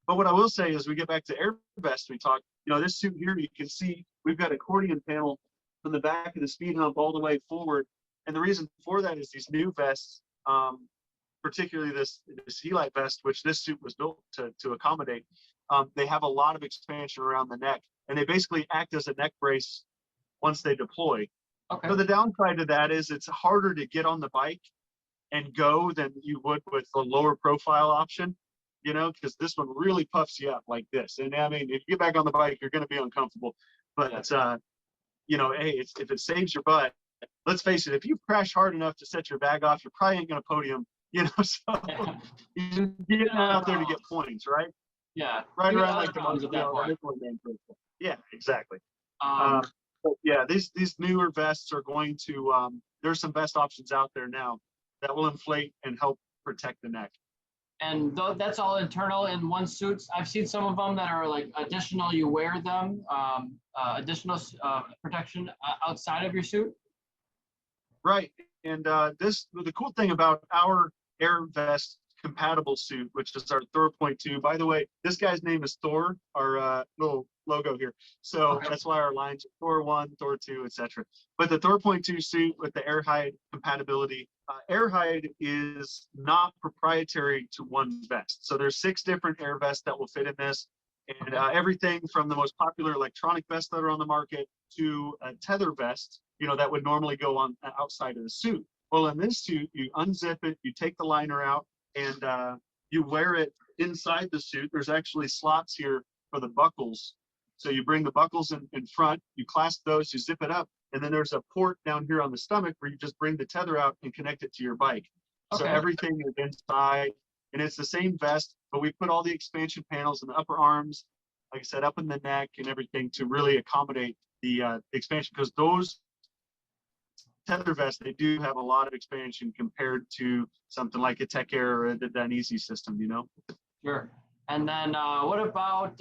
But what I will say is we get back to air vest, we talk, you know, this suit here, you can see we've got accordion panel from the back of the speed hump all the way forward. And the reason for that is these new vests, particularly this Helite vest, which this suit was built to accommodate, they have a lot of expansion around the neck, and they basically act as a neck brace once they deploy. Okay. So the downside to that is it's harder to get on the bike and go than you would with the lower profile option, you know, because this one really puffs you up like this. And I mean, if you get back on the bike, you're going to be uncomfortable. But, you know, hey, if it saves your butt, let's face it, if you crash hard enough to set your bag off, you're probably ain't going to podium, you know, so you're getting out there to get points, right? Yeah. Right around like the that yeah, exactly. But yeah, these newer vests are going to, there's some vest options out there now that will inflate and help protect the neck. And that's all internal in one suits. I've seen some of them that are like additional, you wear them, additional protection outside of your suit. Right. And the cool thing about our air vest compatible suit, which is our Thor Point 2. By the way, this guy's name is Thor, our little logo here. So okay. That's why our lines are Thor 1, Thor 2, etc. But the Thor Point 2 suit with the air hide compatibility, air hide is not proprietary to one vest. So there's 6 different air vests that will fit in this. And everything from the most popular electronic vests that are on the market to a tether vest, you know, that would normally go on outside of the suit. Well, in this suit, you unzip it, you take the liner out, and you wear it inside the suit. There's actually slots here for the buckles. So you bring the buckles in front, you clasp those, you zip it up, and then there's a port down here on the stomach where you just bring the tether out and connect it to your bike. Okay. So everything is inside, and it's the same vest, but we put all the expansion panels in the upper arms, like I said, up in the neck and everything to really accommodate the expansion, because those tether vests, they do have a lot of expansion compared to something like a Tech Air or the Dainese system, you know? Sure. And then what about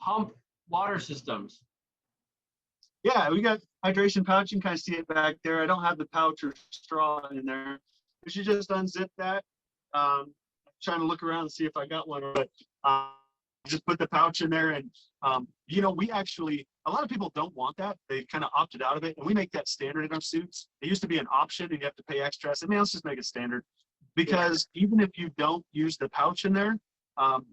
hump water systems? Yeah, we got hydration pouch. You can kind of see it back there. I don't have the pouch or straw in there. You should just unzip that. Trying to look around and see if I got one, but just put the pouch in there. And, you know, we actually, a lot of people don't want that. They kind of opted out of it. And we make that standard in our suits. It used to be an option and you have to pay extra. I said, man, let's just make it standard. Because even if you don't use the pouch in there,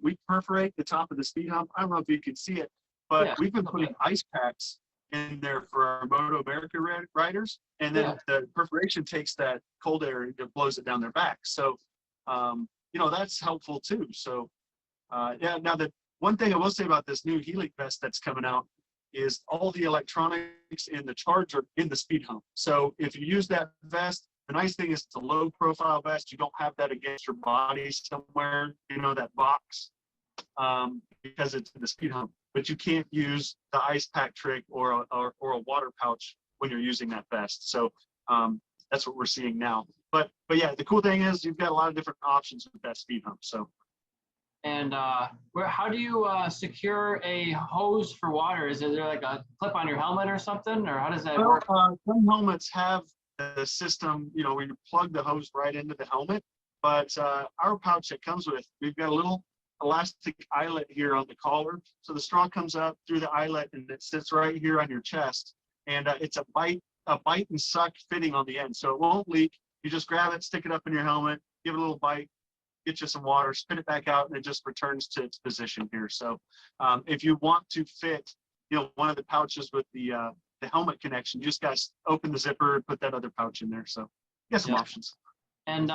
we perforate the top of the speed hump. I don't know if you can see it, but we've been putting ice packs in there for our Moto America riders. And then the perforation takes that cold air and blows it down their back. So, you know, that's helpful too. So, now the one thing I will say about this new Helite vest that's coming out is all the electronics in the charger in the speed hump. So if you use that vest, the nice thing is it's a low profile vest. You don't have that against your body somewhere, that box, because it's in the speed hump. But you can't use the ice pack trick or a water pouch when you're using that vest. So that's what we're seeing now. But yeah, the cool thing is you've got a lot of different options with that speed hump. So. And how do you secure a hose for water? Is there like a clip on your helmet or something, or how does that work? Some helmets have the system, where you plug the hose right into the helmet. But our pouch that comes with, we've got a little elastic eyelet here on the collar. So the straw comes up through the eyelet and it sits right here on your chest. And it's a bite and suck fitting on the end, so it won't leak. You just grab it, stick it up in your helmet, give it a little bite, get you some water, spit it back out, and it just returns to its position here. So if you want to fit, one of the pouches with the helmet connection, you just got to open the zipper and put that other pouch in there. So you got some options. And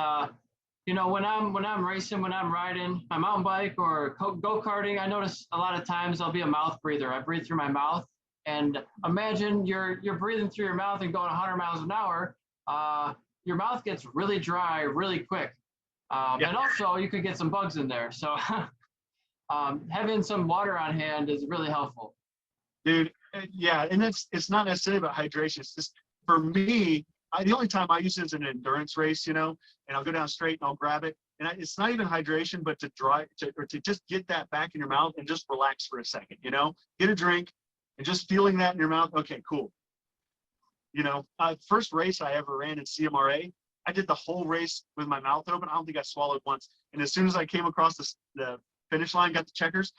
when I'm racing, when I'm riding my mountain bike or go-karting, I notice a lot of times I'll be a mouth breather. I breathe through my mouth. And imagine you're breathing through your mouth and going 100 miles an hour. Your mouth gets really dry really quick. And also you could get some bugs in there. So having some water on hand is really helpful. Dude, yeah, and it's not necessarily about hydration. It's just, for me, the only time I use it is an endurance race, and I'll go down straight and I'll grab it. And it's not even hydration, but to just get that back in your mouth and just relax for a second, get a drink and just feeling that in your mouth. Okay, cool. First race I ever ran in CMRA, I did the whole race with my mouth open. I don't think I swallowed once. And as soon as I came across the finish line, got the checkers,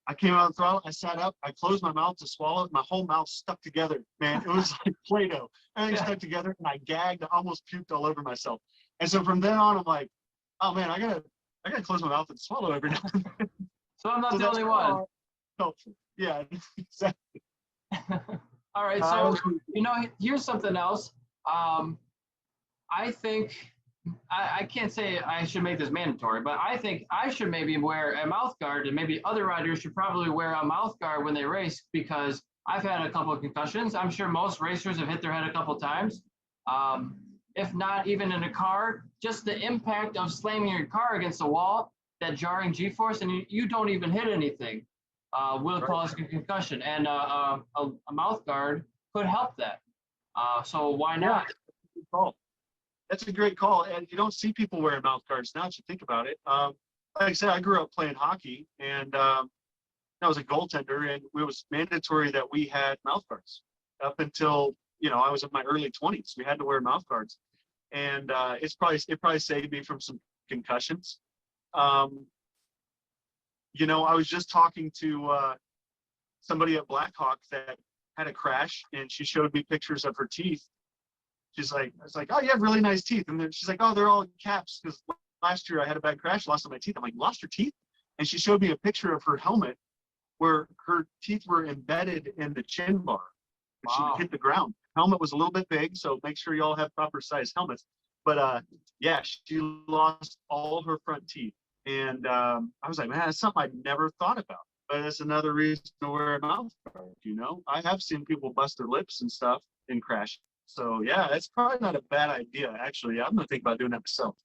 I came out of the throttle, I sat up, I closed my mouth to swallow it. My whole mouth stuck together, man. It was like Play-Doh. Everything stuck together, and I gagged, I almost puked all over myself. And so from then on, I'm like, oh man, I gotta close my mouth and swallow every now and then. So I'm not the only one. Yeah, exactly. All right, so here's something else. I think I can't say I should make this mandatory, but I think I should maybe wear a mouth guard, and maybe other riders should probably wear a mouth guard when they race, because I've had a couple of concussions. I'm sure most racers have hit their head a couple of times. If not even in a car, just the impact of slamming your car against the wall, that jarring G-force, and you don't even hit anything, will cause a concussion. And a mouth guard could help that. So why not? Yeah. That's a great call. And you don't see people wearing mouth guards now that you think about it. Like I said, I grew up playing hockey, and I was a goaltender, and it was mandatory that we had mouth guards up until, I was in my early 20s. We had to wear mouth guards. And it probably saved me from some concussions. I was just talking to somebody at Blackhawk that had a crash, and she showed me pictures of her teeth. She's like, I was like, oh, you have really nice teeth. And then she's like, oh, they're all caps, because last year I had a bad crash, lost all my teeth. I'm like, lost your teeth? And she showed me a picture of her helmet where her teeth were embedded in the chin bar. Wow. She hit the ground. Helmet was a little bit big, so make sure you all have proper size helmets. But yeah, she lost all her front teeth. And I was like, man, that's something I never thought about. But that's another reason to wear a mouth guard, I have seen people bust their lips and stuff in crashes. So yeah, it's probably not a bad idea, actually. I'm gonna think about doing that myself.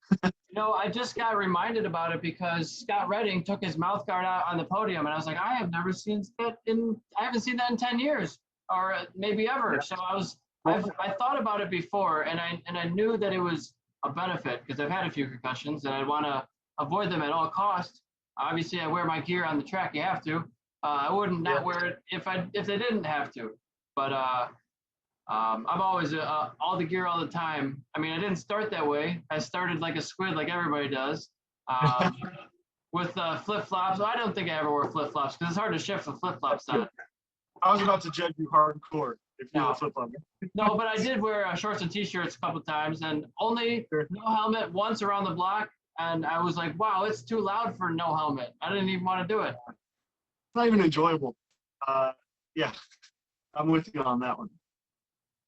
I just got reminded about it because Scott Redding took his mouth guard out on the podium, and I was like, I haven't seen that in 10 years, or maybe ever. So I thought about it before, and I knew that it was a benefit, because I've had a few concussions and I want to avoid them at all costs. Obviously, I wear my gear on the track. You have to. I wouldn't not wear it if they didn't have to. But I'm always all the gear all the time. I mean, I didn't start that way. I started like a squid, like everybody does, with flip-flops. I don't think I ever wore flip-flops, because it's hard to shift with flip-flops on. I was about to judge you hardcore if you were flip-flop. No, but I did wear shorts and t-shirts a couple times, and only no helmet once around the block. And I was like, wow, it's too loud for no helmet. I didn't even want to do it. It's not even enjoyable. Yeah, I'm with you on that one.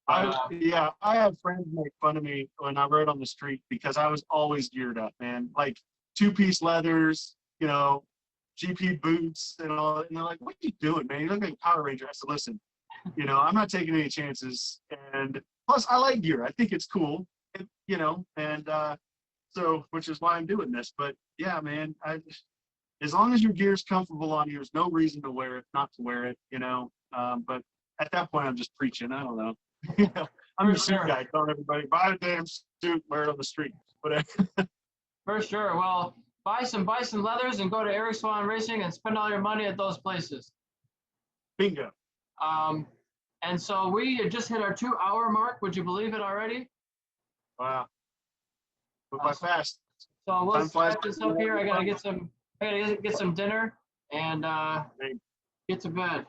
I had friends make fun of me when I rode on the street, because I was always geared up, man. Like 2-piece leathers, GP boots and all. And they're like, what are you doing, man? You look like a Power Ranger. I said, listen, You know, I'm not taking any chances. And plus, I like gear. I think it's cool. You know, and so which is why I'm doing this. But yeah, man, as long as your gear's comfortable on you, there's no reason to wear it, not to wear it. You know, but at that point, I'm just preaching. I don't know. You know, I'm For the suit sure. guy telling everybody buy a damn suit, wear it on the street. Whatever. For sure. Well, buy some Bison leathers and go to Eric Swahn Racing and spend all your money at those places. Bingo. And so we just hit our 2-hour mark. Would you believe it already? Wow. Went by fast. So we'll Time flies wrap this up here. I gotta get some dinner and get to bed.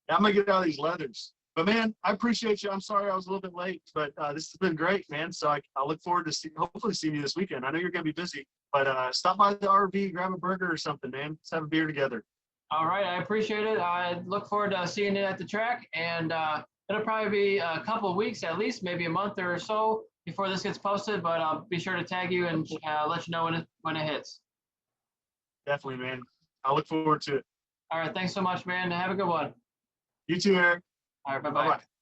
I'm gonna get out of these leathers. But man, I appreciate you. I'm sorry I was a little bit late, but this has been great, man. So I look forward to hopefully seeing you this weekend. I know you're gonna be busy, but stop by the RV, grab a burger or something, man. Let's have a beer together. All right, I appreciate it. I look forward to seeing you at the track, and it'll probably be a couple of weeks at least, maybe a month or so before this gets posted. But I'll be sure to tag you and let you know when it hits. Definitely, man. I look forward to it. All right, thanks so much, man. Have a good one. You too, Eric. All right, bye-bye. Bye-bye.